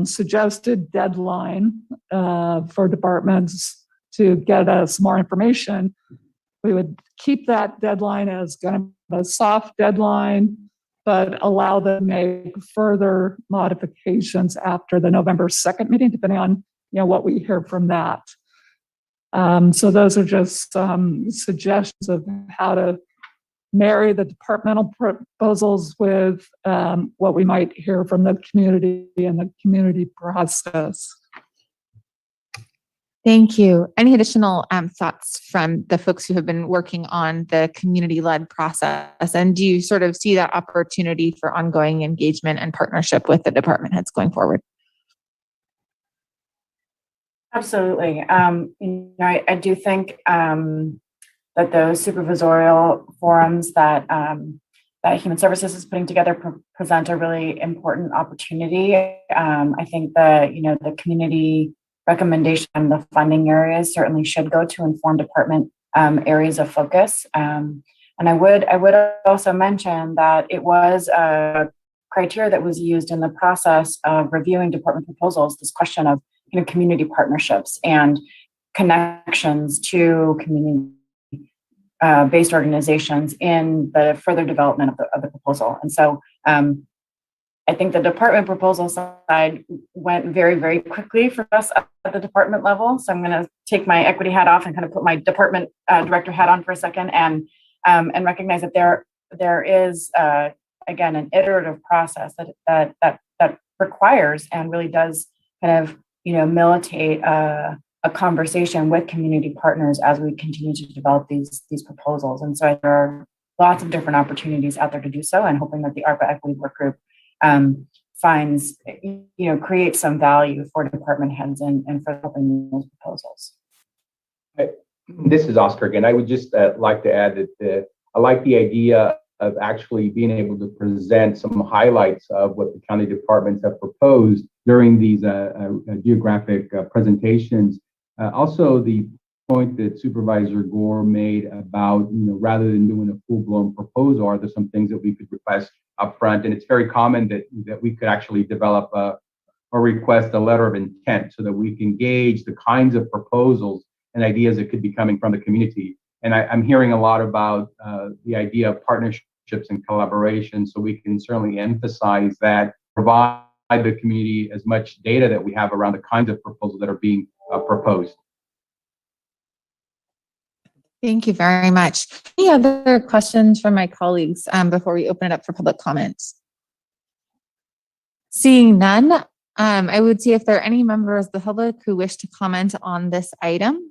suggested deadline for departments to get us more information, we would keep that deadline as kind of a soft deadline, but allow them to make further modifications after the November 2nd meeting, depending on what we hear from that. So those are just some suggestions of how to marry the departmental proposals with what we might hear from the community and the community process. Thank you. Any additional thoughts from the folks who have been working on the community-led process? And do you sort of see that opportunity for ongoing engagement and partnership with the department heads going forward? Absolutely. I do think that those supervisorial forums that Human Services is putting together present a really important opportunity. I think the community recommendation, the funding areas certainly should go to inform department areas of focus. And I would also mention that it was a criteria that was used in the process of reviewing department proposals, this question of community partnerships and connections to community based organizations in the further development of the proposal. And so I think the department proposal side went very, very quickly for us at the department level. So I'm going to take my equity hat off and kind of put my department director hat on for a second and recognize that there is again an iterative process that requires and really does kind of militate a conversation with community partners as we continue to develop these proposals. And so there are lots of different opportunities out there to do so, and hoping that the ARPA Equity Work Group creates some value for department heads and for helping those proposals. This is Oscar again. I would just like to add that I like the idea of actually being able to present some highlights of what the county departments have proposed during these geographic presentations. Also, the point that Supervisor Gore made about, rather than doing a full-blown proposal, are there some things that we could request upfront. And it's very common that we could actually develop or request a letter of intent so that we can gauge the kinds of proposals and ideas that could be coming from the community. And I'm hearing a lot about the idea of partnerships and collaboration, so we can certainly emphasize that, provide the community as much data that we have around the kinds of proposals that are being proposed. Thank you very much. Any other questions from my colleagues before we open it up for public comments? Seeing none, I would see if there are any members of the public who wish to comment on this item.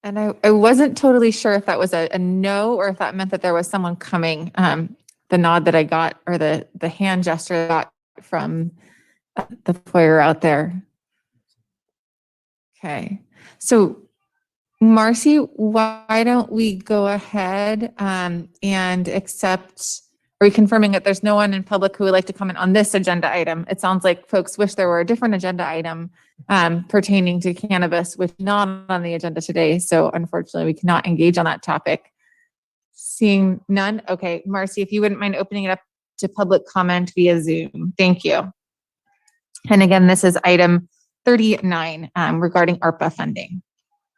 And I wasn't totally sure if that was a no or if that meant that there was someone coming. The nod that I got, or the hand gesture I got from the foyer out there. Okay, so Marcy, why don't we go ahead and accept, are we confirming that there's no one in public who would like to comment on this agenda item? It sounds like folks wish there were a different agenda item pertaining to cannabis, which is not on the agenda today. So unfortunately, we cannot engage on that topic. Seeing none. Okay, Marcy, if you wouldn't mind opening it up to public comment via Zoom. Thank you. And again, this is item 39 regarding ARPA funding.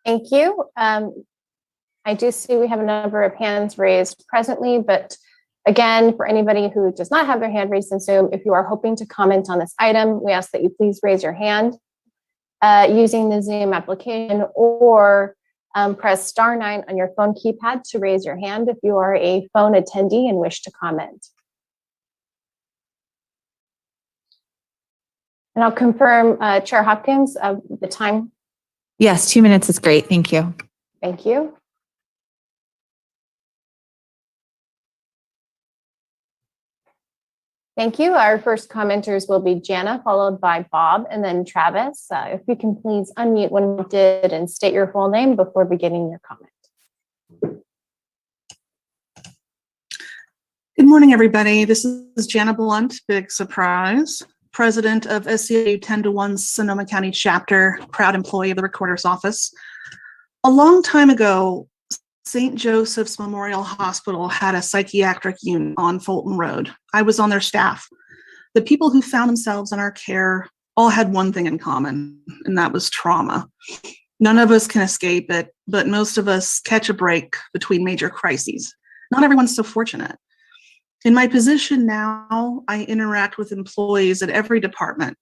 Thank you. I do see we have a number of hands raised presently, but again, for anybody who does not have their hand raised in Zoom, if you are hoping to comment on this item, we ask that you please raise your hand using the Zoom application, or press *9 on your phone keypad to raise your hand if you are a phone attendee and wish to comment. And I'll confirm, Chair Hopkins, of the time. Yes, 2 minutes is great. Thank you. Thank you. Thank you. Our first commenters will be Jana, followed by Bob, and then Travis. If you can please unmute when you did and state your full name before beginning your comment. Good morning, everybody. This is Jana Blunt, big surprise, president of SCAU 10-1 Sonoma County chapter, proud employee of the Recorder's Office. A long time ago, St. Joseph's Memorial Hospital had a psychiatric unit on Fulton Road. I was on their staff. The people who found themselves in our care all had one thing in common, and that was trauma. None of us can escape it, but most of us catch a break between major crises. Not everyone's so fortunate. In my position now, I interact with employees at every department.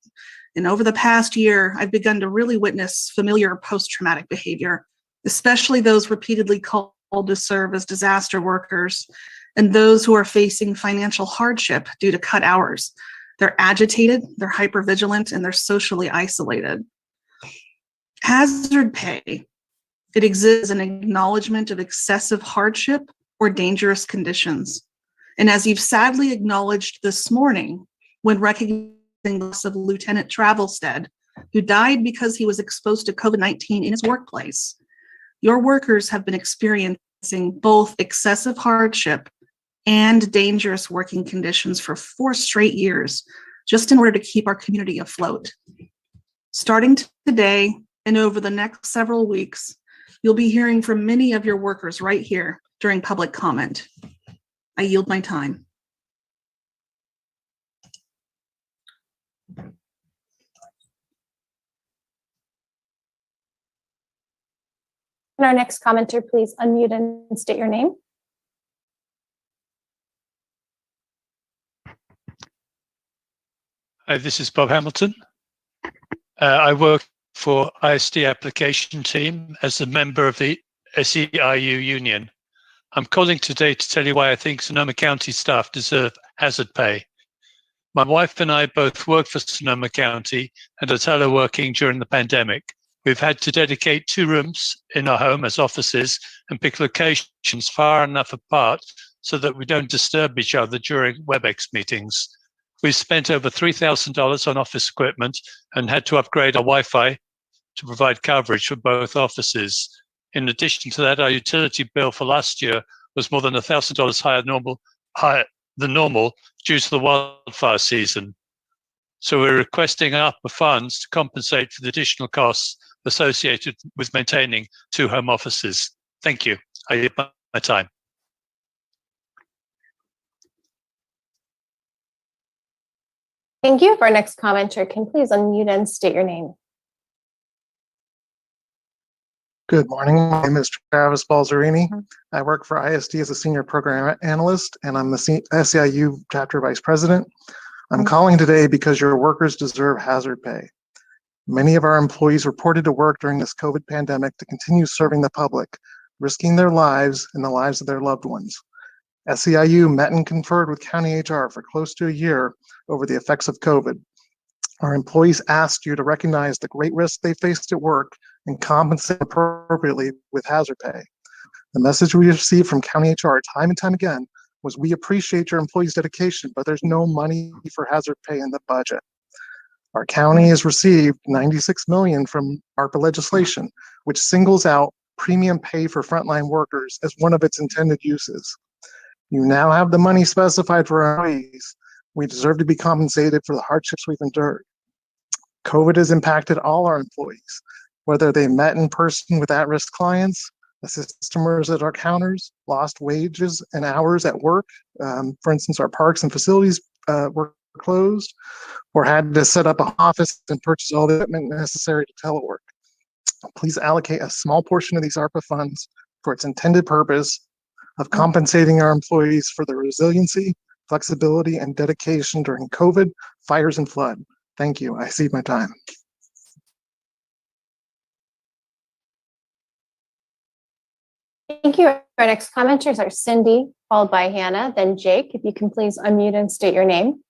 And over the past year, I've begun to really witness familiar post-traumatic behavior, especially those repeatedly called to serve as disaster workers and those who are facing financial hardship due to cut hours. They're agitated, they're hypervigilant, and they're socially isolated. Hazard pay. It exists as an acknowledgement of excessive hardship or dangerous conditions. And as you've sadly acknowledged this morning, when recognizing the loss of Lieutenant Travelstead, who died because he was exposed to COVID-19 in his workplace, your workers have been experiencing both excessive hardship and dangerous working conditions for 4 straight years, just in order to keep our community afloat. Starting today and over the next several weeks, you'll be hearing from many of your workers right here during public comment. I yield my time. And our next commenter, please unmute and state your name. Hi, this is Bob Hamilton. I work for ISD application team as a member of the SEIU union. I'm calling today to tell you why I think Sonoma County staff deserve hazard pay. My wife and I both work for Sonoma County and are teleworking during the pandemic. We've had to dedicate 2 rooms in our home as offices and pick locations far enough apart so that we don't disturb each other during WebEx meetings. We've spent over $3,000 on office equipment and had to upgrade our Wi-Fi to provide coverage for both offices. In addition to that, our utility bill for last year was more than $1,000 higher than normal due to the wildfire season. So we're requesting ARPA funds to compensate for the additional costs associated with maintaining 2 home offices. Thank you. I yield my time. Thank you. For our next commenter, can please unmute and state your name. Good morning. My name is Travis Balzerini. I work for ISD as a senior program analyst, and I'm the SEIU chapter vice president. I'm calling today because your workers deserve hazard pay. Many of our employees reported to work during this COVID pandemic to continue serving the public, risking their lives and the lives of their loved ones. SEIU met and conferred with County HR for close to a year over the effects of COVID. Our employees asked you to recognize the great risk they faced at work and compensate appropriately with hazard pay. The message we received from County HR time and time again was, we appreciate your employees' dedication, but there's no money for hazard pay in the budget. Our county has received $96 million from ARPA legislation, which singles out premium pay for frontline workers as one of its intended uses. You now have the money specified for our employees. We deserve to be compensated for the hardships we've endured. COVID has impacted all our employees, whether they met in person with at-risk clients, assisters at our counters, lost wages and hours at work. For instance, our parks and facilities were closed, or had to set up an office and purchase all the equipment necessary to telework. Please allocate a small portion of these ARPA funds for its intended purpose of compensating our employees for their resiliency, flexibility, and dedication during COVID, fires, and flood. Thank you. I cede my time. Thank you. Our next commenters are Cindy, followed by Hannah, then Jake. If you can please unmute and state your name.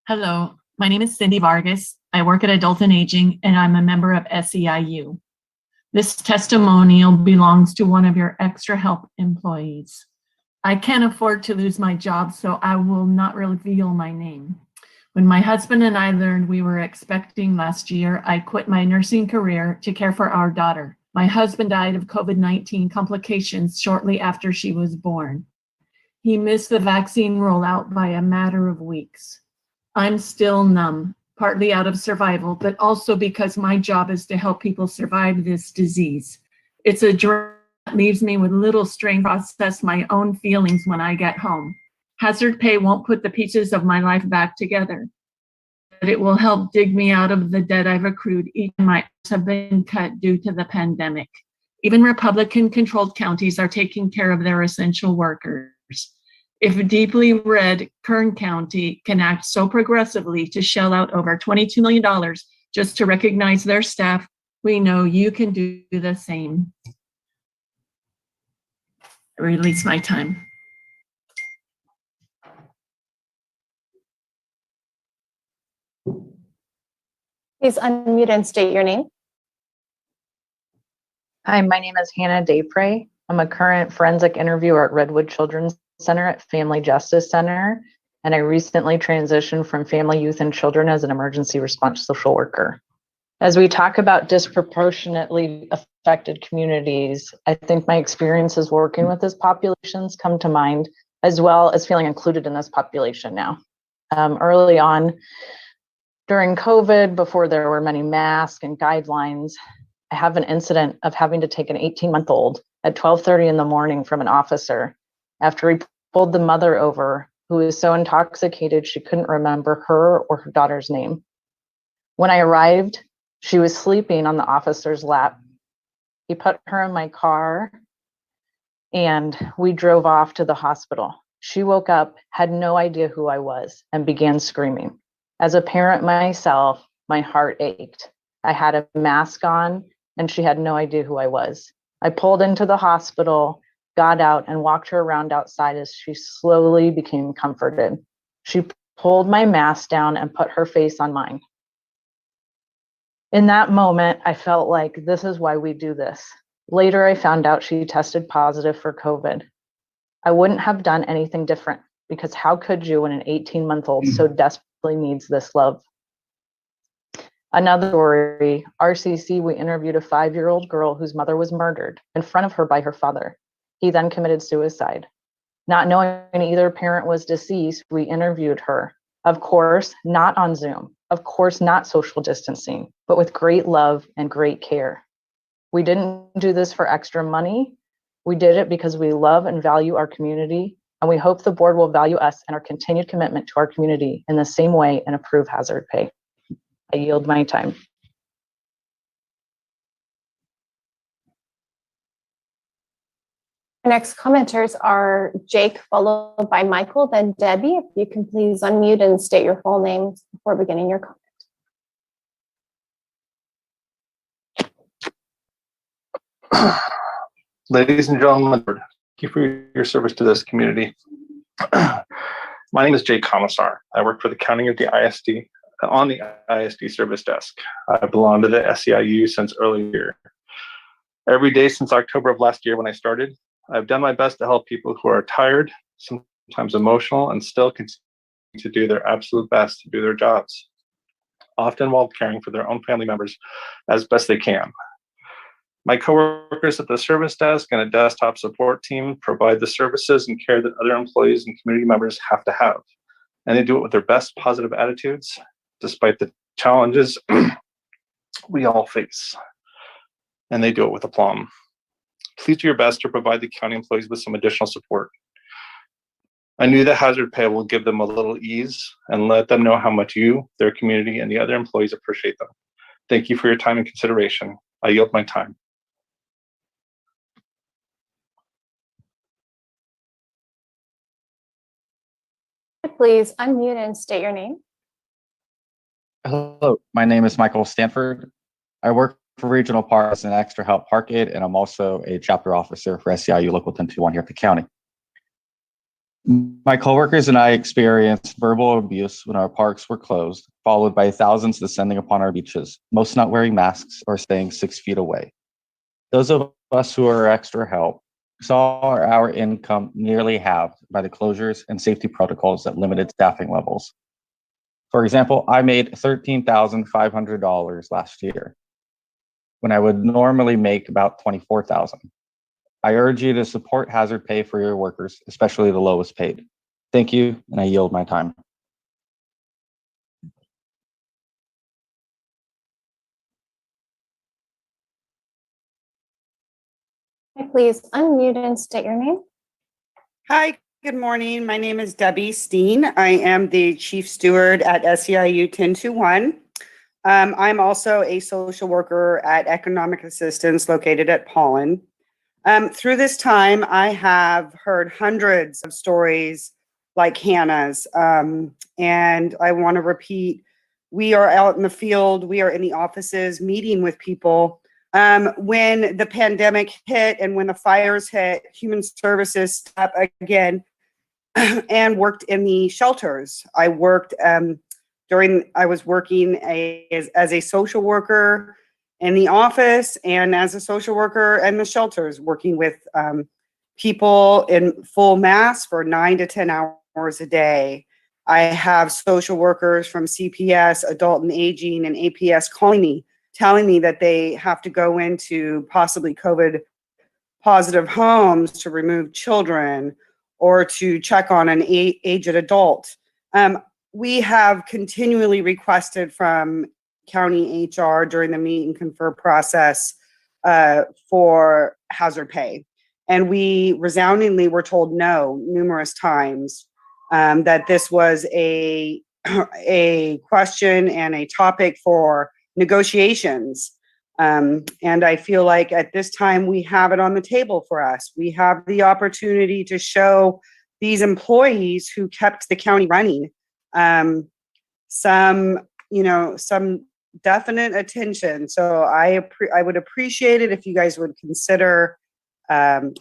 Hello, my name is Cindy Vargas. I work at Adult and Aging, and I'm a member of SEIU. This testimonial belongs to one of your extra help employees. I can't afford to lose my job, so I will not reveal my name. When my husband and I learned we were expecting last year, I quit my nursing career to care for our daughter. My husband died of COVID-19 complications shortly after she was born. He missed the vaccine rollout by a matter of weeks. I'm still numb, partly out of survival, but also because my job is to help people survive this disease. It's a drag that leaves me with little strength to process my own feelings when I get home. Hazard pay won't put the pieces of my life back together, but it will help dig me out of the debt I've accrued each time my hours have been cut due to the pandemic. Even Republican-controlled counties are taking care of their essential workers. If deeply red Kern County can act so progressively to shell out over $22 million just to recognize their staff, we know you can do the same. I release my time. Please unmute and state your name. Hi, my name is Hannah Daypray. I'm a current forensic interviewer at Redwood Children's Center at Family Justice Center, and I recently transitioned from family, youth, and children as an emergency response social worker. As we talk about disproportionately affected communities, I think my experiences working with these populations come to mind, as well as feeling included in this population now. Early on, during COVID, before there were many masks and guidelines, I have an incident of having to take an 18-month-old at 12:30 in the morning from an officer after he pulled the mother over, who was so intoxicated she couldn't remember her or her daughter's name. When I arrived, she was sleeping on the officer's lap. He put her in my car and we drove off to the hospital. She woke up, had no idea who I was, and began screaming. As a parent myself, my heart ached. I had a mask on and she had no idea who I was. I pulled into the hospital, got out, and walked her around outside as she slowly became comforted. She pulled my mask down and put her face on mine. In that moment, I felt like this is why we do this. Later, I found out she tested positive for COVID. I wouldn't have done anything different, because how could you when an 18-month-old so desperately needs this love? Another story, RCC, we interviewed a 5-year-old girl whose mother was murdered in front of her by her father. He then committed suicide. Not knowing either parent was deceased, we interviewed her. Of course, not on Zoom. Of course, not social distancing, but with great love and great care. We didn't do this for extra money. We did it because we love and value our community, and we hope the board will value us and our continued commitment to our community in the same way and approve hazard pay. I yield my time. Our next commenters are Jake, followed by Michael, then Debbie. If you can please unmute and state your full names before beginning your comment. Ladies and gentlemen, thank you for your service to this community. My name is Jake Commissar. I work for the county of the ISD on the ISD service desk. I belong to the SEIU since earlier. Every day since October of last year when I started, I've done my best to help people who are tired, sometimes emotional, and still continue to do their absolute best to do their jobs, often while caring for their own family members as best they can. My coworkers at the service desk and a desktop support team provide the services and care that other employees and community members have to have. And they do it with their best positive attitudes, despite the challenges we all face. And they do it with aplomb. Please do your best to provide the county employees with some additional support. I knew that hazard pay will give them a little ease and let them know how much you, their community, and the other employees appreciate them. Thank you for your time and consideration. I yield my time. Please unmute and state your name. Hello, my name is Michael Stanford. I work for Regional Parks and Extra Help Park Aid, and I'm also a chapter officer for SEIU Local 1021 here at the county. My coworkers and I experienced verbal abuse when our parks were closed, followed by thousands descending upon our beaches, most not wearing masks or staying 6 feet away. Those of us who are extra help saw our income nearly halved by the closures and safety protocols that limited staffing levels. For example, I made $13,500 last year, when I would normally make about $24,000. I urge you to support hazard pay for your workers, especially the lowest paid. Thank you, and I yield my time. Please unmute and state your name. Hi, good morning. My name is Debbie Steen. I am the Chief Steward at SEIU 1021. I'm also a social worker at Economic Assistance located at Pollen. Through this time, I have heard hundreds of stories like Hannah's. And I want to repeat, we are out in the field, we are in the offices meeting with people. When the pandemic hit and when the fires hit, Human Services stepped up again and worked in the shelters. I worked I was working as a social worker in the office and as a social worker in the shelters, working with people in full mass for 9 to 10 hours a day. I have social workers from CPS, Adult and Aging, and APS calling me, telling me that they have to go into possibly COVID positive homes to remove children or to check on an aged adult. We have continually requested from county HR during the meet and confer process for hazard pay. And we resoundingly were told no numerous times, that this was a question and a topic for negotiations. And I feel like at this time we have it on the table for us. We have the opportunity to show these employees who kept the county running some definite attention. So I would appreciate it if you guys would consider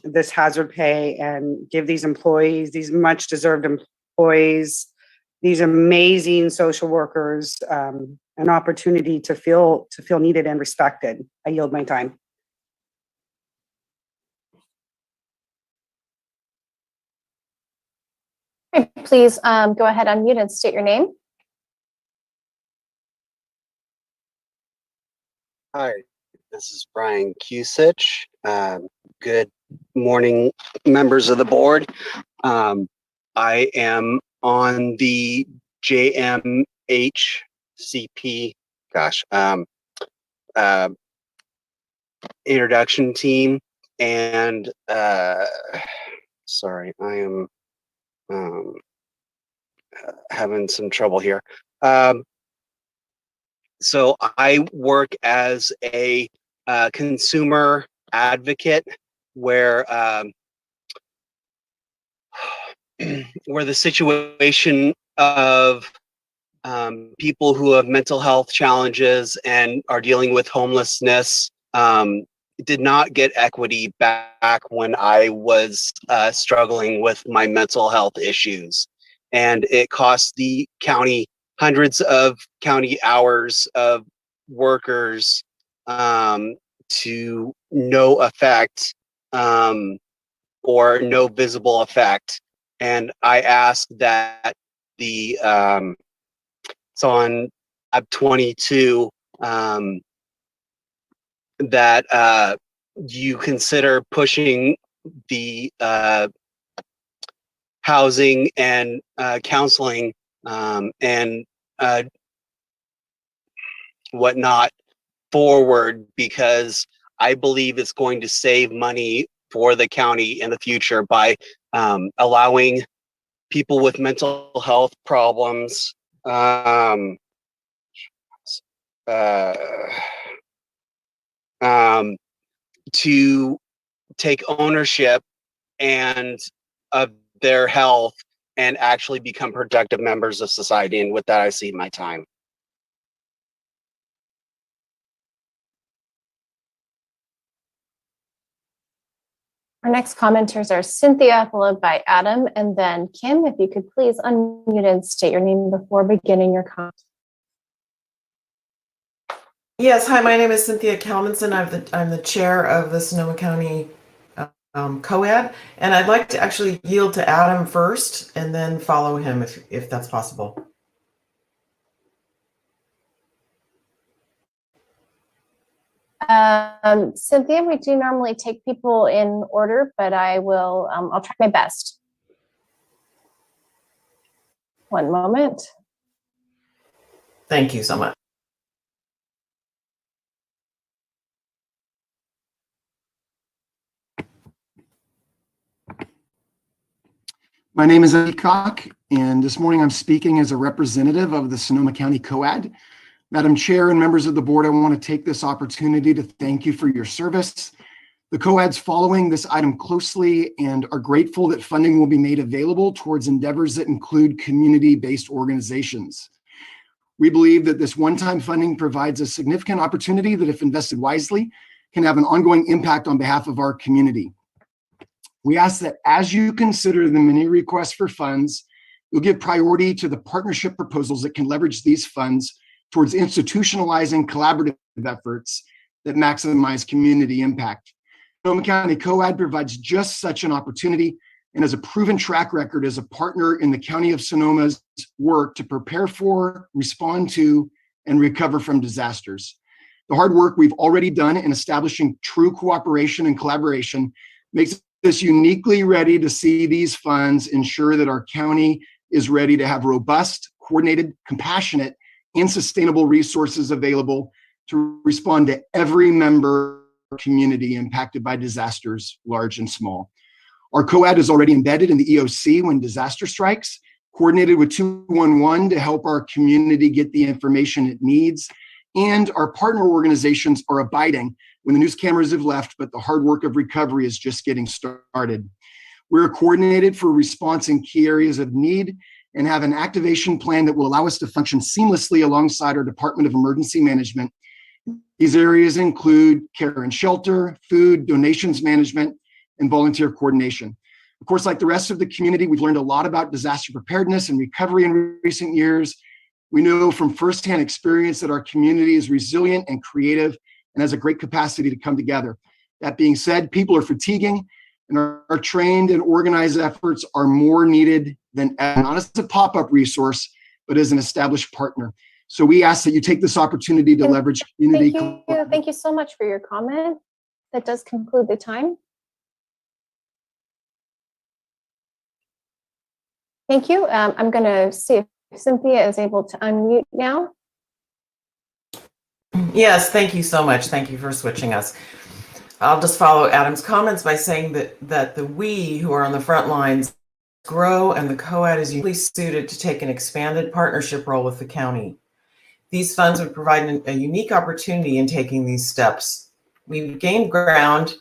this hazard pay and give these employees, these much deserved employees, these amazing social workers, an opportunity to feel needed and respected. I yield my time. Okay, please go ahead, unmute and state your name. Hi, this is Brian Kusich. Good morning, members of the board. I am on the JMHCP, introduction team, and sorry, I am having some trouble here. So I work as a consumer advocate, where where the situation of people who have mental health challenges and are dealing with homelessness did not get equity back when I was struggling with my mental health issues. And it cost the county hundreds of county hours of workers to no effect or no visible effect. And I asked that the it's on tab 22 that you consider pushing the housing and counseling and whatnot forward, because I believe it's going to save money for the county in the future by allowing people with mental health problems to take ownership and of their health and actually become productive members of society. And with that, I cede my time. Our next commenters are Cynthia, followed by Adam, and then Kim. If you could please unmute and state your name before beginning your comment. Yes, hi, my name is Cynthia Kalmanson. I'm the chair of the Sonoma County COAD, and I'd like to actually yield to Adam first and then follow him if that's possible. Cynthia, we do normally take people in order, but I'll try my best. One moment. Thank you so much. My name is Eddie Cock, and this morning I'm speaking as a representative of the Sonoma County COAD. Madam Chair and members of the board, I want to take this opportunity to thank you for your service. The COAD's following this item closely and are grateful that funding will be made available towards endeavors that include community-based organizations. We believe that this one-time funding provides a significant opportunity that, if invested wisely, can have an ongoing impact on behalf of our community. We ask that as you consider the many requests for funds, you'll give priority to the partnership proposals that can leverage these funds towards institutionalizing collaborative efforts that maximize community impact. Sonoma County COAD provides just such an opportunity and has a proven track record as a partner in the County of Sonoma's work to prepare for, respond to, and recover from disasters. The hard work we've already done in establishing true cooperation and collaboration makes us uniquely ready to see these funds ensure that our county is ready to have robust, coordinated, compassionate, and sustainable resources available to respond to every member community impacted by disasters, large and small. Our COAD is already embedded in the EOC when disaster strikes, coordinated with 211 to help our community get the information it needs, and our partner organizations are abiding when the news cameras have left, but the hard work of recovery is just getting started. We're coordinated for response in key areas of need and have an activation plan that will allow us to function seamlessly alongside our Department of Emergency Management. These areas include care and shelter, food, donations management, and volunteer coordination. Of course, like the rest of the community, we've learned a lot about disaster preparedness and recovery in recent years. We know from firsthand experience that our community is resilient and creative and has a great capacity to come together. That being said, people are fatiguing, and our trained and organized efforts are more needed than ever, not as a pop-up resource, but as an established partner. So we ask that you take this opportunity to leverage community. Thank you so much for your comment. That does conclude the time. Thank you. I'm going to see if Cynthia is able to unmute now. Yes, thank you so much. Thank you for switching us. I'll just follow Adam's comments by saying that the we who are on the front lines grow, and the COAD is uniquely suited to take an expanded partnership role with the county. These funds would provide a unique opportunity in taking these steps. We've gained ground,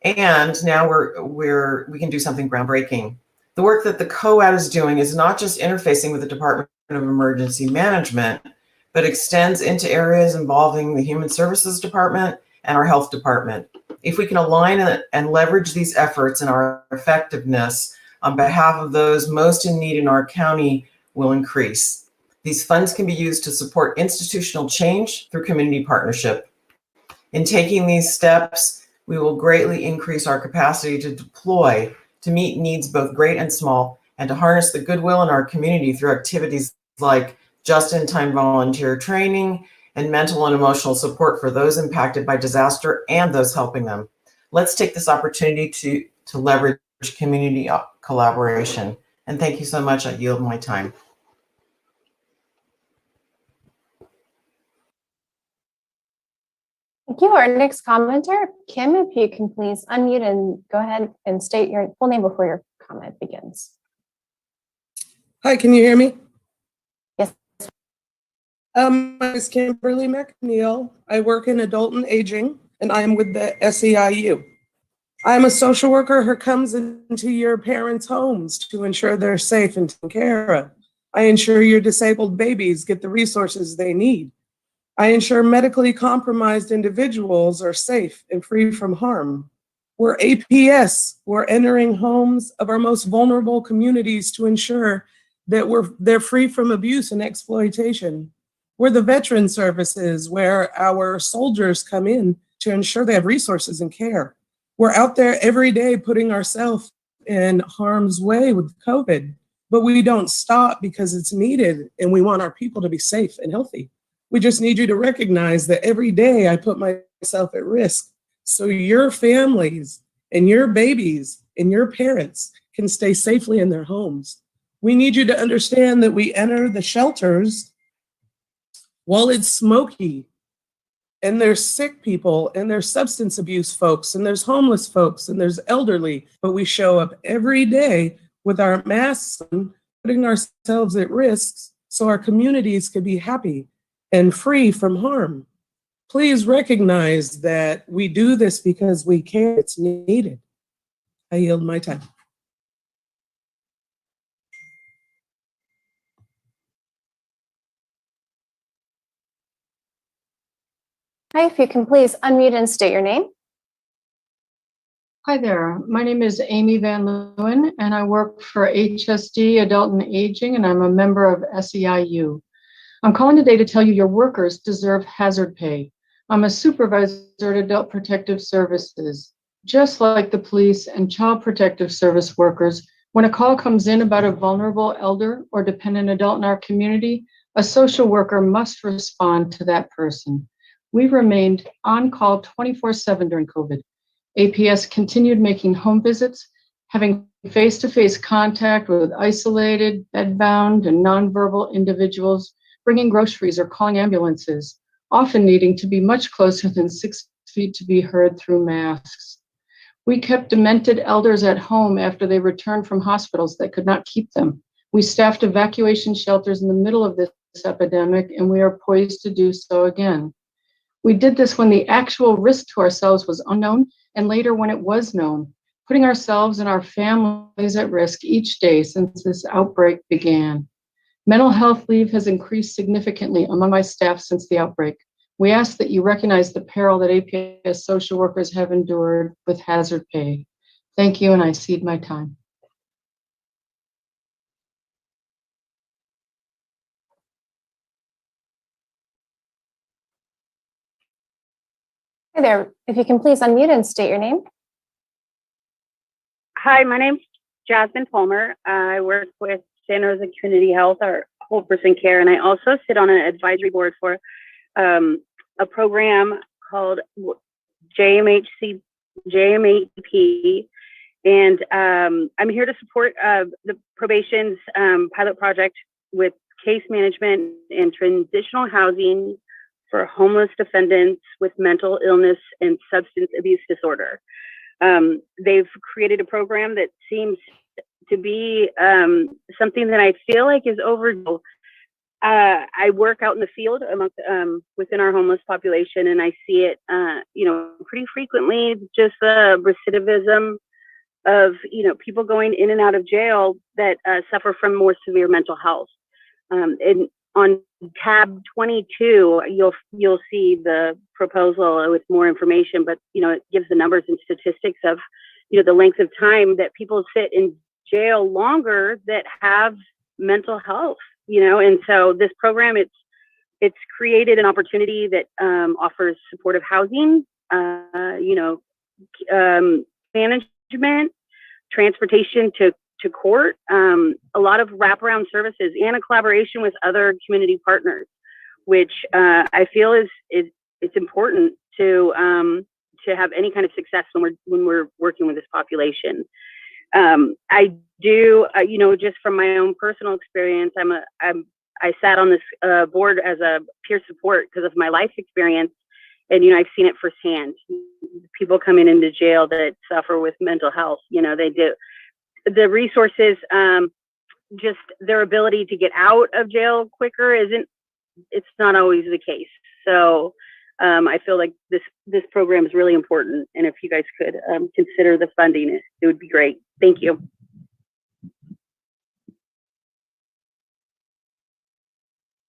and now we can do something groundbreaking. The work that the COAD is doing is not just interfacing with the Department of Emergency Management, but extends into areas involving the Human Services Department and our Health Department. If we can align and leverage these efforts, and our effectiveness on behalf of those most in need in our county will increase. These funds can be used to support institutional change through community partnership. In taking these steps, we will greatly increase our capacity to deploy to meet needs both great and small, and to harness the goodwill in our community through activities like just-in-time volunteer training and mental and emotional support for those impacted by disaster and those helping them. Let's take this opportunity to leverage community collaboration. And thank you so much. I yield my time. Thank you. Our next commenter, Kim, if you can please unmute and go ahead and state your full name before your comment begins. Hi, can you hear me? Yes. My name is Kimberly McNeil. I work in adult and aging, and I am with the SEIU. I'm a social worker who comes into your parents' homes to ensure they're safe and taken care of. I ensure your disabled babies get the resources they need. I ensure medically compromised individuals are safe and free from harm. We're APS. We're entering homes of our most vulnerable communities to ensure that they're free from abuse and exploitation. We're the veteran services, where our soldiers come in to ensure they have resources and care. We're out there every day putting ourselves in harm's way with COVID, but we don't stop because it's needed, and we want our people to be safe and healthy. We just need you to recognize that every day I put myself at risk so your families and your babies and your parents can stay safely in their homes. We need you to understand that we enter the shelters while it's smoky, and there's sick people, and there's substance abuse folks, and there's homeless folks, and there's elderly, but we show up every day with our masks on, putting ourselves at risk so our communities can be happy and free from harm. Please recognize that we do this because we care. It's needed. I yield my time. Hi, if you can please unmute and state your name. Hi there. My name is Amy Van Leeuwen, and I work for HSD Adult and Aging, and I'm a member of SEIU. I'm calling today to tell you your workers deserve hazard pay. I'm a supervisor at Adult Protective Services. Just like the police and child protective service workers, when a call comes in about a vulnerable elder or dependent adult in our community, a social worker must respond to that person. We remained on call 24/7 during COVID. APS continued making home visits, having face-to-face contact with isolated, bedbound, and nonverbal individuals, bringing groceries or calling ambulances, often needing to be much closer than 6 feet to be heard through masks. We kept demented elders at home after they returned from hospitals that could not keep them. We staffed evacuation shelters in the middle of this epidemic, and we are poised to do so again. We did this when the actual risk to ourselves was unknown, and later when it was known, putting ourselves and our families at risk each day since this outbreak began. Mental health leave has increased significantly among my staff since the outbreak. We ask that you recognize the peril that APS social workers have endured with hazard pay. Thank you, and I cede my time. Hi there. If you can please unmute and state your name. Hi, my name's Jasmine Palmer. I work with San Jose Community Health, or Whole Person Care, and I also sit on an advisory board for a program called JMHP, And I'm here to support the probation's pilot project with case management and transitional housing for homeless defendants with mental illness and substance abuse disorder. They've created a program that seems to be something that I feel like is overdue. I work out in the field within our homeless population, and I see it, pretty frequently, just the recidivism of, people going in and out of jail that suffer from more severe mental health. And on tab 22, you'll see the proposal with more information, but, it gives the numbers and statistics of, the length of time that people sit in jail longer that have mental health, and so this program, it's created an opportunity that offers supportive housing, management, transportation to court, a lot of wraparound services, and a collaboration with other community partners, which I feel is it's important to have any kind of success when we're working with this population. I do, just from my own personal experience, I sat on this board as a peer support because of my life experience, and I've seen it firsthand. People coming into jail that suffer with mental health, they do. The resources, just their ability to get out of jail quicker it's not always the case. So I feel like this program is really important, and if you guys could consider the funding, it would be great. Thank you.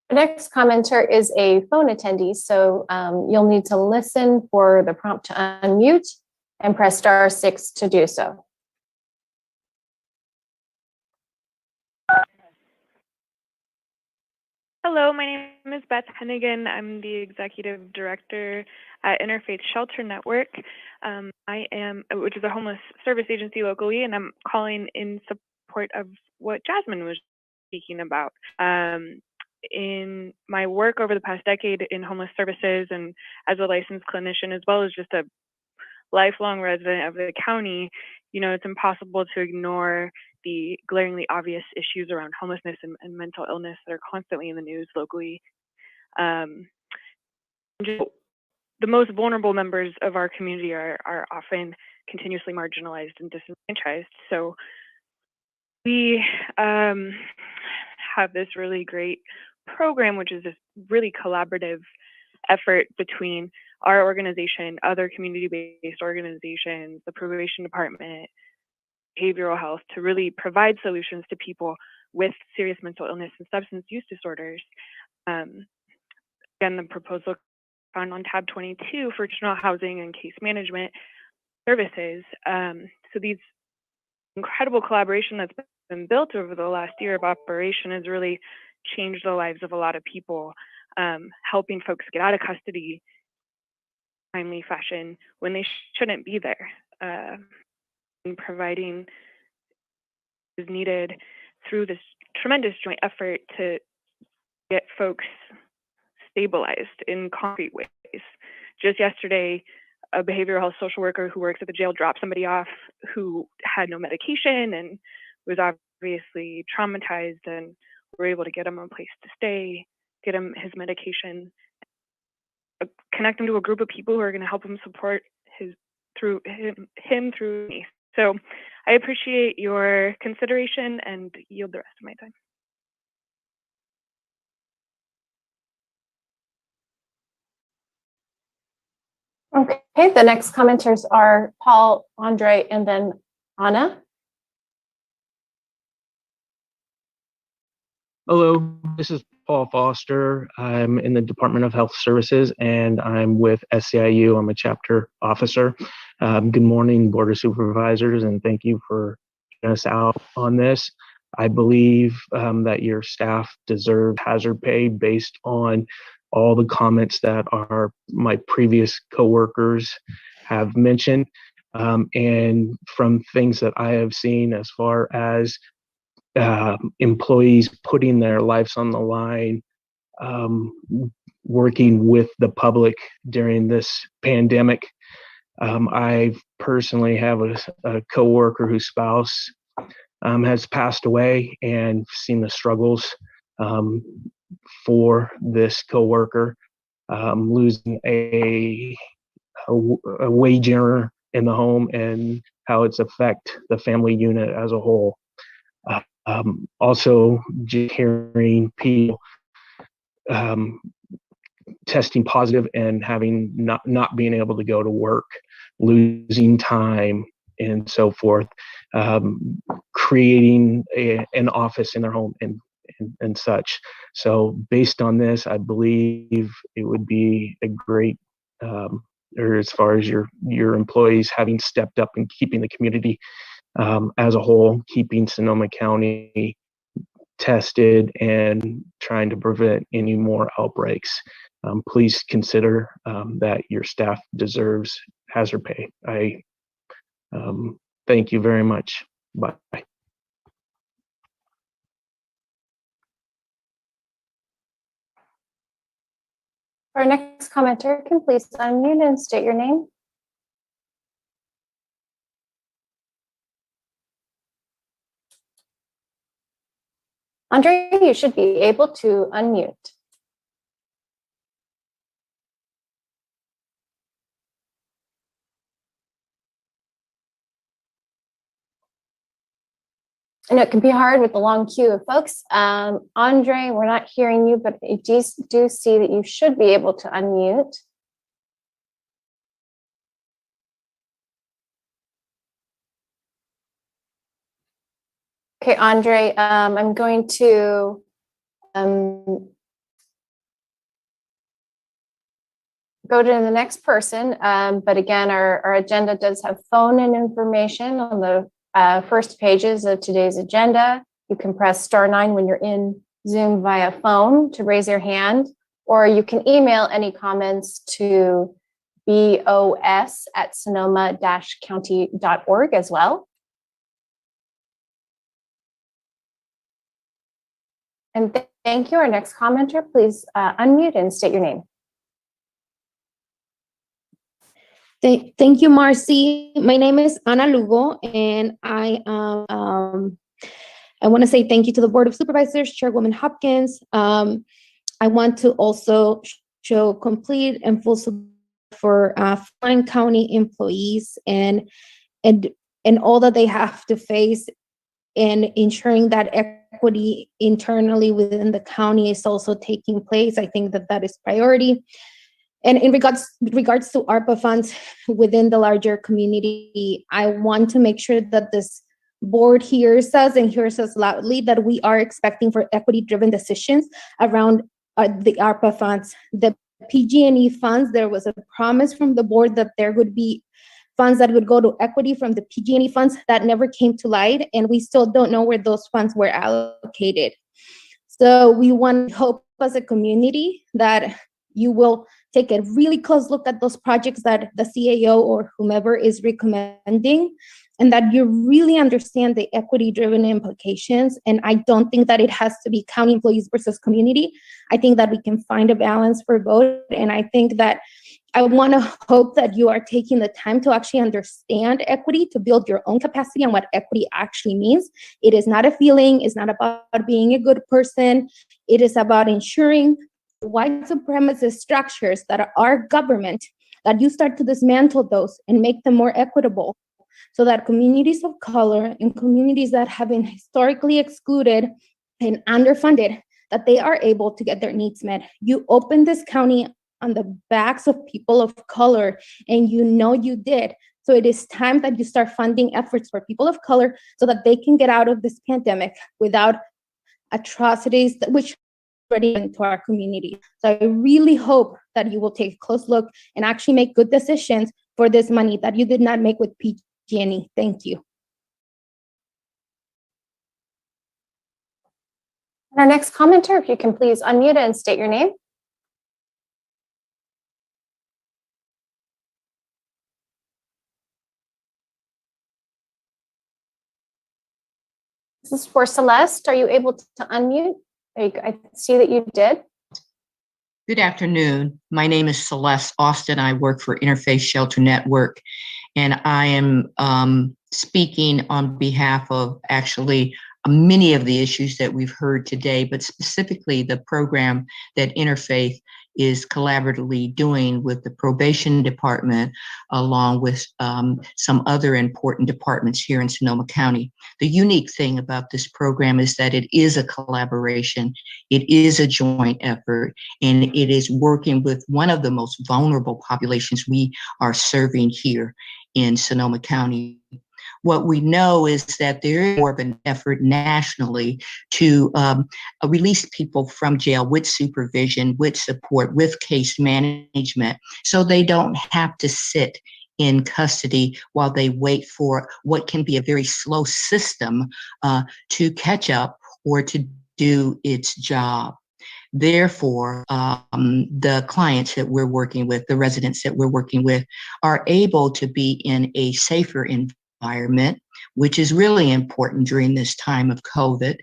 The next commenter is a phone attendee, so you'll need to listen for the prompt to unmute and press *6 to do so. Hello, my name is Beth Hennigan. I'm the Executive Director at Interfaith Shelter Network. Which is a homeless service agency locally, and I'm calling in support of what Jasmine was speaking about. In my work over the past decade in homeless services and as a licensed clinician, as well as just a lifelong resident of the county, it's impossible to ignore the glaringly obvious issues around homelessness and mental illness that are constantly in the news locally. The most vulnerable members of our community are often continuously marginalized and disenfranchised. So we have this really great program, which is this really collaborative effort between our organization, other community-based organizations, the probation department, behavioral health, to really provide solutions to people with serious mental illness and substance use disorders. Again, the proposal found on tab 22 for transitional housing and case management services. So these incredible collaboration that's been built over the last year of operation has really changed the lives of a lot of people, helping folks get out of custody in a timely fashion when they shouldn't be there, and providing is needed through this tremendous joint effort to get folks stabilized in concrete ways. Just yesterday, a behavioral health social worker who works at the jail dropped somebody off who had no medication and was obviously traumatized, and we're able to get him a place to stay, get him his medication, connect him to a group of people who are going to help him support through me. So I appreciate your consideration and yield the rest of my time. Okay, the next commenters are Paul, Andre, and then Anna. Hello, this is Paul Foster. I'm in the Department of Health Services, and I'm with SEIU. I'm a chapter officer. Good morning, Board of Supervisors, and thank you for getting us out on this. I believe that your staff deserve hazard pay based on all the comments that my previous coworkers have mentioned, and from things that I have seen as far as employees putting their lives on the line, working with the public during this pandemic. I personally have a coworker whose spouse has passed away, and seen the struggles for this coworker, losing a wage earner in the home, and how it's affect the family unit as a whole. Also, just hearing people testing positive and having not being able to go to work, losing time, and so forth, creating an office in their home and such. So based on this, I believe it would be a great, or as far as your employees having stepped up and keeping the community as a whole, keeping Sonoma County tested and trying to prevent any more outbreaks. Please consider that your staff deserves hazard pay. I thank you very much. Bye. Our next commenter can please unmute and state your name. Andre, you should be able to unmute. I know it can be hard with the long queue of folks. Andre, we're not hearing you, but I do see that you should be able to unmute. Okay, Andre, I'm going to go to the next person. But again, our agenda does have phone and information on the first pages of today's agenda. You can press *9 when you're in Zoom via phone to raise your hand, or you can email any comments to bos@sonoma-county.org as well. And thank you. Our next commenter, please unmute and state your name. Thank you, Marcy. My name is Ana Lugo, and I want to say thank you to the Board of Supervisors, Chairwoman Hopkins. I want to also show complete and full support for Florence County employees and all that they have to face, and ensuring that equity internally within the county is also taking place. I think that is priority. And in regards to ARPA funds within the larger community, I want to make sure that this board hears us and hears us loudly that we are expecting for equity-driven decisions around the ARPA funds. The PG&E funds, there was a promise from the board that there would be funds that would go to equity from the PG&E funds. That never came to light, and we still don't know where those funds were allocated. So we want to hope as a community that you will take a really close look at those projects that the CAO or whomever is recommending, and that you really understand the equity-driven implications. And I don't think that it has to be county employees versus community. I think that we can find a balance for both. And I think that I want to hope that you are taking the time to actually understand equity, to build your own capacity on what equity actually means. It is not a feeling. It's not about being a good person. It is about ensuring white supremacist structures that are our government, that you start to dismantle those and make them more equitable, so that communities of color and communities that have been historically excluded and underfunded, that they are able to get their needs met. You open this county on the backs of people of color, and you know you did. So it is time that you start funding efforts for people of color so that they can get out of this pandemic without atrocities, which already into our community. So I really hope that you will take a close look and actually make good decisions for this money that you did not make with PG&E. Thank you. And our next commenter, if you can please unmute and state your name. This is for Celeste. Are you able to unmute? I see that you did. Good afternoon. My name is Celeste Austin. I work for Interfaith Shelter Network, and I am speaking on behalf of actually many of the issues that we've heard today, but specifically the program that Interfaith is collaboratively doing with the probation department, along with some other important departments here in Sonoma County. The unique thing about this program is that it is a collaboration, it is a joint effort, and it is working with one of the most vulnerable populations we are serving here in Sonoma County. What we know is that there is more of an effort nationally to release people from jail with supervision, with support, with case management, so they don't have to sit in custody while they wait for what can be a very slow system to catch up or to do its job. Therefore, the clients that we're working with, the residents that we're working with, are able to be in a safer environment, which is really important during this time of COVID.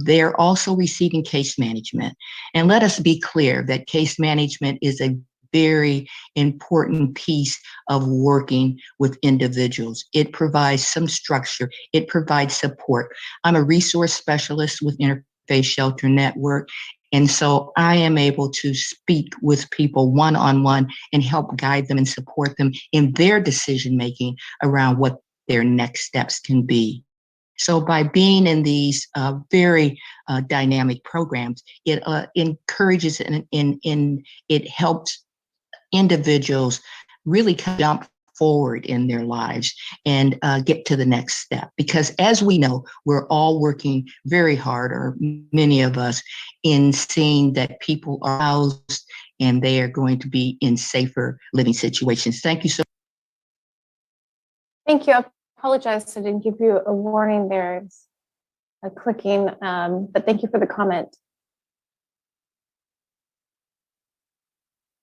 They're also receiving case management. And let us be clear that case management is a very important piece of working with individuals. It provides some structure. It provides support. I'm a resource specialist with Interfaith Shelter Network. And so I am able to speak with people one-on-one and help guide them and support them in their decision-making around what their next steps can be. So by being in these very dynamic programs, it encourages and it helps individuals really jump forward in their lives and get to the next step. Because as we know, we're all working very hard, or many of us, in seeing that people are housed and they are going to be in safer living situations. Thank you so much. Thank you. I apologize I didn't give you a warning there. It's a clicking, but thank you for the comment.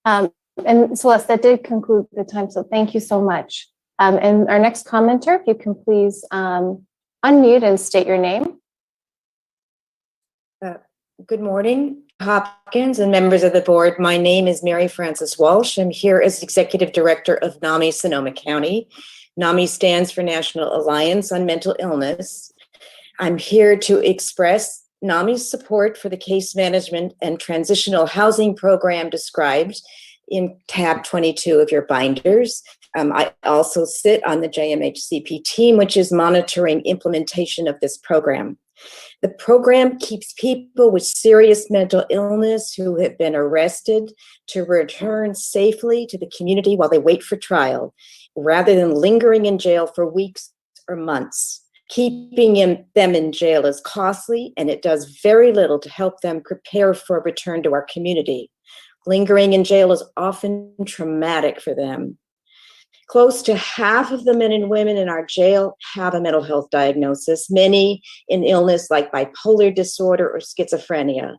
And Celeste, that did conclude the time, so thank you so much. And our next commenter, if you can please unmute and state your name. Good morning, Hopkins and members of the board. My name is Mary Frances Walsh. I'm here as Executive Director of NAMI Sonoma County. NAMI stands for National Alliance on Mental Illness. I'm here to express NAMI's support for the case management and transitional housing program described in tab 22 of your binders. I also sit on the JMHCP team, which is monitoring implementation of this program. The program keeps people with serious mental illness who have been arrested to return safely to the community while they wait for trial, rather than lingering in jail for weeks or months. Keeping them in jail is costly, and it does very little to help them prepare for a return to our community. Lingering in jail is often traumatic for them. Close to half of the men and women in our jail have a mental health diagnosis, many in illness like bipolar disorder or schizophrenia.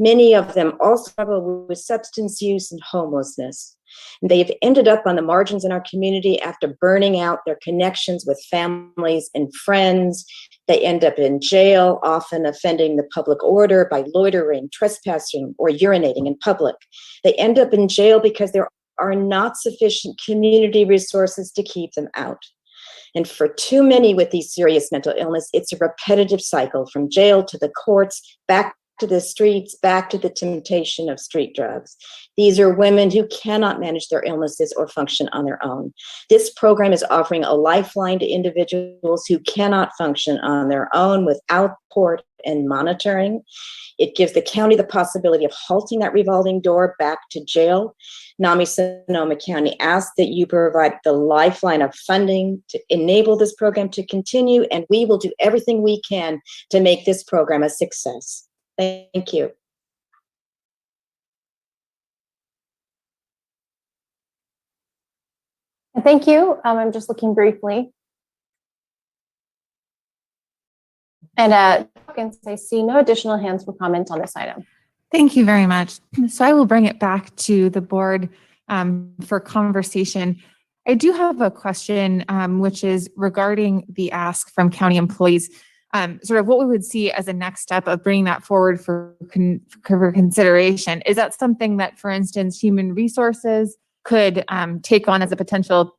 Many of them also struggle with substance use and homelessness. And they've ended up on the margins in our community after burning out their connections with families and friends. They end up in jail, often offending the public order by loitering, trespassing, or urinating in public. They end up in jail because there are not sufficient community resources to keep them out. And for too many with these serious mental illness, it's a repetitive cycle from jail to the courts, back to the streets, back to the temptation of street drugs. These are women who cannot manage their illnesses or function on their own. This program is offering a lifeline to individuals who cannot function on their own without support and monitoring. It gives the county the possibility of halting that revolving door back to jail. NAMI Sonoma County asks that you provide the lifeline of funding to enable this program to continue, and we will do everything we can to make this program a success. Thank you. Thank you. I'm just looking briefly. And Hopkins, I see no additional hands for comment on this item. Thank you very much. So I will bring it back to the board for conversation. I do have a question, which is regarding the ask from county employees. sort of what we would see as a next step of bringing that forward for consideration. Is that something that, for instance, human resources could take on as a potential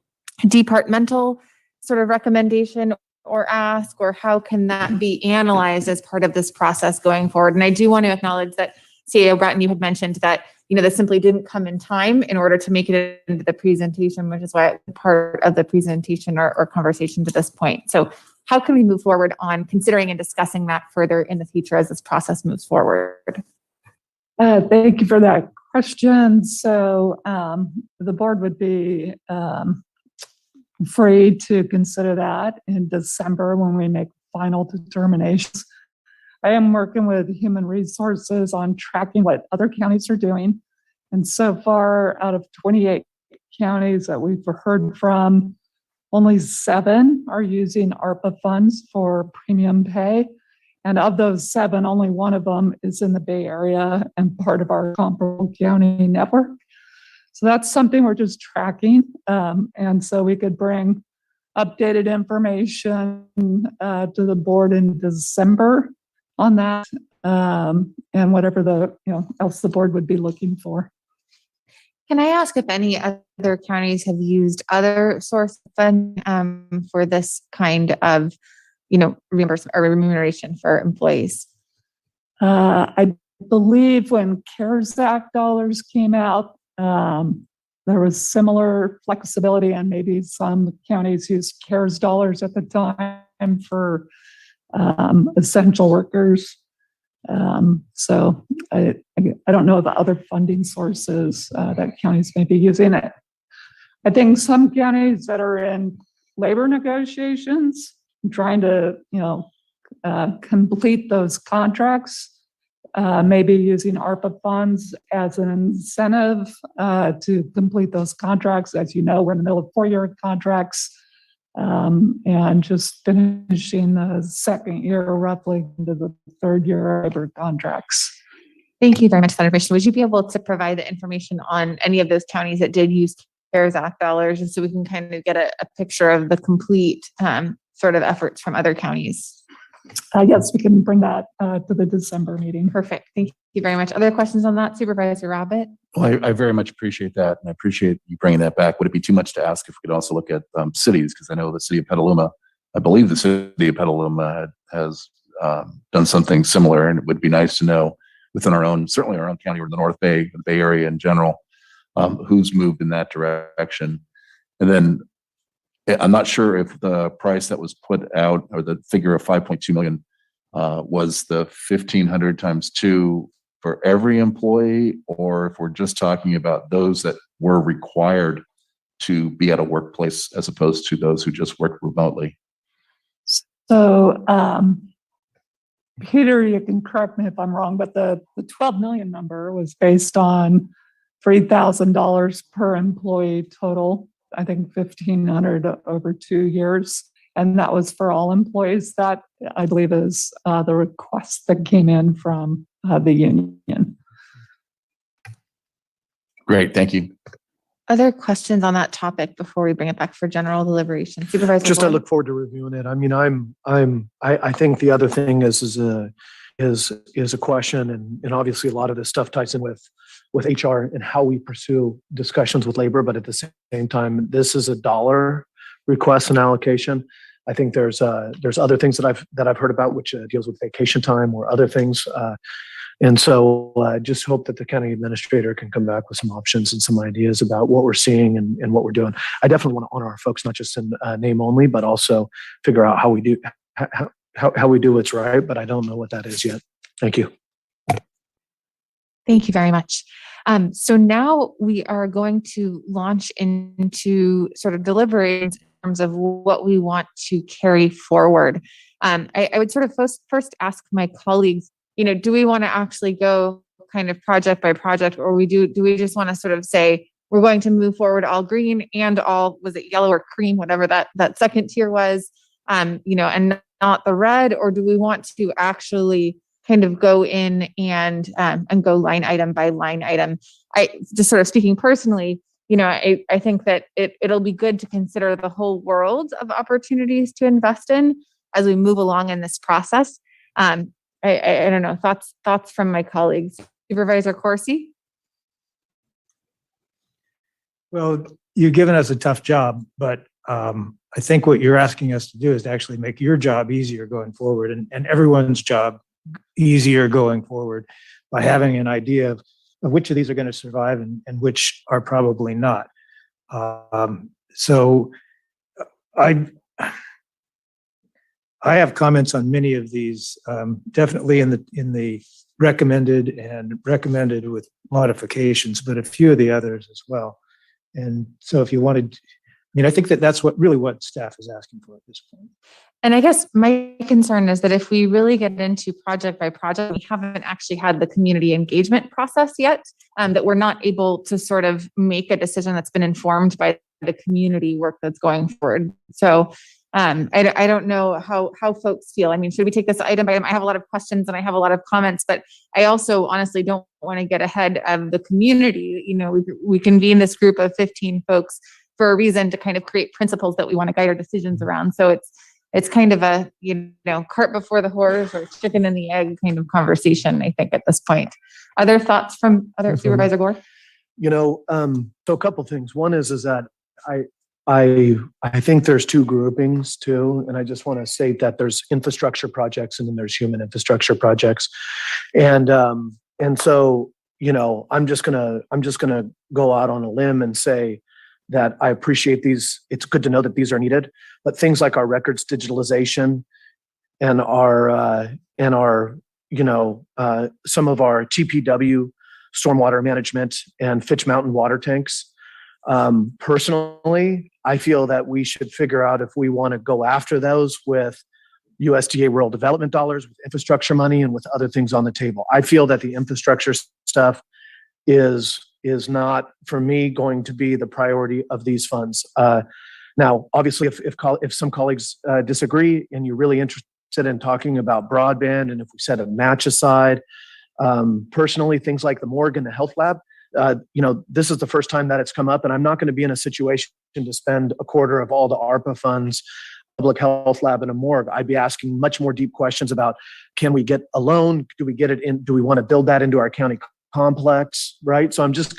departmental sort of recommendation or ask, or how can that be analyzed as part of this process going forward? And I do want to acknowledge that CAO Bratton, you had mentioned that, this simply didn't come in time in order to make it into the presentation, which is why it's part of the presentation or conversation to this point. So how can we move forward on considering and discussing that further in the future as this process moves forward? Thank you for that question. So the board would be free to consider that in December when we make final determinations. I am working with human resources on tracking what other counties are doing. And so far, out of 28 counties that we've heard from, only 7 are using ARPA funds for premium pay. And of those 7, only one of them is in the Bay Area and part of our comparable county network. So that's something we're just tracking. And so we could bring updated information to the board in December on that, and whatever else the board would be looking for. Can I ask if any other counties have used other source of funding for this kind of, reimbursement or remuneration for employees? I believe when CARES Act dollars came out, there was similar flexibility, and maybe some counties used CARES dollars at the time for essential workers. So I don't know the other funding sources that counties may be using it. I think some counties that are in labor negotiations, trying to complete those contracts, maybe using ARPA funds as an incentive to complete those contracts. As you know, we're in the middle of 4-year contracts. And just finishing the second year, roughly into the 3rd year labor contracts. Thank you very much for that information. Would you be able to provide the information on any of those counties that did use CARES Act dollars, and so we can kind of get a picture of the complete sort of efforts from other counties? Yes, we can bring that to the December meeting. Perfect. Thank you very much. Other questions on that, Supervisor Rabbit? Well, I very much appreciate that, and I appreciate you bringing that back. Would it be too much to ask if we could also look at cities? Because I know the city of Petaluma, I believe the city of Petaluma has done something similar, and it would be nice to know within our own, certainly our own county or the North Bay, the Bay Area in general, who's moved in that direction. And then I'm not sure if the price that was put out, or the figure of 5.2 million, was the 1,500 times 2 for every employee, or if we're just talking about those that were required to be at a workplace as opposed to those who just work remotely. So, Peter, you can correct me if I'm wrong, but the 12 million number was based on $3,000 per employee total. I think 1,500 over 2 years. And that was for all employees. That, I believe, is the request that came in from the union. Great, thank you. Other questions on that topic before we bring it back for general deliberation? Supervisor Just, I Boyd? look forward to reviewing it. I mean, I think the other thing is a question, and obviously a lot of this stuff ties in with HR and how we pursue discussions with labor. But at the same time, this is a dollar request and allocation. I think there's other things that I've heard about, which deals with vacation time or other things. And so I just hope that the county administrator can come back with some options and some ideas about what we're seeing and what we're doing. I definitely want to honor our folks, not just in name only, but also figure out how we do what's right. But I don't know what that is yet. Thank you. Thank you very much. So now we are going to launch into sort of deliberations in terms of what we want to carry forward. I would sort of first ask my colleagues, do we want to actually go kind of project by project, or do we just want to sort of say, we're going to move forward all green and all, was it yellow or cream, whatever that second tier was, and not the red, or do we want to actually kind of go in and go line item by line item? I just sort of speaking personally, I think that it'll be good to consider the whole world of opportunities to invest in. as we move along in this process. I don't know, thoughts from my colleagues. Supervisor Corsi? Well, you've given us a tough job, but I think what you're asking us to do is to actually make your job easier going forward and everyone's job easier going forward by having an idea of which of these are going to survive and which are probably not. So I have comments on many of these, definitely in the recommended and recommended with modifications, but a few of the others as well. And so if you wanted, I think that's what staff is asking for at this point. And I guess my concern is that if we really get into project by project, we haven't actually had the community engagement process yet, that we're not able to sort of make a decision that's been informed by the community work that's going forward. So I don't know how folks feel. I mean, should we take this item by item? I have a lot of questions and I have a lot of comments, but I also honestly don't want to get ahead of the community. We convene this group of 15 folks for a reason, to kind of create principles that we want to guide our decisions around. So it's kind of a, cart before the horse or chicken and the egg kind of conversation, I think, at this point. Other thoughts from Supervisor Gore? So a couple things. One is that I think there's two groupings too, and I just want to state that there's infrastructure projects and then there's human infrastructure projects, and so I'm just gonna go out on a limb and say that I appreciate these. It's good to know that these are needed, but things like our records digitalization and our some of our TPW stormwater management and Fitch Mountain water tanks. Personally, I feel that we should figure out if we want to go after those with USDA rural development dollars, with infrastructure money, and with other things on the table. I feel that the infrastructure stuff is not, for me, going to be the priority of these funds. Now, obviously, if some colleagues disagree and you're really interested in talking about broadband, and if we set a match aside, personally, things like the morgue and the health lab, this is the first time that it's come up, and I'm not going to be in a situation to spend a quarter of all the ARPA funds, public health lab, and a morgue. I'd be asking much more deep questions about, can we get a loan? Do we get it in? Do we want to build that into our county complex, right? So I'm just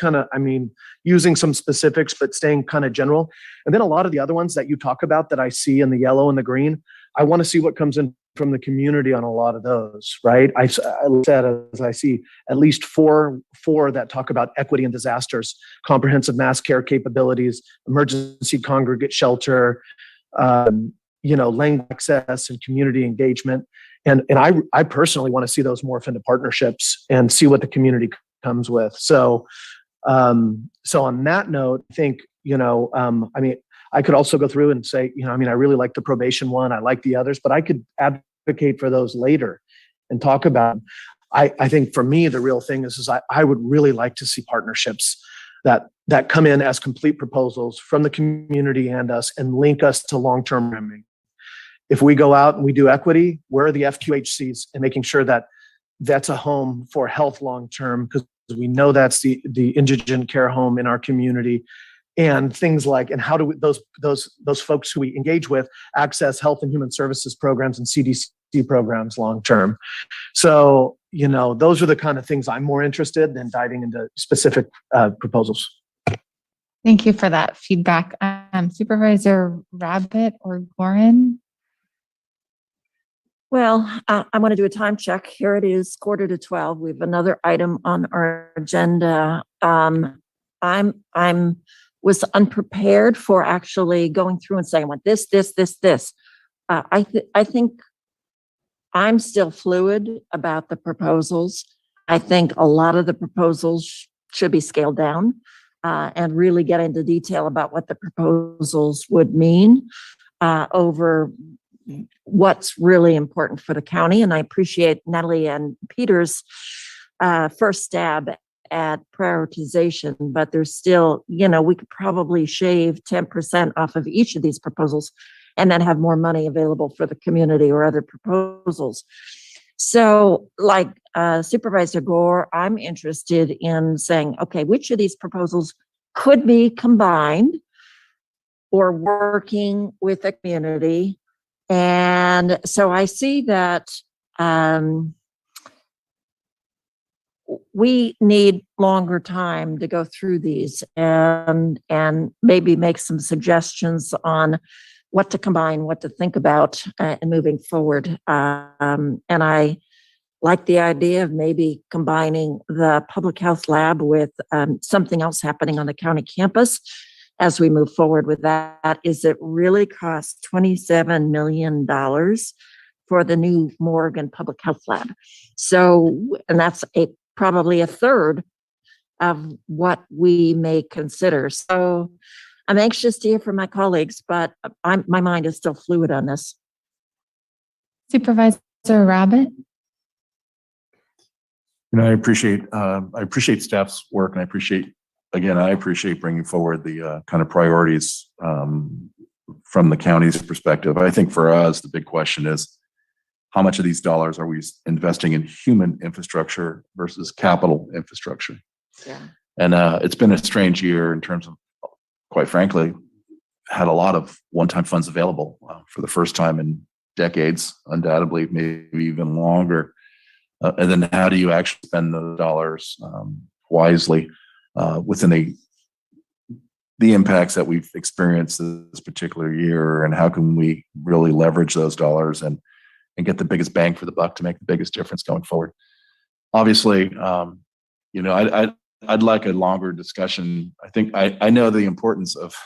using some specifics, but staying kind of general. And then a lot of the other ones that you talk about that I see in the yellow and the green, I want to see what comes in from the community on a lot of those, right? I said, as I see at least four that talk about equity and disasters, comprehensive mass care capabilities, emergency congregate shelter, language access and community engagement. And I personally want to see those morph into partnerships and see what the community comes with. So on that note, I think, I could also go through and say, I really like the probation one. I like the others, but I could advocate for those later and talk about them. I think for me, the real thing is I would really like to see partnerships that come in as complete proposals from the community and us and link us to long-term roaming. If we go out and we do equity, where are the FQHCs, and making sure that that's a home for health long-term, because we know that's the indigent care home in our community. And things like, and how do those folks who we engage with access health and human services programs and CDC programs long term? So, those are the kind of things I'm more interested in diving into specific proposals. Thank you for that feedback. Supervisor Rabbit or Gorin? Well, I want to do a time check. Here it is, 11:45. We have another item on our agenda. I'm was unprepared for actually going through and saying, I want this. I think I'm still fluid about the proposals. I think a lot of the proposals should be scaled down and really get into detail about what the proposals would mean over what's really important for the county. And I appreciate Natalie and Peter's first stab at prioritization, but there's still, we could probably shave 10% off of each of these proposals and then have more money available for the community or other proposals. So like Supervisor Gore, I'm interested in saying, okay, which of these proposals could be combined or working with the community And so I see that we need longer time to go through these and maybe make some suggestions on what to combine, what to think about and moving forward. And I like the idea of maybe combining the public health lab with something else happening on the county campus as we move forward with that. Is it really costs $27 million for the new Morgan Public Health Lab? So, and that's probably a third of what we may consider. So I'm anxious to hear from my colleagues, but my mind is still fluid on this. Supervisor Rabbit? I appreciate staff's work, and I appreciate bringing forward the kind of priorities from the county's perspective. I think for us, the big question is, how much of these dollars are we investing in human infrastructure versus capital infrastructure? Yeah. And it's been a strange year in terms of, quite frankly, had a lot of one-time funds available for the first time in decades, undoubtedly, maybe even longer. And then how do you actually spend those dollars wisely within the impacts that we've experienced this particular year, and how can we really leverage those dollars and get the biggest bang for the buck to make the biggest difference going forward? Obviously, I'd like a longer discussion. I think I know the importance of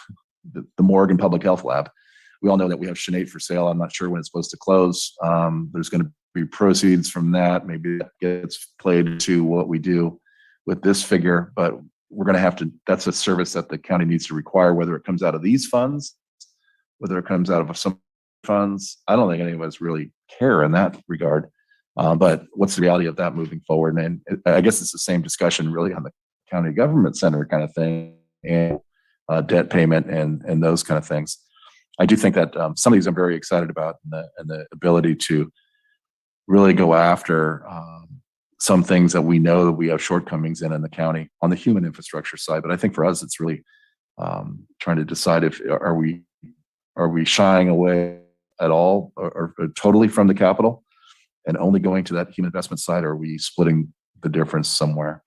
the Morgan Public Health Lab. We all know that we have Sinead for sale. I'm not sure when it's supposed to close. There's going to be proceeds from that. Maybe that gets played to what we do with this figure, but we're going to have to, that's a service that the county needs to require, whether it comes out of these funds, whether it comes out of some funds. I don't think any of us really care in that regard. But what's the reality of that moving forward? And I guess it's the same discussion really on the county government center kind of thing, and debt payment and those kind of things. I do think that some of these I'm very excited about, and the ability to really go after some things that we know that we have shortcomings in the county on the human infrastructure side. But I think for us, it's really trying to decide if are we shying away at all or totally from the capital and only going to that human investment side, or are we splitting the difference somewhere?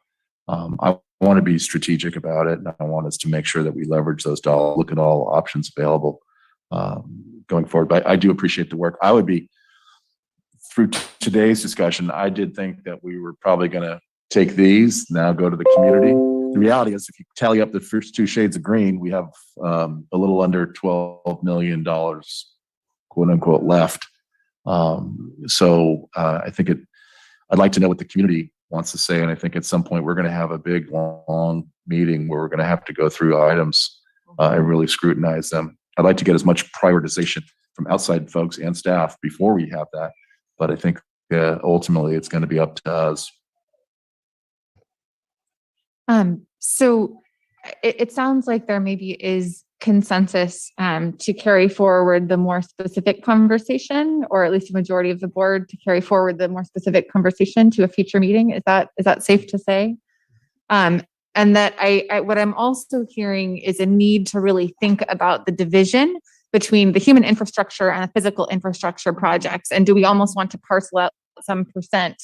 I want to be strategic about it, and I want us to make sure that we leverage those dollars, look at all options available going forward. But I do appreciate the work. I would be, through today's discussion, I did think that we were probably going to take these, now go to the community. The reality is, if you tally up the first two shades of green, we have a little under $12 million, quote unquote, left. So I think I'd like to know what the community wants to say. And I think at some point we're going to have a big, long meeting where we're going to have to go through items and really scrutinize them. I'd like to get as much prioritization from outside folks and staff before we have that. But I think ultimately it's going to be up to us. So it sounds like there maybe is consensus to carry forward the more specific conversation, or at least a majority of the board to carry forward the more specific conversation to a future meeting. Is that safe to say? And that what I'm also hearing is a need to really think about the division between the human infrastructure and the physical infrastructure projects. And do we almost want to parcel out some percent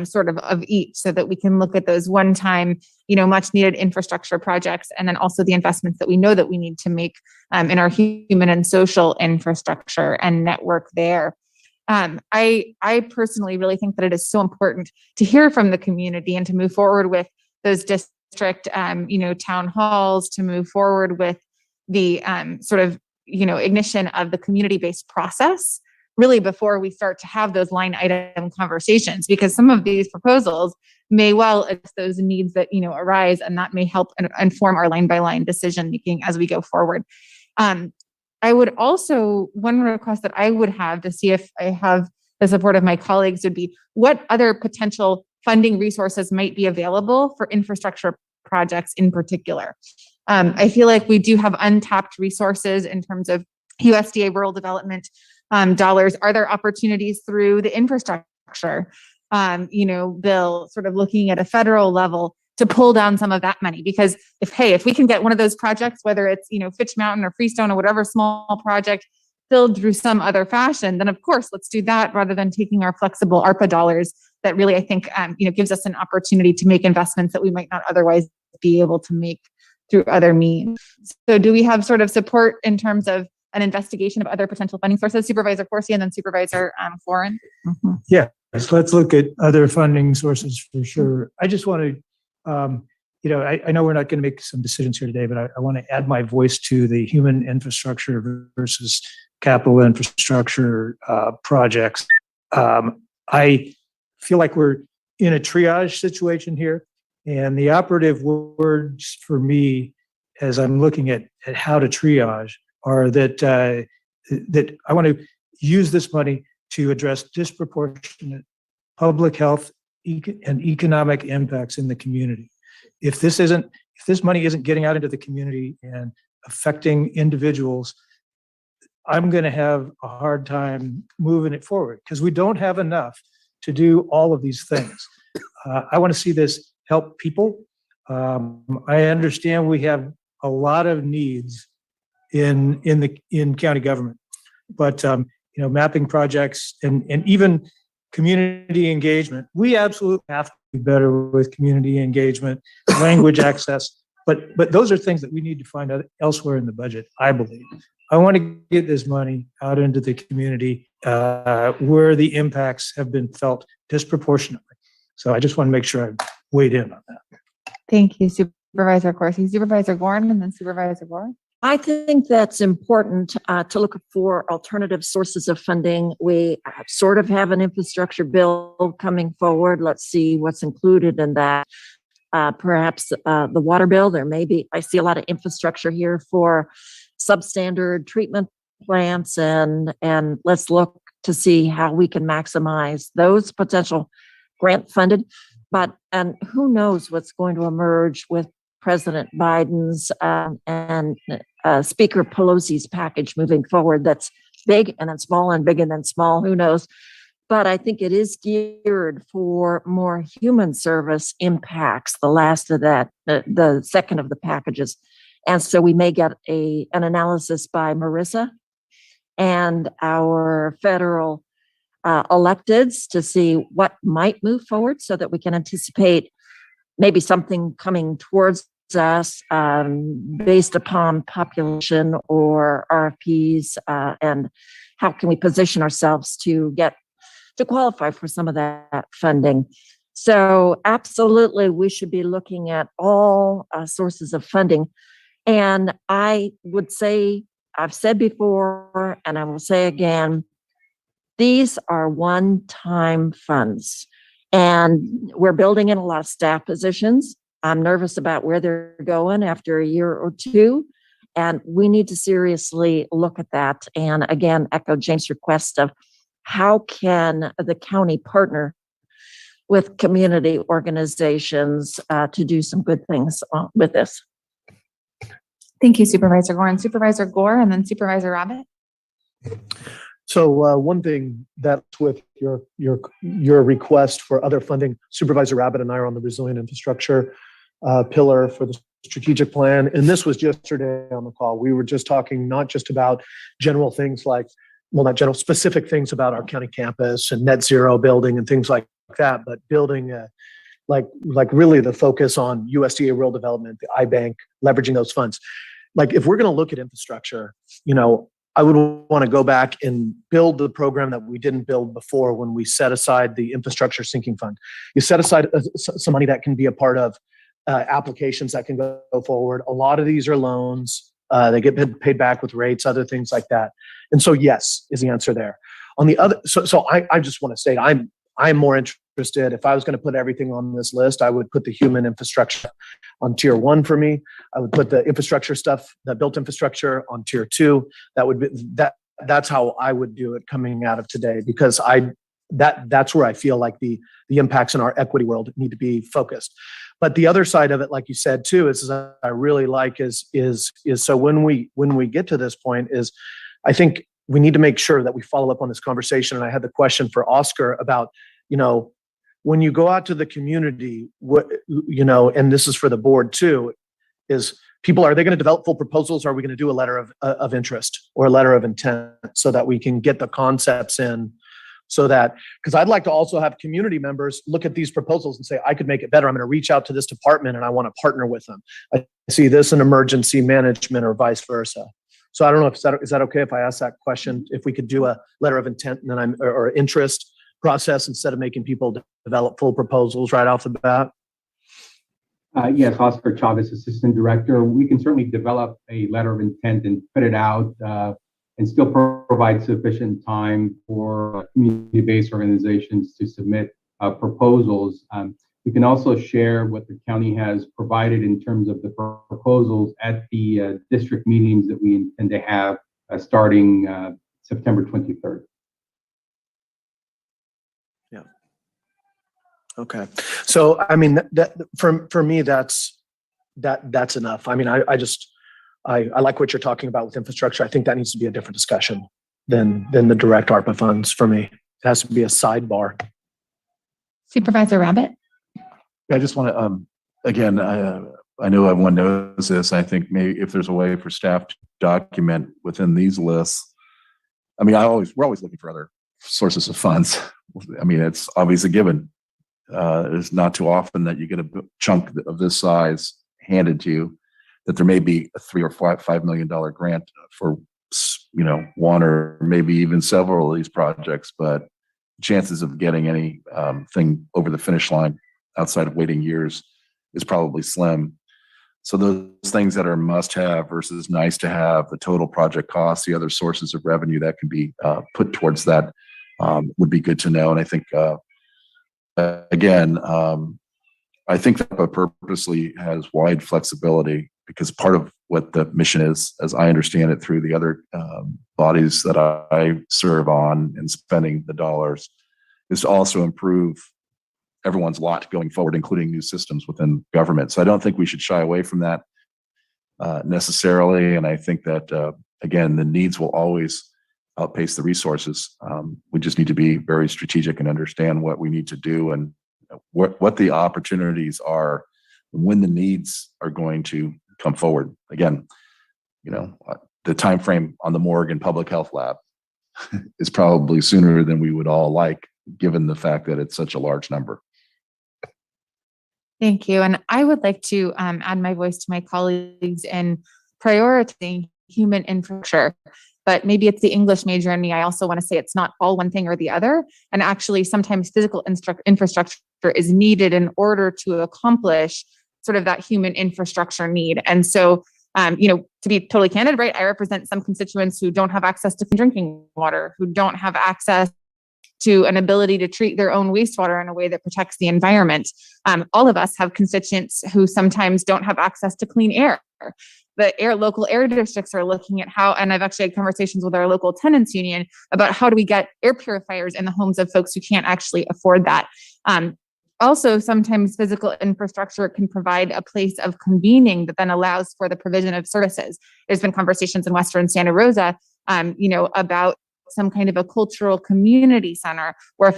sort of each, so that we can look at those one-time, much needed infrastructure projects, and then also the investments that we know that we need to make in our human and social infrastructure and network there. I personally really think that it is so important to hear from the community and to move forward with those district, town halls, to move forward with the sort of, ignition of the community-based process, really before we start to have those line item conversations, because some of these proposals may well address those needs that, arise, and that may help inform our line by line decision making as we go forward. I would also, one request that I would have to see if I have the support of my colleagues would be, what other potential funding resources might be available for infrastructure projects in particular. I feel like we do have untapped resources in terms of USDA rural development dollars. Are there opportunities through the infrastructure bill, sort of looking at a federal level to pull down some of that money? Because if we can get one of those projects, whether it's, Fitch Mountain or Freestone or whatever small project, filled through some other fashion, then of course, let's do that rather than taking our flexible ARPA dollars that really, I think, gives us an opportunity to make investments that we might not otherwise be able to make through other means. So do we have sort of support in terms of an investigation of other potential funding sources? Supervisor Corsi and then Supervisor Florin. Yeah, so let's look at other funding sources for sure. I just want to, I know we're not going to make some decisions here today, but I want to add my voice to the human infrastructure versus capital infrastructure projects. I feel like we're in a triage situation here, and the operative words for me, as I'm looking at how to triage, are that that I want to use this money to address disproportionate public health and economic impacts in the community. If this money isn't getting out into the community and affecting individuals, I'm going to have a hard time moving it forward because we don't have enough to do all of these things. I want to see this help people. I understand we have a lot of needs in county government, but mapping projects and even community engagement, we absolutely have to be better with community engagement, language access. But those are things that we need to find out elsewhere in the budget, I believe. I want to get this money out into the community where the impacts have been felt disproportionately. So I just want to make sure I weighed in on that. Thank you, Supervisor Corsi. Supervisor Gorin and then Supervisor Gorin. I think that's important to look for alternative sources of funding. We sort of have an infrastructure bill coming forward. Let's see what's included in that. Perhaps the water bill, I see a lot of infrastructure here for substandard treatment plants, and let's look to see how we can maximize those potential grant funded. And who knows what's going to emerge with President Biden's and Speaker Pelosi's package moving forward. That's big and then small and big and then small, who knows? But I think it is geared for more human service impacts, the last of that, the second of the packages. And so we may get an analysis by Marissa and our federal electeds to see what might move forward so that we can anticipate maybe something coming towards us based upon population or RFPs, and how can we position ourselves to qualify for some of that funding. So absolutely, we should be looking at all sources of funding. And I would say, I've said before, and I will say again, these are one-time funds. And we're building in a lot of staff positions. I'm nervous about where they're going after a year or two. And we need to seriously look at that. And again, echo James' request of how can the county partner with community organizations to do some good things with this. Thank you, Supervisor Gorin. Supervisor Gore and then Supervisor Rabbit. So one thing that's with your request for other funding, Supervisor Rabbit and I are on the resilient infrastructure pillar for the strategic plan. And this was yesterday on the call. We were just talking not just about general things like, well, not general, specific things about our county campus and net zero building and things like that, but building like really the focus on USDA rural development, the iBank, leveraging those funds. Like if we're going to look at infrastructure, I would want to go back and build the program that we didn't build before when we set aside the infrastructure sinking fund. You set aside some money that can be a part of applications that can go forward. A lot of these are loans. They get paid back with rates, other things like that. And so yes, is the answer there. On the other, so I just want to say I'm more interested. If I was going to put everything on this list, I would put the human infrastructure on tier 1 for me. I would put the infrastructure stuff, the built infrastructure, on tier 2. That would be that's how I would do it coming out of today, because that's where I feel like the impacts in our equity world need to be focused. But the other side of it, like you said too, is I really like is so when we get to this point is, I think we need to make sure that we follow up on this conversation. And I had the question for Oscar about, when you go out to the community, and this is for the board too, is people, are they going to develop full proposals? Or are we going to do a letter of interest or a letter of intent so that we can get the concepts in? So that, because I'd like to also have community members look at these proposals and say, I could make it better. I'm going to reach out to this department and I want to partner with them. I see this in emergency management or vice versa. So I don't know if is that okay if I ask that question? If we could do a letter of intent and then or interest process instead of making people develop full proposals right off the bat? Yes, Oscar Chavez, Assistant Director. We can certainly develop a letter of intent and put it out and still provide sufficient time for community-based organizations to submit proposals. We can also share what the county has provided in terms of the proposals at the district meetings that we intend to have starting September 23rd. Yeah. Okay. So, I mean, that for me, that's enough. I mean, I like what you're talking about with infrastructure. I think that needs to be a different discussion than the direct ARPA funds for me. It has to be a sidebar. Supervisor Rabbit. I just want to, again, I know everyone knows this. I think maybe if there's a way for staff to document within these lists, I mean, we're always looking for other sources of funds. I mean, it's obvious a given. It's not too often that you get a chunk of this size handed to you, that there may be a $3 or $5 million grant for, one or maybe even several of these projects, but chances of getting any thing over the finish line outside of waiting years is probably slim. So those things that are must have versus nice to have, the total project cost, the other sources of revenue that can be put towards that would be good to know. And I think, again, I think that purposely has wide flexibility because part of what the mission is, as I understand it through the other bodies that I serve on and spending the dollars, is to also improve everyone's lot going forward, including new systems within government. So I don't think we should shy away from that necessarily. And I think that, again, the needs will always outpace the resources. We just need to be very strategic and understand what we need to do and what the opportunities are when the needs are going to come forward. Again, the time frame on the morgue and public health lab is probably sooner than we would all like, given the fact that it's such a large number. Thank you. And I would like to add my voice to my colleagues in prioritizing human infrastructure. But maybe it's the English major in me. I also want to say it's not all one thing or the other. And actually, sometimes physical infrastructure is needed in order to accomplish sort of that human infrastructure need. And so, to be totally candid, right, I represent some constituents who don't have access to drinking water, who don't have access to an ability to treat their own wastewater in a way that protects the environment. All of us have constituents who sometimes don't have access to clean air. The local air districts are looking at how, and I've actually had conversations with our local tenants union about how do we get air purifiers in the homes of folks who can't actually afford that. Also, sometimes physical infrastructure can provide a place of convening that then allows for the provision of services. There's been conversations in Western Santa Rosa, about some kind of a cultural community center where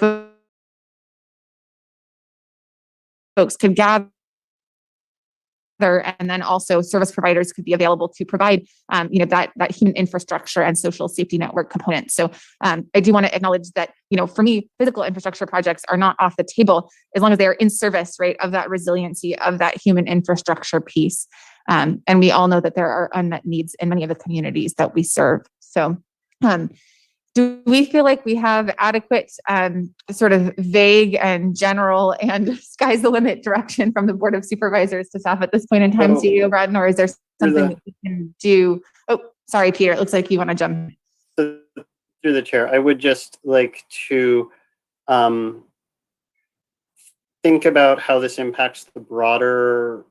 folks could gather, and then also service providers could be available to provide, that human infrastructure and social safety network component. So I do want to acknowledge that, for me, physical infrastructure projects are not off the table as long as they are in service, right, of that resiliency of that human infrastructure piece. And we all know that there are unmet needs in many of the communities that we serve. So do we feel like we have adequate sort of vague and general and sky's the limit direction from the Board of Supervisors to staff at this point in time, CEO Bratton, or is there something that we can do? Oh, sorry, Peter, it looks like you want to jump. Through the chair, I would just like to think about how this impacts the broader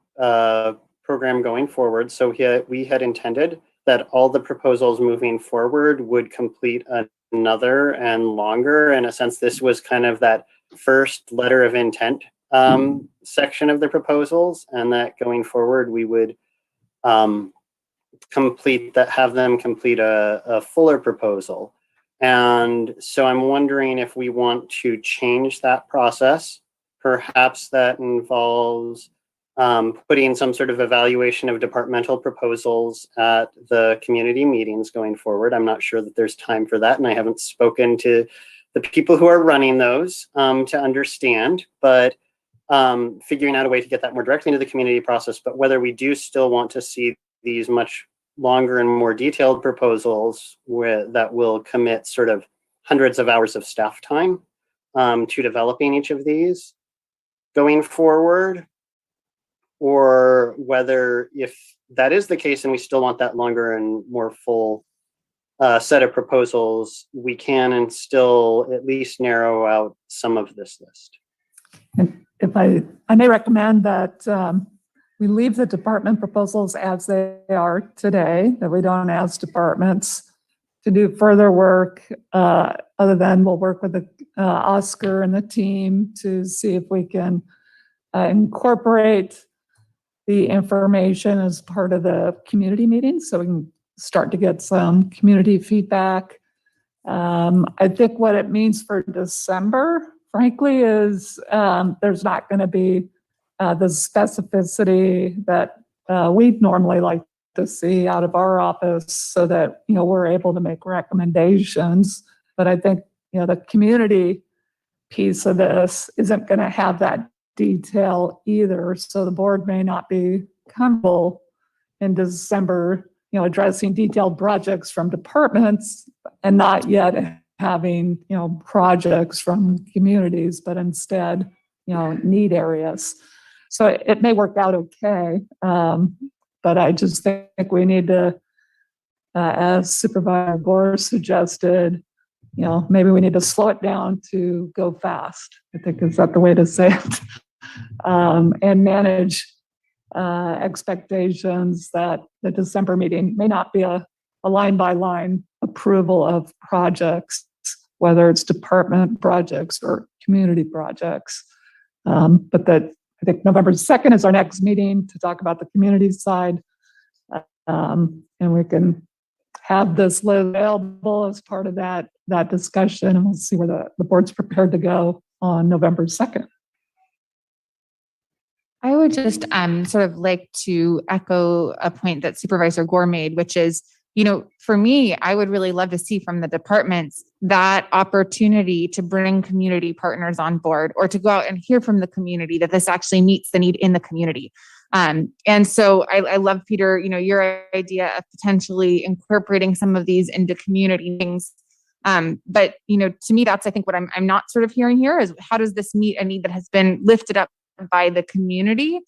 program going forward. So we had intended that all the proposals moving forward would complete another and longer. In a sense, this was kind of that first letter of intent section of the proposals, and that going forward, we would have them complete a fuller proposal. And so I'm wondering if we want to change that process. Perhaps that involves putting some sort of evaluation of departmental proposals at the community meetings going forward. I'm not sure that there's time for that, and I haven't spoken to the people who are running those to understand, but figuring out a way to get that more directly into the community process. But whether we do still want to see these much longer and more detailed proposals that will commit sort of hundreds of hours of staff time to developing each of these going forward, or whether if that is the case and we still want that longer and more full set of proposals, we can and still at least narrow out some of this list. And if I may recommend that we leave the department proposals as they are today, that we don't ask departments to do further work other than we'll work with Oscar and the team to see if we can incorporate the information as part of the community meeting so we can start to get some community feedback. I think what it means for December, frankly, is there's not going to be the specificity that we'd normally like to see out of our office so that, we're able to make recommendations. But I think, the community piece of this isn't going to have that detail either. So the board may not be comfortable in December, addressing detailed projects from departments and not yet having, projects from communities, but instead, need areas. So it may work out okay. But I just think we need to, as Supervisor Gore suggested, maybe we need to slow it down to go fast. I think is that the way to say it, and manage expectations that the December meeting may not be a line by line approval of projects, whether it's department projects or community projects. But that I think November 2nd is our next meeting to talk about the community side. And we can have this available as part of that discussion, and we'll see where the board's prepared to go on November 2nd. I would just sort of like to echo a point that Supervisor Gore made, which is, for me, I would really love to see from the departments that opportunity to bring community partners on board or to go out and hear from the community that this actually meets the need in the community. And so I love, Peter, your idea of potentially incorporating some of these into community things. But, to me, that's, I think, what I'm not sort of hearing here is how does this meet a need that has been lifted up by the community,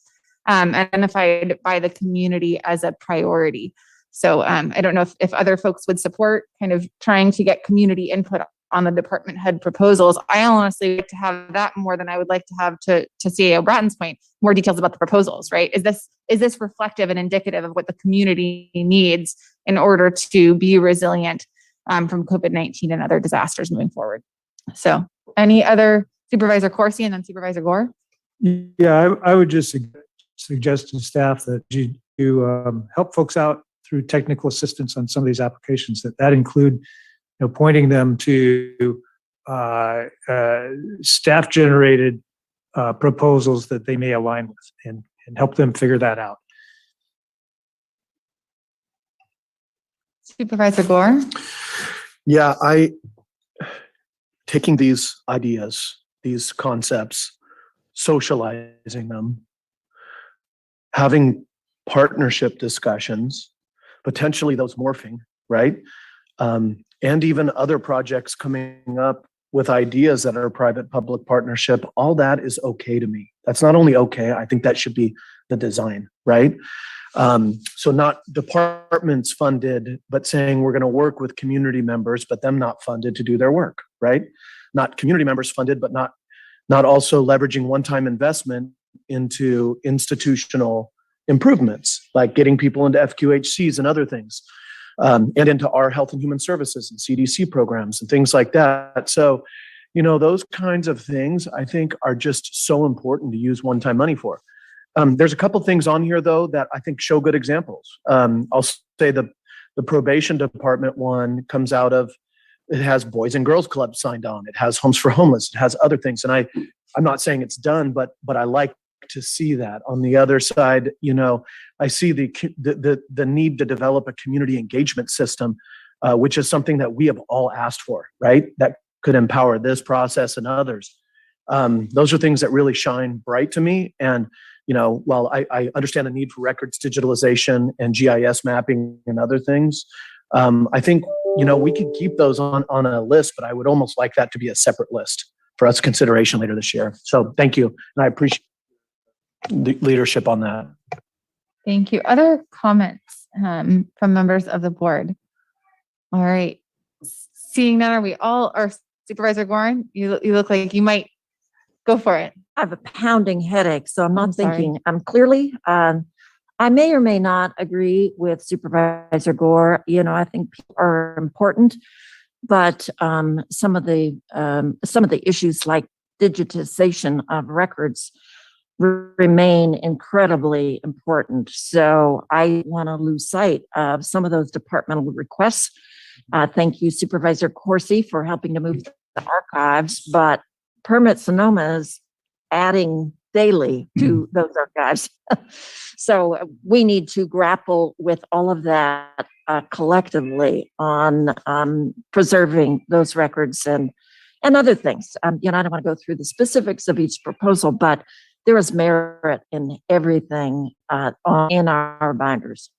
identified by the community as a priority. So I don't know if other folks would support kind of trying to get community input on the department head proposals. I honestly like to have that more than I would like to have to CAO Bratton's point, more details about the proposals, right? Is this reflective and indicative of what the community needs in order to be resilient from COVID-19 and other disasters moving forward? So any other, Supervisor Corsi and then Supervisor Gore? Yeah, I would just suggest to staff that you help folks out through technical assistance on some of these applications that include pointing them to staff generated proposals that they may align with and help them figure that out. Supervisor Gore? Yeah, taking these ideas, these concepts, socializing them, having partnership discussions, potentially those morphing, right? And even other projects coming up with ideas that are private-public partnership, all that is okay to me. That's not only okay, I think that should be the design, right? So not departments funded, but saying we're going to work with community members, but them not funded to do their work, right? Not community members funded, but not also leveraging one-time investment into institutional improvements, like getting people into FQHCs and other things, and into our health and human services and CDC programs and things like that. So, those kinds of things I think are just so important to use one-time money for. There's a couple things on here, though, that I think show good examples. I'll say the probation department one comes out of, it has Boys and Girls Club signed on. It has Homes for Homeless. It has other things. And I'm not saying it's done, but I like to see that. On the other side, I see the need to develop a community engagement system, which is something that we have all asked for, right? That could empower this process and others. Those are things that really shine bright to me. And, while I understand the need for records digitalization and GIS mapping and other things, I think, we could keep those on a list, but I would almost like that to be a separate list for us consideration later this year. So thank you. And I appreciate the leadership on that. Thank you. Other comments from members of the board? All right. Seeing none, or Supervisor Gorin, you look like you might go for it. I have a pounding headache, so I'm not I'm sorry. thinking. Clearly, I may or may not agree with Supervisor Gore. I think people are important, but some of the issues like digitization of records remain incredibly important. So I want to lose sight of some of those departmental requests. Thank you, Supervisor Corsi, for helping to move the archives, but Permit Sonoma is adding daily to those archives. So we need to grapple with all of that collectively on preserving those records and other things. I don't want to go through the specifics of each proposal, but there is merit in everything in our binders.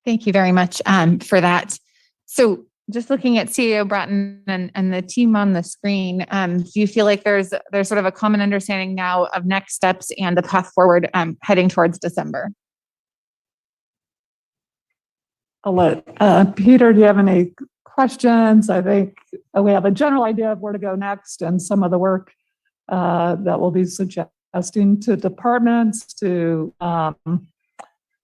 Thank you very much for that. So just looking at CEO Bratton and the team on the screen, do you feel like there's sort of a common understanding now of next steps and the path forward heading towards December? I'll let Peter, do you have any questions? I think we have a general idea of where to go next and some of the work that we'll be suggesting to departments to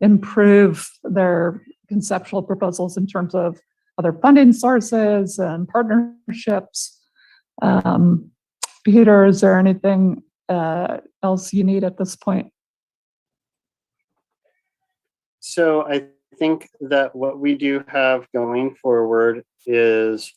improve their conceptual proposals in terms of other funding sources and partnerships. Peter, is there anything else you need at this point? So I think that what we do have going forward is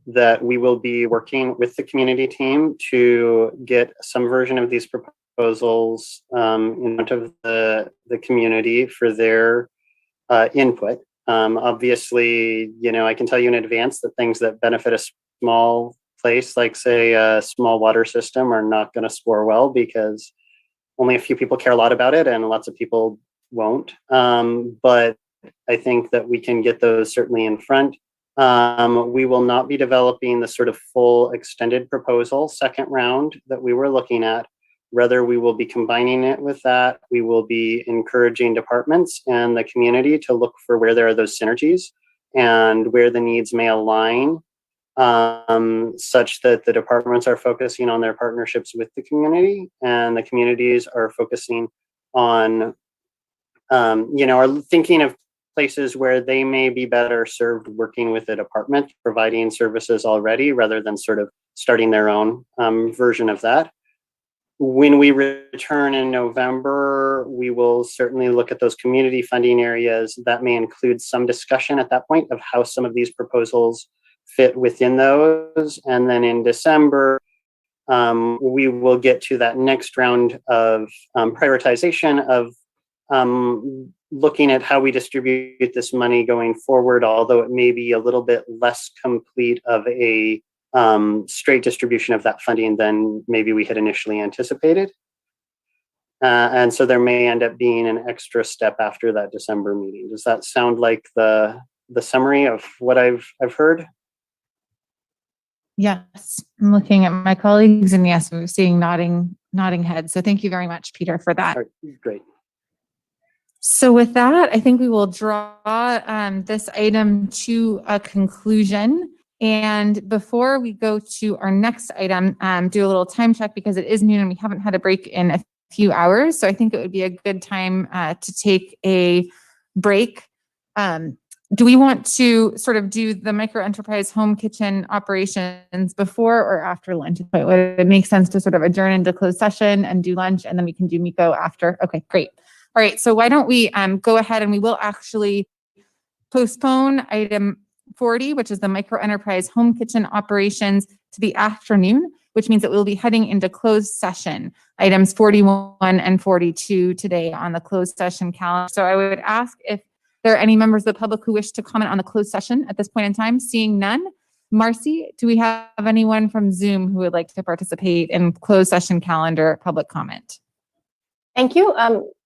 that we will be working with the community team to get some version of these proposals in front of the community for their input. Obviously, I can tell you in advance that things that benefit a small place, like say a small water system, are not going to score well because only a few people care a lot about it and lots of people won't. But I think that we can get those certainly in front. We will not be developing the sort of full extended proposal second round that we were looking at. Rather, we will be combining it with that. We will be encouraging departments and the community to look for where there are those synergies and where the needs may align, such that the departments are focusing on their partnerships with the community and the communities are focusing on, are thinking of places where they may be better served working with a department, providing services already, rather than sort of starting their own version of that. When we return in November, we will certainly look at those community funding areas. That may include some discussion at that point of how some of these proposals fit within those. And then in December, we will get to that next round of prioritization of looking at how we distribute this money going forward, although it may be a little bit less complete of a straight distribution of that funding than maybe we had initially anticipated. And so there may end up being an extra step after that December meeting. Does that sound like the summary of what I've heard? Yes, I'm looking at my colleagues and yes, we're seeing nodding heads. So thank you very much, Peter, for that. Great. So with that, I think we will draw this item to a conclusion. And before we go to our next item, do a little time check because it is noon and we haven't had a break in a few hours. So I think it would be a good time to take a break. Do we want to sort of do the micro enterprise home kitchen operations before or after lunch? Would it make sense to sort of adjourn into closed session and do lunch and then we can do MECO after? Okay, great. All right, so why don't we go ahead and we will actually postpone item 40, which is the micro enterprise home kitchen operations, to the afternoon, which means that we'll be heading into closed session, items 41 and 42 today on the closed session calendar. So I would ask if there are any members of the public who wish to comment on the closed session at this point in time. Seeing none. Marcy, do we have anyone from Zoom who would like to participate in closed session calendar public comment? Thank you.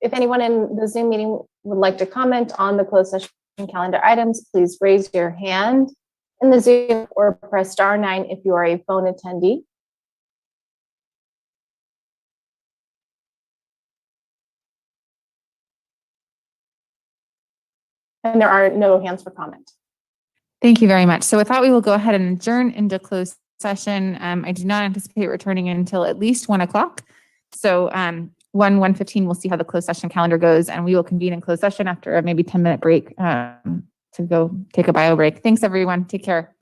If anyone in the Zoom meeting would like to comment on the closed session calendar items, please raise your hand in the Zoom or press *9 if you are a phone attendee. And there are no hands for comment. Thank you very much. So with that, we will go ahead and adjourn into closed session. I do not anticipate returning until at least 1 o'clock. So 1:15, we'll see how the closed session calendar goes, and we will convene in closed session after a maybe 10-minute break to go take a bio break. Thanks, everyone. Take care.